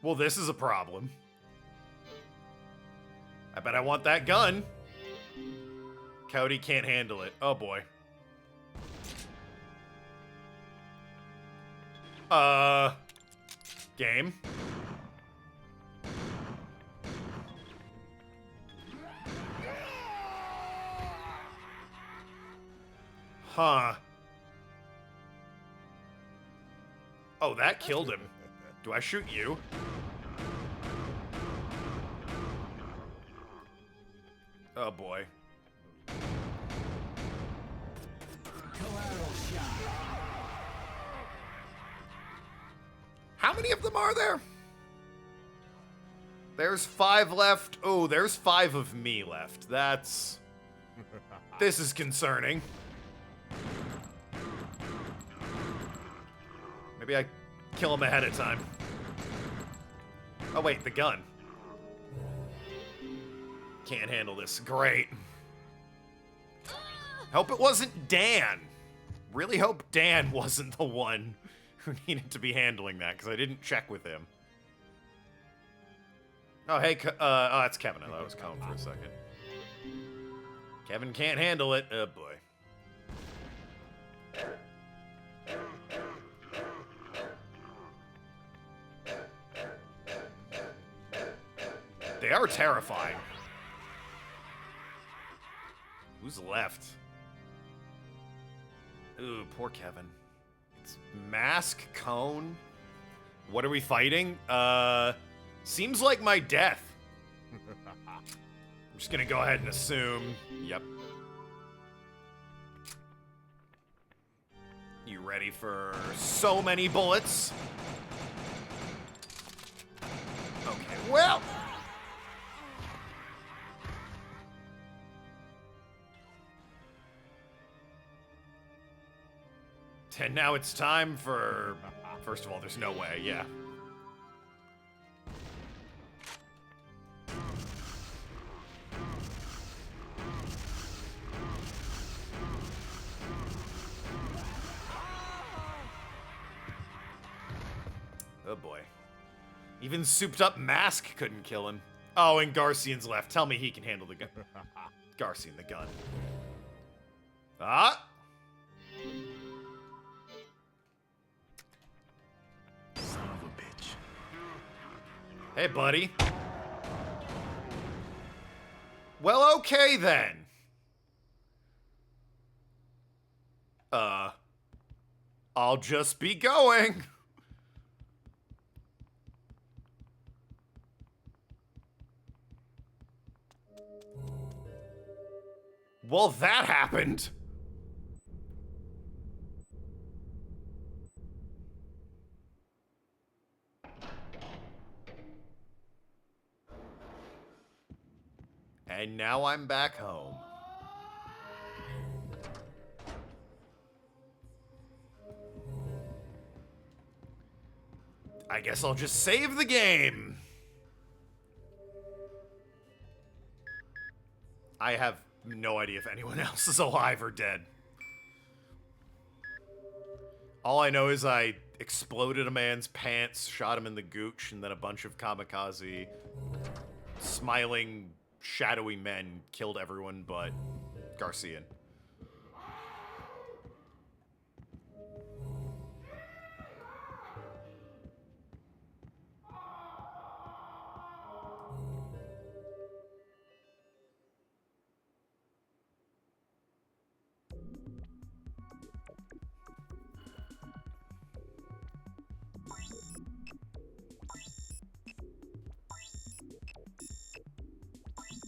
[SPEAKER 1] Well, this is a problem. I bet I want that gun. Cody can't handle it. Oh, boy. Game. Huh. Oh, that killed him. Do I shoot you? Oh boy. How many of them are there? There's 5 left. Oh, there's 5 of me left. That's... This is concerning. Maybe I kill him ahead of time. Oh wait, the gun. Can't handle this. Great. Hope it wasn't Dan. Really hope Dan wasn't the one who needed to be handling that, because I didn't check with him. Oh, hey, oh, that's Kevin. I thought it was Cone for a second. Kevin can't handle it. Oh, boy. They are terrifying. Who's left? Ooh, poor Kevin. It's Mask, Cone. What are we fighting? Seems like my death. I'm just gonna go ahead and assume. Yep. You ready for so many bullets? Okay, well. And now it's time for... First of all, there's no way, yeah. boy. Even souped up Mask couldn't kill him. Oh, and Garcian's left. Tell me he can handle the gun. Garcian, the gun. Ah!
[SPEAKER 5] Son of a bitch.
[SPEAKER 1] Hey, buddy. Well, okay then. I'll just be going. Well, that happened. And now I'm back home. I guess I'll just save the game. I have no idea if anyone else is alive or dead. All I know is I exploded a man's pants, shot him in the gooch, and then a bunch of kamikaze, smiling, shadowy men killed everyone but Garcian.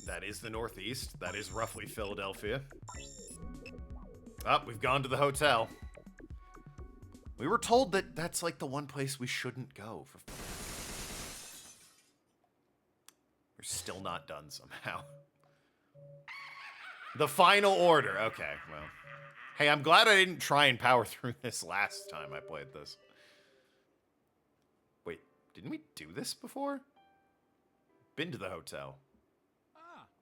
[SPEAKER 1] That is the Northeast. That is roughly Philadelphia. Oh, we've gone to the hotel. We were told that that's like the one place we shouldn't go. We're still not done somehow. The final order. Okay, well. Hey, I'm glad I didn't try and power through this last time I played this. Wait, didn't we do this before? Been to the hotel.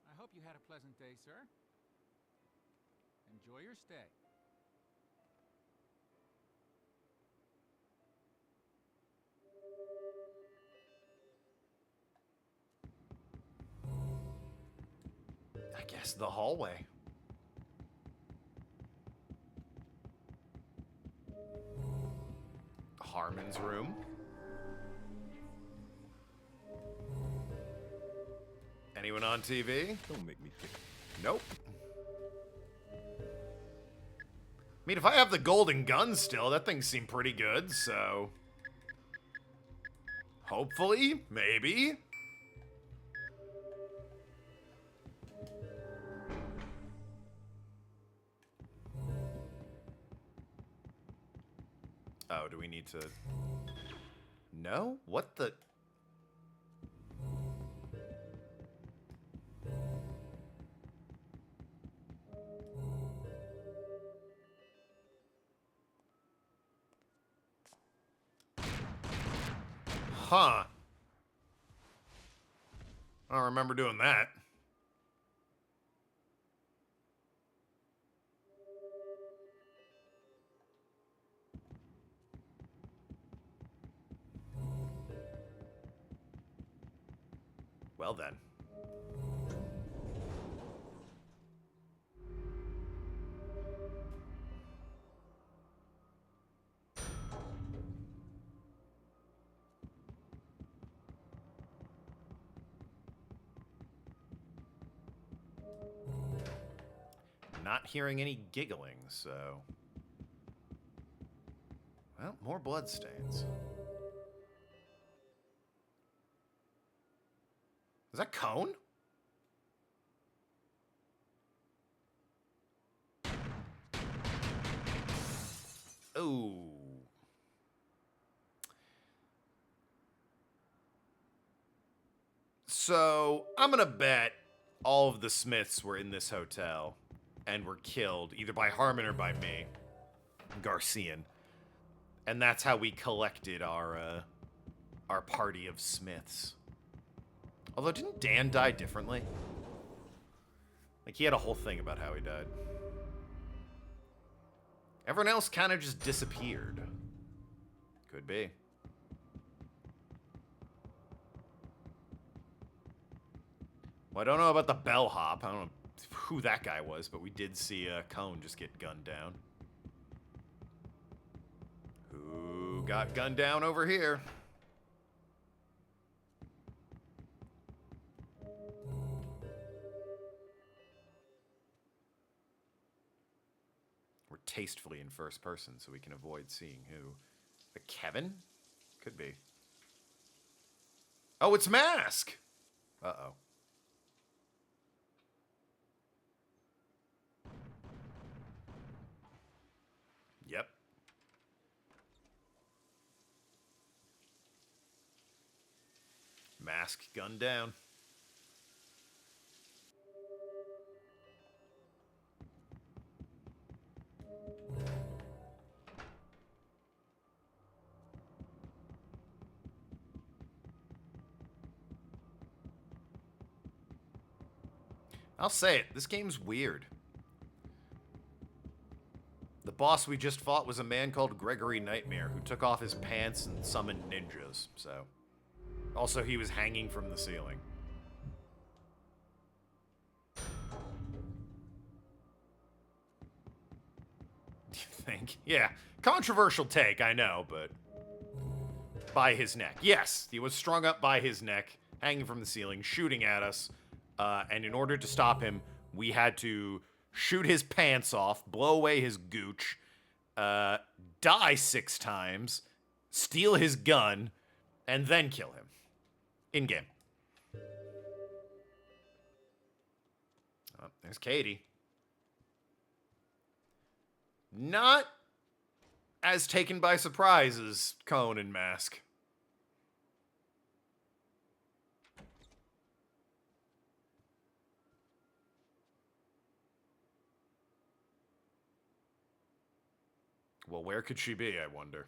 [SPEAKER 8] I hope you had a pleasant day, sir. Enjoy your stay.
[SPEAKER 1] I guess the hallway. Harmon's room. Anyone on TV?
[SPEAKER 3] Don't make me sick.
[SPEAKER 1] Nope. I mean, if I have the golden gun still, that thing seemed pretty good, so... Hopefully, maybe. Oh, do we need to... No? What the... Huh. I don't remember doing that. Well then. Not hearing any giggling, so... Well, more bloodstains. Is that Cone? Ooh. So, I'm gonna bet all of the Smiths were in this hotel and were killed either by Harmon or by me, Garcian. And that's how we collected our party of Smiths. Although, didn't Dan die differently? Like, he had a whole thing about how he died. Everyone else kind of just disappeared. Could be. Well, I don't know about the bellhop. I don't know who that guy was, but we did see Cone just get gunned down. Who got gunned down over here? We're tastefully in first person, so we can avoid seeing who. Kevin? Could be. Oh, it's Mask! Uh-oh. Yep. Mask gunned down. I'll say it, this game's weird. The boss we just fought was a man called Gregory Nightmare who took off his pants and summoned ninjas, so. Also, he was hanging from the ceiling. Do you think? Yeah, controversial take, I know, but. By his neck. Yes, he was strung up by his neck, hanging from the ceiling, shooting at us. And in order to stop him, we had to shoot his pants off, blow away his gooch, die 6 times, steal his gun, and then kill him. In-game. Oh, there's Katie. Not as taken by surprise as Cone and Mask. Well, where could she be, I wonder?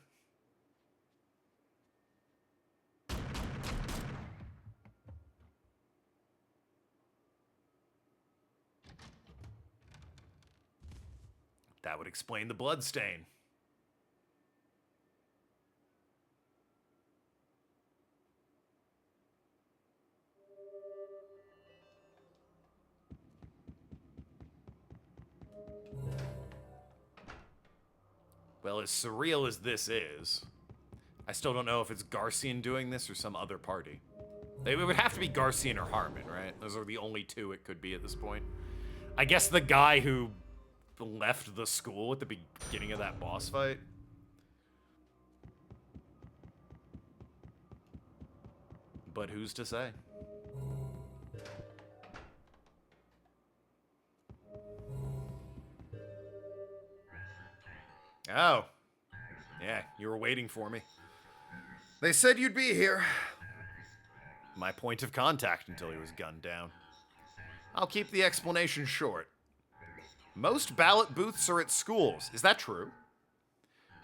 [SPEAKER 1] That would explain the bloodstain. Well, as surreal as this is, I still don't know if it's Garcian doing this or some other party. It would have to be Garcian or Harmon, right? Those are the only two it could be at this point. I guess the guy who left the school at the beginning of that boss fight. But who's to say? Oh. Yeah, you were waiting for me. They said you'd be here. My point of contact until he was gunned down. I'll keep the explanation short. Most ballot booths are at schools. Is that true?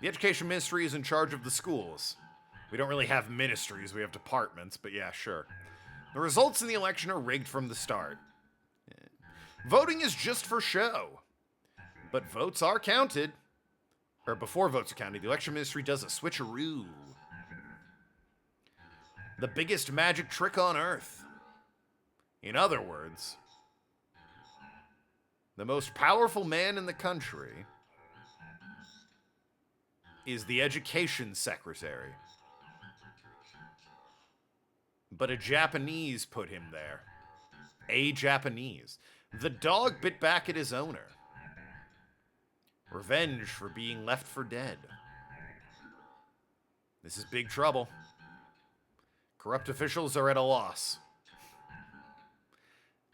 [SPEAKER 1] The Education Ministry is in charge of the schools. We don't really have ministries, we have departments, but yeah, sure. The results in the election are rigged from the start. Voting is just for show. But votes are counted. Or before votes are counted, the election ministry does a switcheroo. The biggest magic trick on earth. In other words, the most powerful man in the country is the education secretary. But a Japanese put him there. A Japanese. The dog bit back at his owner. Revenge for being left for dead. This is big trouble. Corrupt officials are at a loss.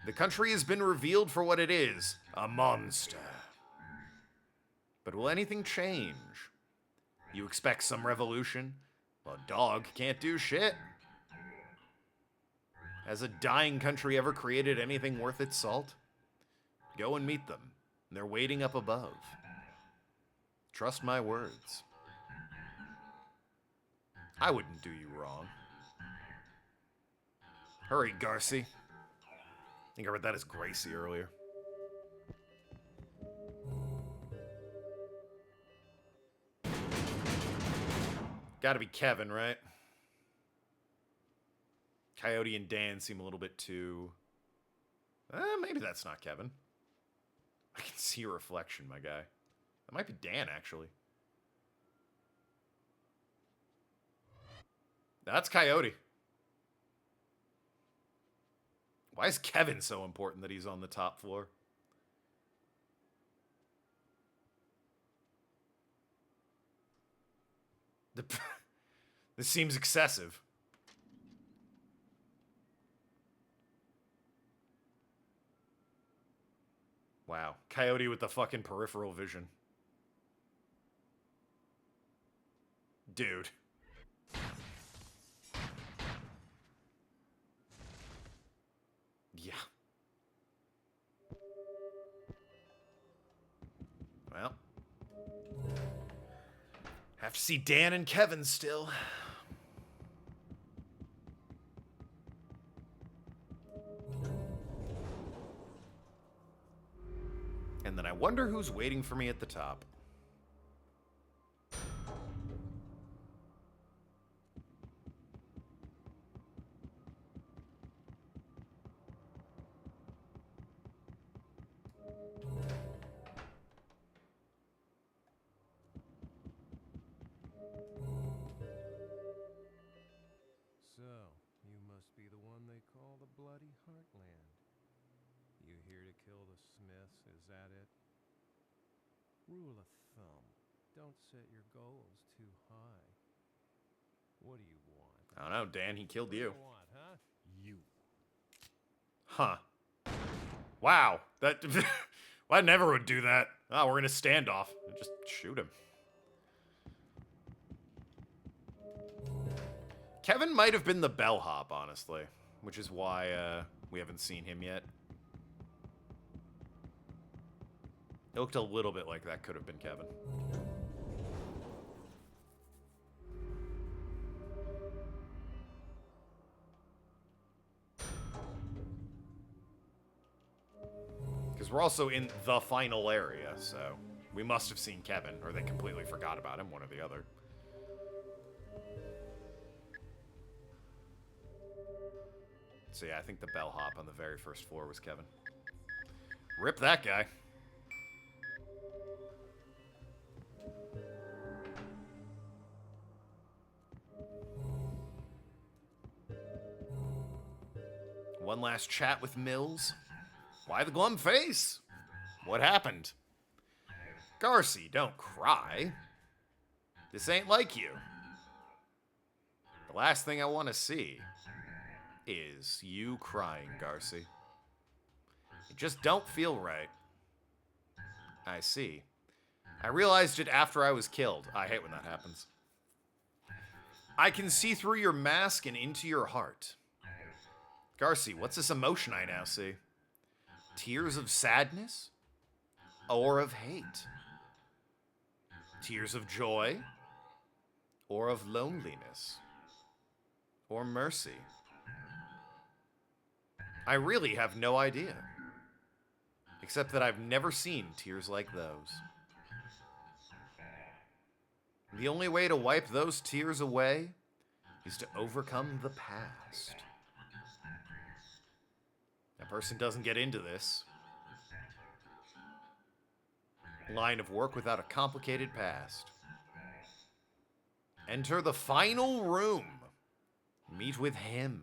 [SPEAKER 1] The country has been revealed for what it is, a monster. But will anything change? You expect some revolution? Well, a dog can't do shit. Has a dying country ever created anything worth its salt? Go and meet them. They're waiting up above. Trust my words. I wouldn't do you wrong. Hurry, Garci. I think I read that as Gracie earlier. Gotta be Kevin, right? Coyote and Dan seem a little bit too Maybe that's not Kevin. I can see your reflection, my guy. That might be Dan, actually. That's Coyote. Why is Kevin so important that he's on the top floor? This seems excessive. Wow. Coyote with the fucking peripheral vision. Dude. Yeah. Well. Have to see Dan and Kevin still. And then I wonder who's waiting for me at the top.
[SPEAKER 6] So, you must be the one they call the Bloody Heartland. You here to kill the Smiths, is that it? Rule of thumb, don't set your goals too high. What do you want?
[SPEAKER 1] I don't know, Dan, he killed you.
[SPEAKER 6] What do you want, huh? You.
[SPEAKER 1] Huh. Wow. That... I never would do that. Oh, we're gonna stand off. Just shoot him. Kevin might have been the bellhop, honestly. Which is why we haven't seen him yet. It looked a little bit like that could have been Kevin. Because we're also in the final area, so we must have seen Kevin, or they completely forgot about him, one or the other. So yeah, I think the bellhop on the very first floor was Kevin. Rip that guy. One last chat with Mills. Why the glum face? What happened? Garcy, don't cry. This ain't like you. The last thing I want to see is you crying, Garcy. It just don't feel right. I see. I realized it after I was killed. I hate when that happens. I can see through your mask and into your heart. Garcy, what's this emotion I now see? Tears of sadness? Or of hate? Tears of joy? Or of loneliness? Or mercy? I really have no idea. Except that I've never seen tears like those. The only way to wipe those tears away is to overcome the past. A person doesn't get into this line of work without a complicated past. Enter the final room. Meet with him.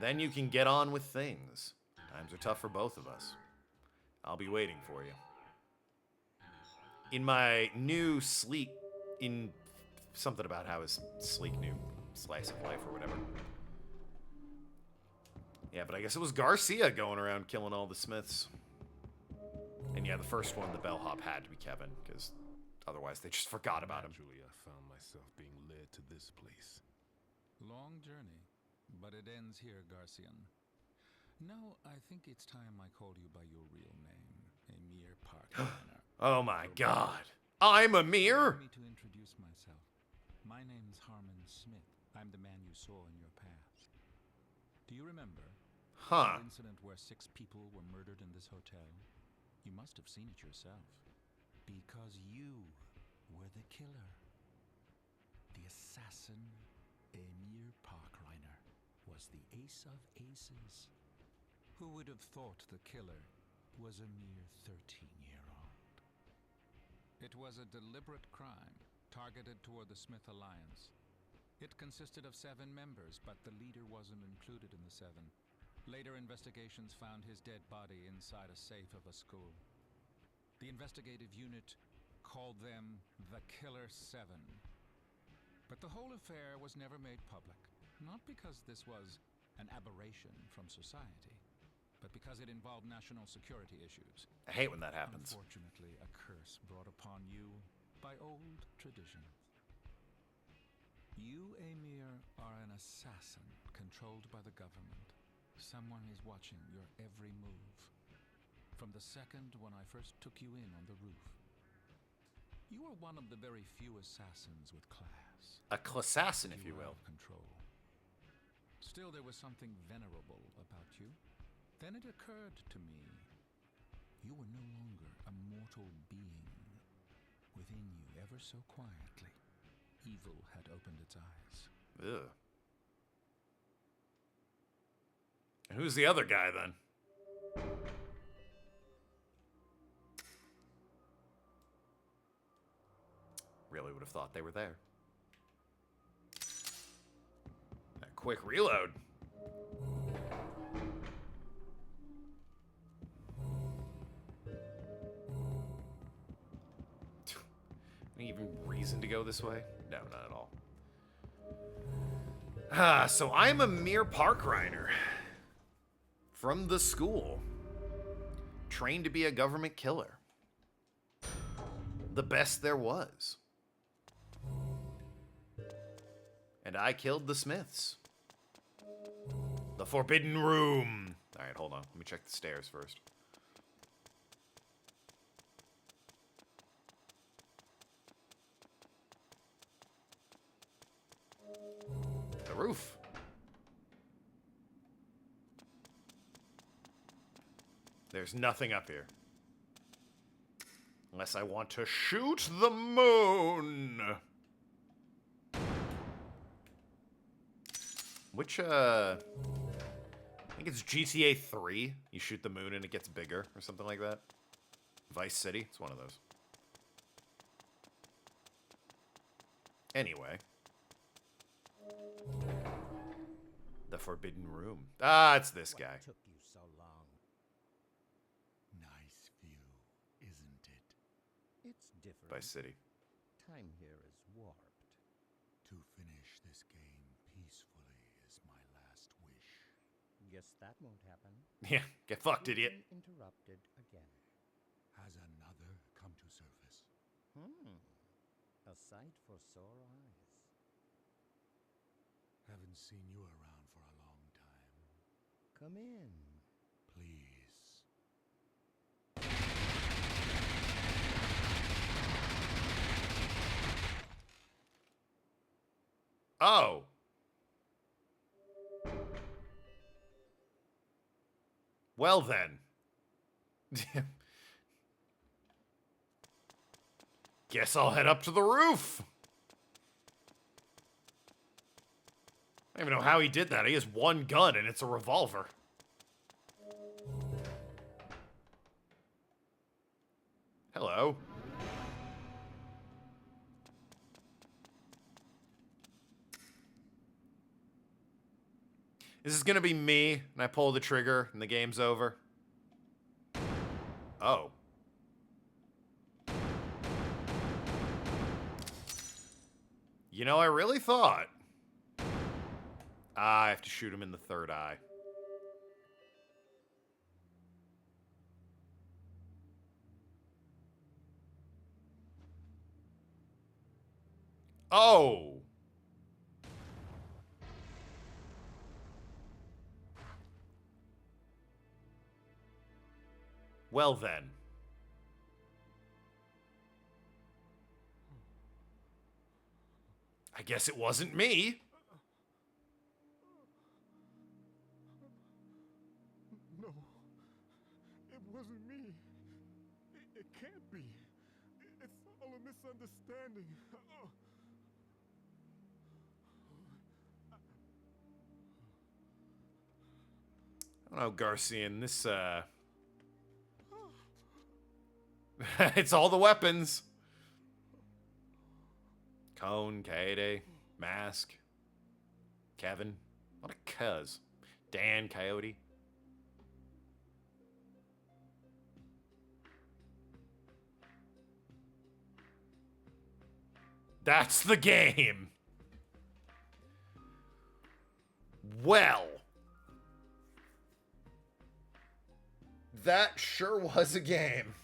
[SPEAKER 1] Then you can get on with things. Times are tough for both of us. I'll be waiting for you. In my new sleek... in something about how his sleek new slice of life or whatever. Yeah, but I guess it was Garcia going around killing all the Smiths. And yeah, the first one, the bellhop, had to be Kevin, because otherwise they just forgot about him.
[SPEAKER 7] Naturally, I found myself being led to this place.
[SPEAKER 8] Long journey, but it ends here, Garcian. No, I think it's time I called you by your real name, Amir Parkliner.
[SPEAKER 1] Oh my god. I'm Amir?
[SPEAKER 8] Allow me to introduce myself. My name's Harmon Smith. I'm the man you saw in your past. Do you remember?
[SPEAKER 1] Huh.
[SPEAKER 8] The incident where 6 people were murdered in this hotel? You must have seen it yourself. Because you were the killer. The assassin, Amir Parkliner, was the ace of aces. Who would have thought the killer was a mere 13-year-old? It was a deliberate crime targeted toward the Smith Alliance. It consisted of 7 members, but the leader wasn't included in the 7. Later investigations found his dead body inside a safe of a school. The investigative unit called them the Killer7. But the whole affair was never made public, not because this was an aberration from society, but because it involved national security issues.
[SPEAKER 1] I hate when that happens.
[SPEAKER 8] Unfortunately, a curse brought upon you by old traditions. You, Amir, are an assassin controlled by the government. Someone is watching your every move. From the second when I first took you in on the roof. You are one of the very few assassins with class.
[SPEAKER 1] A classassin, if you
[SPEAKER 8] were
[SPEAKER 1] will.
[SPEAKER 8] out of control. Still, there was something venerable about you. Then it occurred to me, you were no longer a mortal being. Within you, ever so quietly, evil had opened its eyes.
[SPEAKER 1] Ugh. And who's the other guy, then? Really would have thought they were there. That quick reload. Any even reason to go this way? No, not at all. So I'm a mere park rider. From the school. Trained to be a government killer. The best there was. And I killed the Smiths. The Forbidden Room. Alright, hold on. Let me check the stairs first. The roof. There's nothing up here. Unless I want to shoot the moon. Which, I think it's GTA 3. You shoot the moon and it gets bigger or something like that. Vice City. It's one of those. Anyway. The Forbidden Room. Ah, it's this guy.
[SPEAKER 5] What took you so long?
[SPEAKER 3] Nice view, isn't it?
[SPEAKER 5] It's different.
[SPEAKER 1] Vice City.
[SPEAKER 5] Time here is warped.
[SPEAKER 3] To finish this game peacefully is my last wish.
[SPEAKER 5] Guess that won't happen.
[SPEAKER 1] Yeah, get fucked,
[SPEAKER 5] We've
[SPEAKER 1] idiot.
[SPEAKER 5] been interrupted again.
[SPEAKER 3] Has another come to surface?
[SPEAKER 5] A sight for sore eyes.
[SPEAKER 3] Haven't seen you around for a long time.
[SPEAKER 5] Come in.
[SPEAKER 3] Please.
[SPEAKER 1] Oh. Well then. Guess I'll head up to the roof. I don't even know how he did that. He has one gun and it's a revolver. Hello. This is gonna be me, and I pull the trigger, and the game's over. Oh. You know, I really thought. Ah, I have to shoot him in the third eye. Oh! Well then. I guess it wasn't me.
[SPEAKER 7] No, it wasn't me. It can't be. It's all a misunderstanding.
[SPEAKER 1] I don't Oh, Garcian, this, it's all the weapons. Cone, Kaede, Mask, Kevin. What a cuz. Dan, Coyote. That's the game. Well, that sure was a game.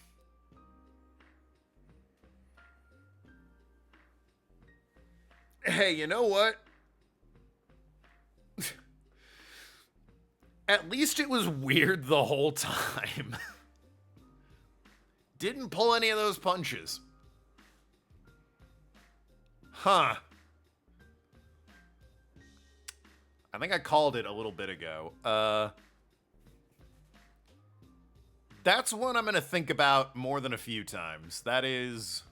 [SPEAKER 1] Hey, you know what? At least it was weird the whole time. Didn't pull any of those punches. Huh. I think I called it a little bit ago. That's one I'm going to think about more than a few times. That is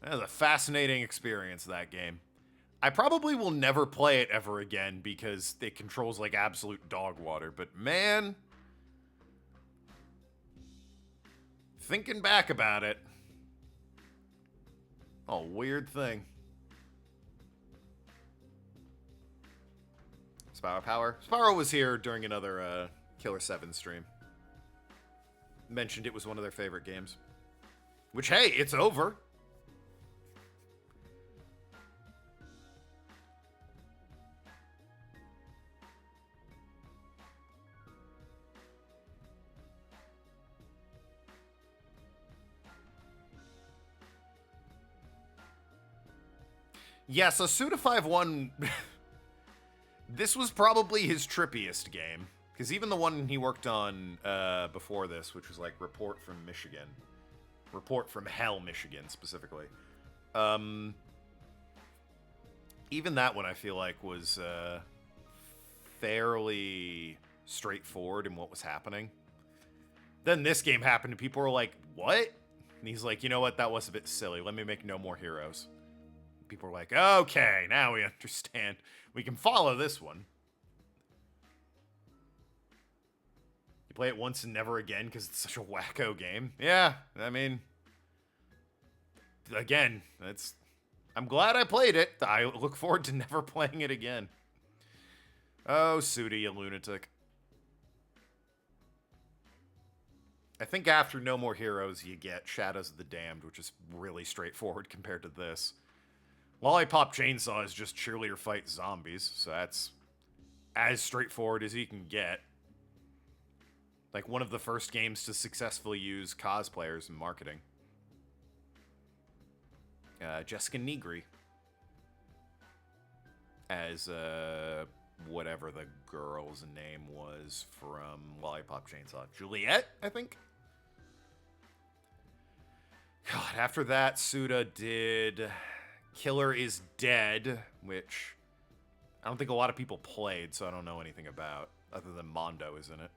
[SPEAKER 1] a fascinating experience, that game. I probably will never play it ever again because it controls like absolute dog water. But man, thinking back about it, oh, weird thing. Sparrow Power. Sparrow was here during another Killer7 stream. Mentioned it was one of their favorite games. Which, hey, it's over. Yeah, so Suda 5-1, this was probably his trippiest game. Because even the one he worked on before this, which was like Report from Michigan. Report from Hell, Michigan, specifically. Even that one, I feel like, was fairly straightforward in what was happening. Then this game happened, and people were like, what? And he's like, you know what, that was a bit silly. Let me make no more heroes. People were like, okay, now we understand. We can follow this one. You play it once and never again because it's such a wacko game. Yeah, I mean, again, I'm glad I played it. I look forward to never playing it again. Oh, Sudi, you lunatic. I think after No More Heroes, you get Shadows of the Damned, which is really straightforward compared to this. Lollipop Chainsaw is just cheerleader fight zombies, so that's as straightforward as you can get. Like one of the first games to successfully use cosplayers in marketing. Jessica Negri as whatever the girl's name was from Lollipop Chainsaw. Juliet, I think? God, after that, Suda did Killer is Dead, which I don't think a lot of people played, so I don't know anything about, other than Mondo is in it.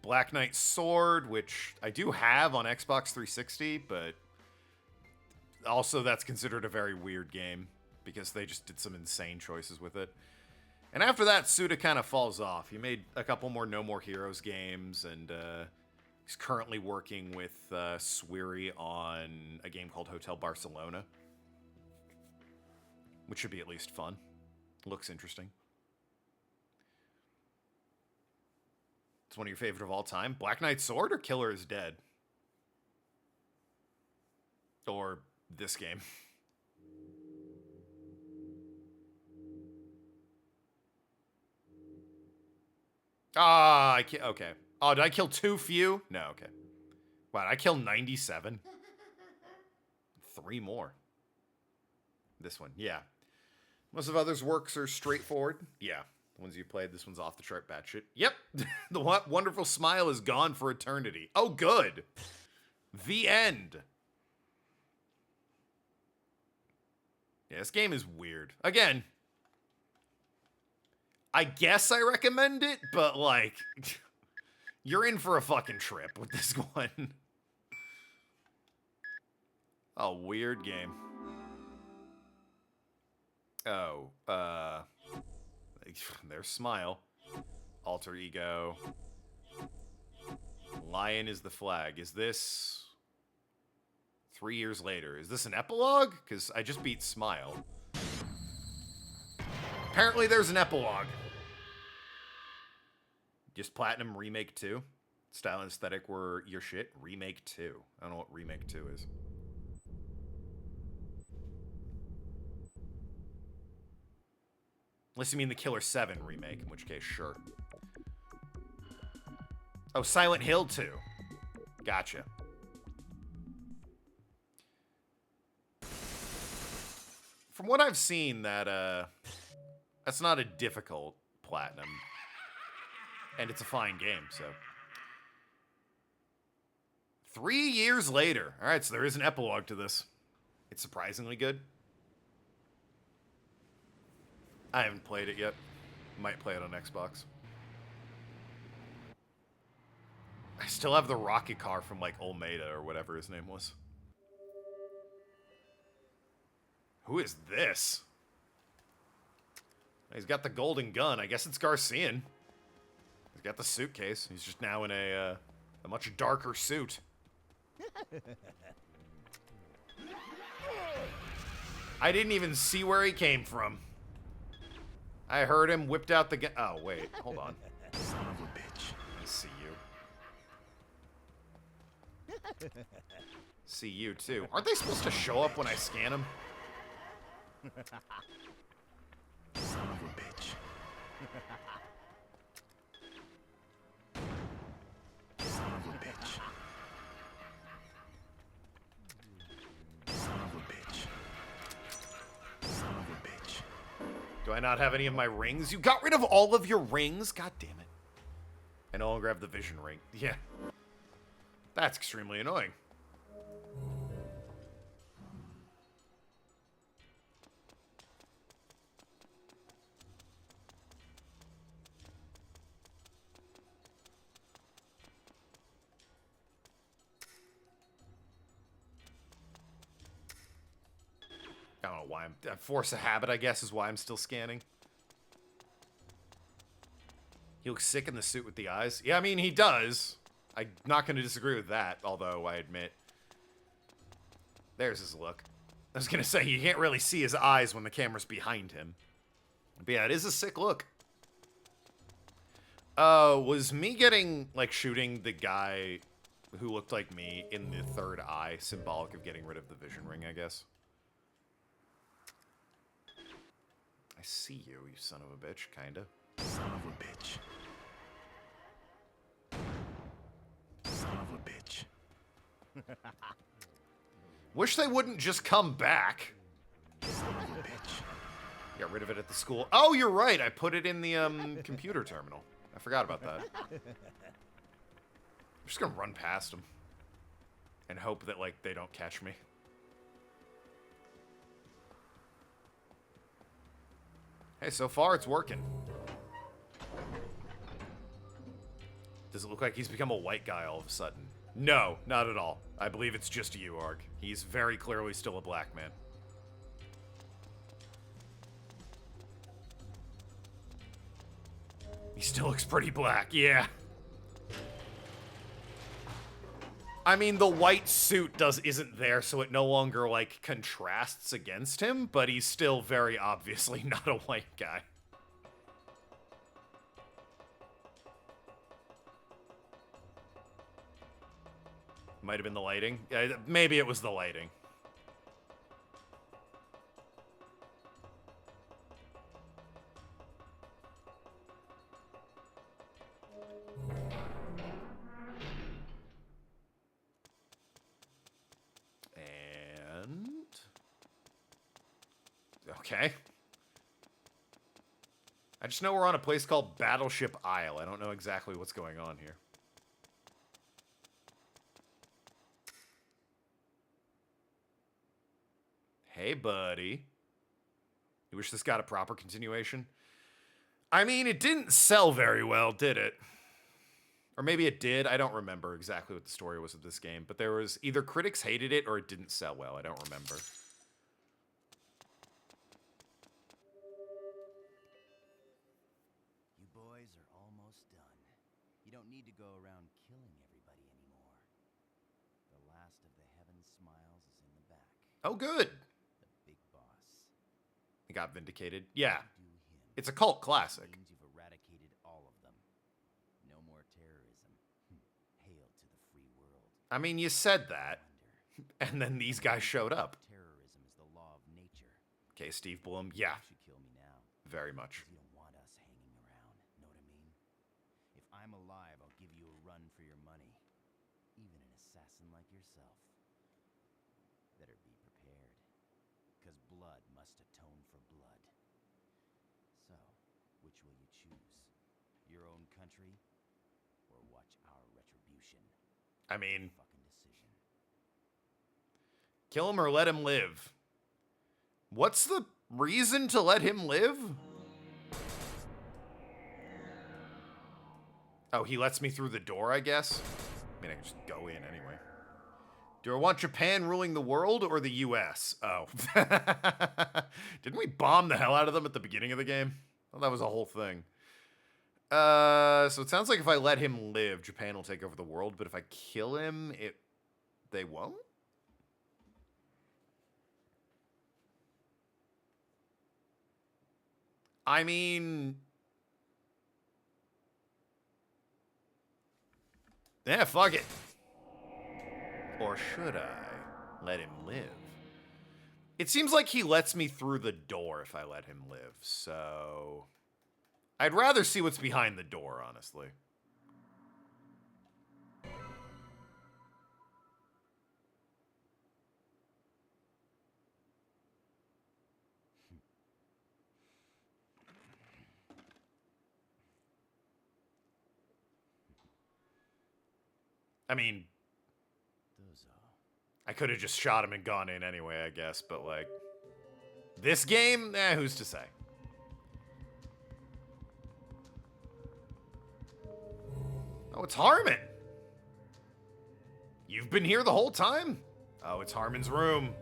[SPEAKER 1] Black Knight Sword, which I do have on Xbox 360, but also that's considered a very weird game because they just did some insane choices with it. And after that, Suda kind of falls off. He made a couple more No More Heroes games, and he's currently working with Swiri on a game called Hotel Barcelona, which should be at least fun. Looks interesting. It's one of your favorite of all time. Black Knight Sword or Killer is Dead? Or this game? Ah, I can't. Okay. Oh, did I kill too few? No, okay. Wow, I killed 97. 3 more. This one, yeah. Most of others' works are straightforward. Yeah. The ones you played, this one's off the chart batshit. Yep. The wonderful smile is gone for eternity. Oh, good. The end. Yeah, this game is weird. Again, I guess I recommend it, but, like, you're in for a fucking trip with this one. A weird game. Oh, there's Smile. Alter ego. Lion is the flag. Is this 3 years later? Is this an epilogue? Because I just beat Smile. Apparently there's an epilogue. Just Platinum Remake 2. Style and aesthetic were your shit. Remake 2. I don't know what Remake 2 is. Unless you mean the Killer 7 remake, in which case, sure. Oh, Silent Hill 2. Gotcha. From what I've seen, that's not a difficult Platinum. And it's a fine game, so. 3 years later. Alright, so there is an epilogue to this. It's surprisingly good. I haven't played it yet. Might play it on Xbox. I still have the rocket car from, like, Olmeda or whatever his name was. Who is this? He's got the golden gun. I guess it's Garcian. He's got the suitcase. He's just now in a much darker suit. I didn't even see where he came from. I heard him, whipped out the gun. Oh, wait. Hold on. Son of a bitch. I see you. See you, too. Aren't they supposed to show up when I scan them? Son of a bitch. Son of a bitch. Son of a bitch. Son of a bitch. Do I not have any of my rings? You got rid of all of your rings? God damn it. I no longer have the vision ring. Yeah. That's extremely annoying. I don't know why I'm... force of habit, I guess, is why I'm still scanning. He looks sick in the suit with the eyes. Yeah, I mean, he does. I'm not going to disagree with that, although I admit... There's his look. I was going to say, you can't really see his eyes when the camera's behind him. But yeah, it is a sick look. Was me getting, like, shooting the guy who looked like me in the third eye symbolic of getting rid of the vision ring, I guess? I see you, you son of a bitch, kinda. Son of a bitch. Son of a bitch. Wish they wouldn't just come back. Son of a bitch. Got rid of it at the school. Oh, you're right. I put it in the computer terminal. I forgot about that. I'm just gonna run past them and hope that, like, they don't catch me. Hey, so far it's working. Does it look like he's become a white guy all of a sudden? No, not at all. I believe it's just you, Arg. He's very clearly still a black man. He still looks pretty black, yeah. I mean, the white suit isn't there, so it no longer, like, contrasts against him, but he's still very obviously not a white guy. Might have been the lighting. Maybe it was the lighting. Okay. I just know we're on a place called Battleship Isle. I don't know exactly what's going on here. Hey, buddy. You wish this got a proper continuation? I mean, it didn't sell very well, did it? Or maybe it did. I don't remember exactly what the story was of this game. But there was either critics hated it or it didn't sell well. I don't remember.
[SPEAKER 5] You don't need to go around killing everybody anymore. The last of the Heaven Smiles is in the back.
[SPEAKER 1] Oh, good.
[SPEAKER 5] The big boss.
[SPEAKER 1] He got vindicated. Yeah.
[SPEAKER 5] Do him.
[SPEAKER 1] It's a cult classic.
[SPEAKER 5] Means you've eradicated all of them. No more terrorism. Hail to the free world.
[SPEAKER 1] I mean, you said that.
[SPEAKER 5] Wonder.
[SPEAKER 1] And then these guys showed up.
[SPEAKER 5] Terrorism is the law of nature.
[SPEAKER 1] Okay, Steve Blum. Yeah,
[SPEAKER 5] You should kill me now.
[SPEAKER 1] very much.
[SPEAKER 5] 'Cause you don't want us hanging around. Know what I mean? If I'm alive, I'll give you a run for your money. Even an assassin like yourself. Better be prepared. 'Cause blood must atone for blood. So, which will you choose? Your own country? Or watch our retribution?
[SPEAKER 1] I mean,
[SPEAKER 5] Fucking decision.
[SPEAKER 1] kill him or let him live. What's the reason to let him live? Oh, he lets me through the door, I guess? I mean, I can just go in anyway. Do I want Japan ruling the world or the US? Oh. Didn't we bomb the hell out of them at the beginning of the game? Well, that was a whole thing. So it sounds like if I let him live, Japan will take over the world, but if I kill him, they won't? I mean, yeah, fuck it. Or should I let him live? It seems like he lets me through the door if I let him live, so I'd rather see what's behind the door, honestly. I mean, I could have just shot him and gone in anyway, I guess, but like, this game, who's to say? Oh, it's Harmon. You've been here the whole time? Oh, it's Harmon's room.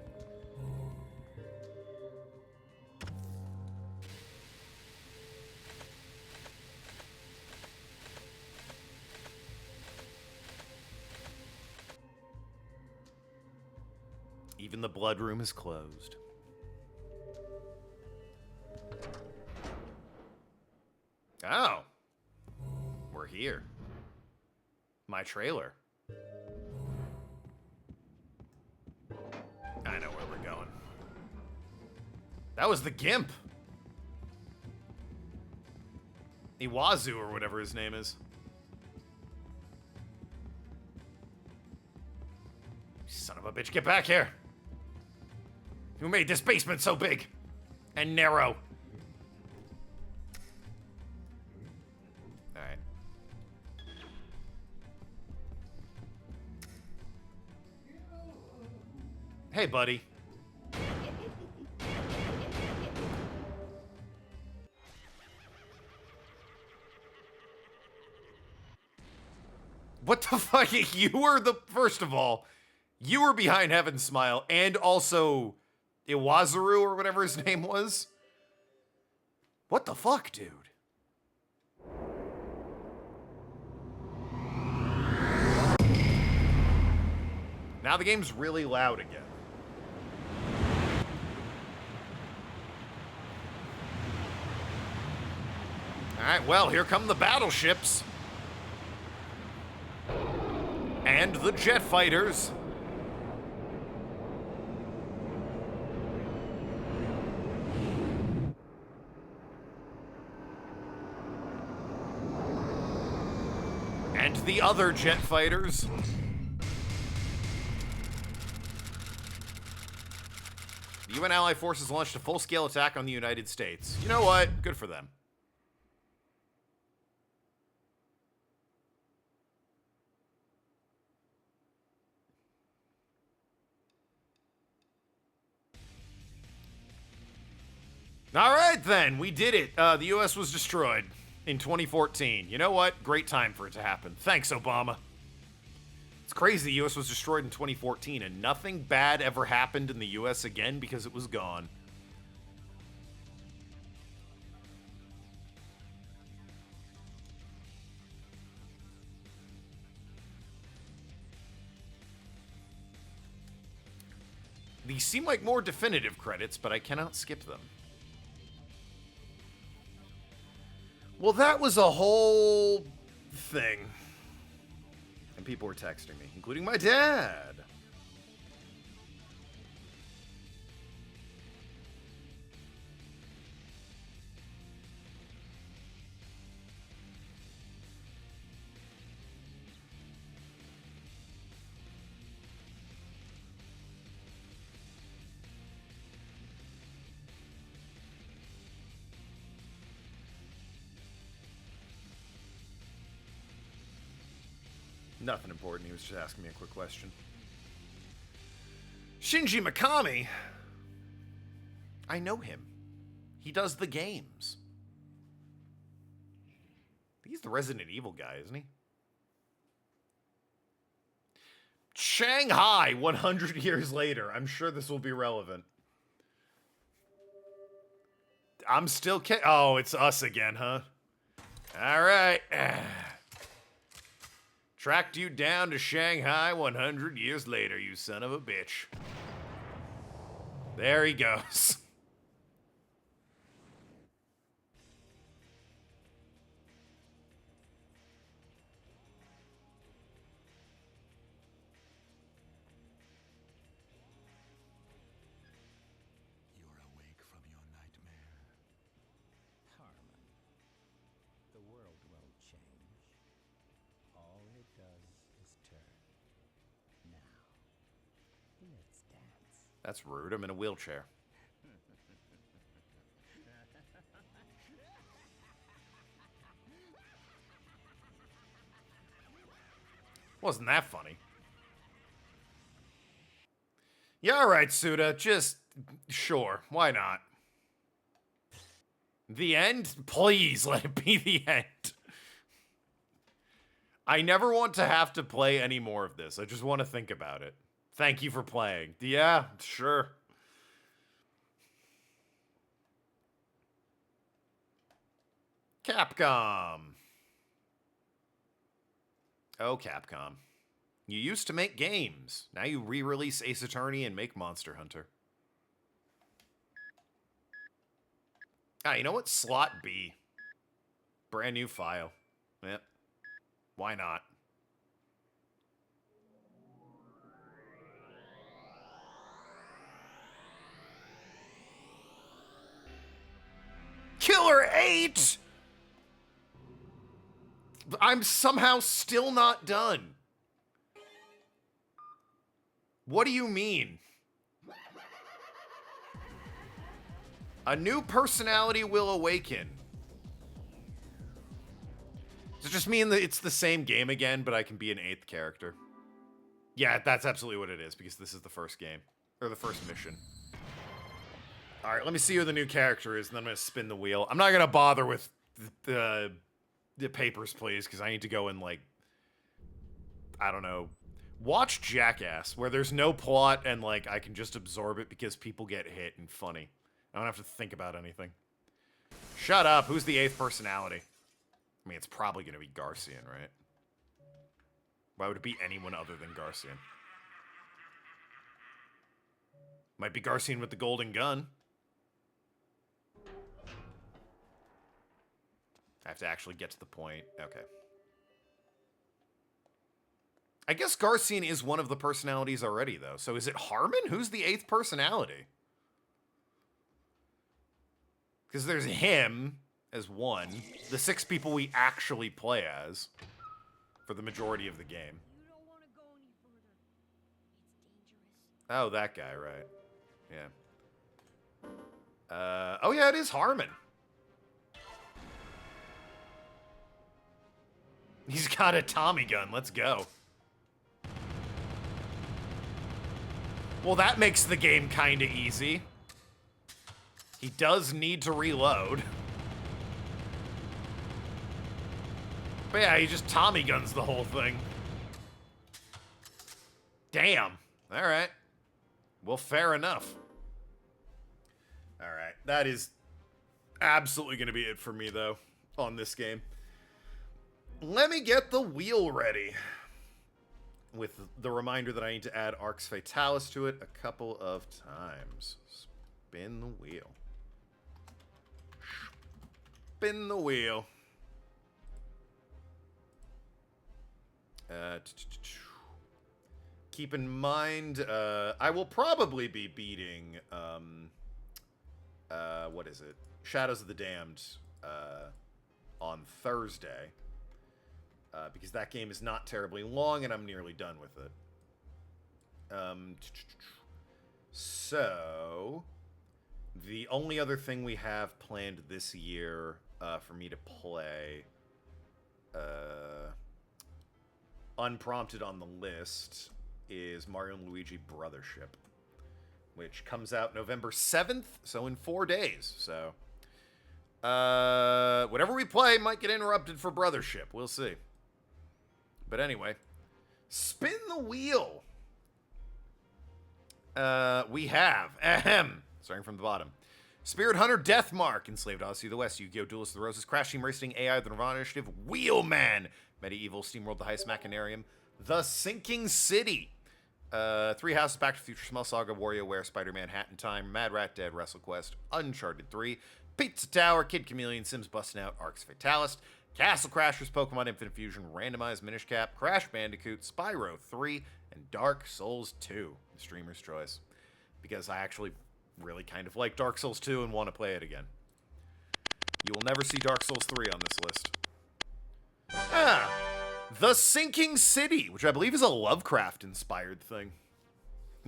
[SPEAKER 1] Even the blood room is closed. Oh. We're here. My trailer. I know where we're going. That was the Gimp. Iwazu or whatever his name is. Son of a bitch, get back here. Who made this basement so big and narrow? All right. Hey, buddy. What the fuck? You were the, first of all, you were behind Heaven's Smile and also Iwazuru or whatever his name was. What the fuck, dude? Now the game's really loud again. Alright, well, here come the battleships. And the jet fighters. And the other jet fighters. The UN ally forces launched a full-scale attack on the United States. You know what? Good for them. All right, then. We did it. The U.S. was destroyed in 2014. You know what? Great time for it to happen. Thanks, Obama. It's crazy the U.S. was destroyed in 2014, and nothing bad ever happened in the U.S. again because it was gone. These seem like more definitive credits, but I cannot skip them. Well, that was a whole thing. And people were texting me, including my dad. Nothing important. He was just asking me a quick question. Shinji Mikami. I know him. He does the games. He's the Resident Evil guy, isn't he? Shanghai, 100 years later. I'm sure this will be relevant. I'm still oh, it's us again, huh? All right. Tracked you down to Shanghai 100 years later, you son of a bitch. There he goes.
[SPEAKER 3] You're awake from your nightmare.
[SPEAKER 4] Harmon. The world won't change. All it does is turn. Now, let's dance.
[SPEAKER 1] That's rude. I'm in a wheelchair. Wasn't that funny? Yeah, all right, Suda. Just, sure. Why not? The end? Please let it be the end. I never want to have to play any more of this. I just want to think about it. Thank you for playing. Yeah, sure. Capcom. Oh, Capcom. You used to make games. Now you re-release Ace Attorney and make Monster Hunter. Ah, you know what? Slot B. Brand new file. Yep. Why not? Killer 8! I'm somehow still not done. What do you mean? A new personality will awaken. Does it just mean that it's the same game again, but I can be an 8th character? Yeah, that's absolutely what it is, because this is the first game. Or the first mission. Alright, let me see who the new character is, and then I'm going to spin the wheel. I'm not going to bother with the papers, please, because I need to go and, like, I don't know. Watch Jackass, where there's no plot and, like, I can just absorb it because people get hit and funny. I don't have to think about anything. Shut up. Who's the 8th personality? I mean, it's probably going to be Garcian, right? Why would it be anyone other than Garcian? Might be Garcian with the golden gun. I have to actually get to the point. Okay. I guess Garcian is one of the personalities already, though. So is it Harmon? Who's the 8th personality? Because there's him as one. The 6 people we actually play as for the majority of the game.
[SPEAKER 9] You don't want to go any further. It's dangerous.
[SPEAKER 1] Oh, that guy, right. Yeah. Oh yeah, it is Harmon. He's got a Tommy gun. Let's go. Well, that makes the game kind of easy. He does need to reload. But yeah, he just Tommy guns the whole thing. Damn. All right. Well, fair enough. All right. That is absolutely going to be it for me, though, on this game. Let me get the wheel ready. with the reminder that I need to add Arx Fatalis to it a couple of times. Spin the wheel. Spin the wheel. Keep in mind, I will probably be beating, what is it? Shadows of the Damned, on Thursday. Because that game is not terribly long, and I'm nearly done with it. So, the only other thing we have planned this year for me to play, unprompted on the list, is Mario and Luigi Brothership, which comes out November 7th, so in 4 days. So, whatever we play might get interrupted for Brothership. We'll see. But anyway, spin the wheel. We have, starting from the bottom, Spirit Hunter Deathmark, Enslaved Odyssey of the West, Yu-Gi-Oh! Duelist of the Roses, Crash Team Racing AI, The Nirvana Initiative, Wheelman, Medieval, SteamWorld, The Heist Machinarium, The Sinking City, Three Houses, Back to the Future, Small Saga, WarioWare, Spider-Man, Hat in Time, Mad Rat Dead, WrestleQuest, Uncharted 3, Pizza Tower, Kid Chameleon, Sims Bustin' Out, Arx Fatalis, Castle Crashers, Pokemon Infinite Fusion, Randomized Minish Cap, Crash Bandicoot, Spyro 3, and Dark Souls 2, the streamer's choice. Because I actually really kind of like Dark Souls 2 and want to play it again. You will never see Dark Souls 3 on this list. The Sinking City, which I believe is a Lovecraft-inspired thing.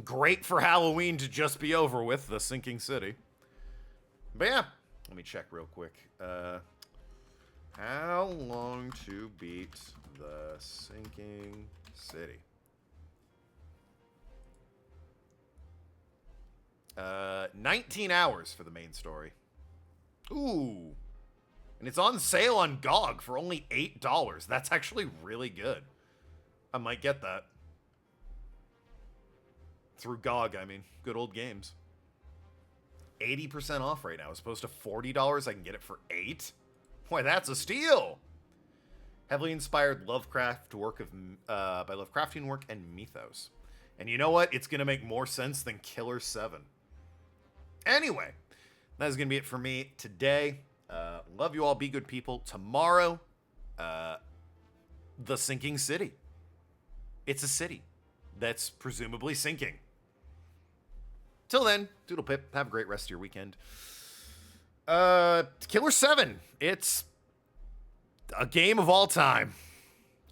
[SPEAKER 1] Great for Halloween to just be over with, The Sinking City. But yeah, let me check real quick. How long to beat The Sinking City? 19 hours for the main story. Ooh. And it's on sale on GOG for only $8. That's actually really good. I might get that. Through GOG, I mean. Good old games. 80% off right now. As opposed to $40, I can get it for $8? Why, that's a steal! Heavily inspired Lovecraft work of by Lovecraftian work and mythos. And you know what? It's going to make more sense than Killer7. Anyway, that is going to be it for me today. Love you all. Be good people. Tomorrow, The Sinking City. It's a city that's presumably sinking. Till then, doodle pip. Have a great rest of your weekend. Killer7. It's a game of all time.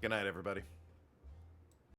[SPEAKER 1] Good night, everybody.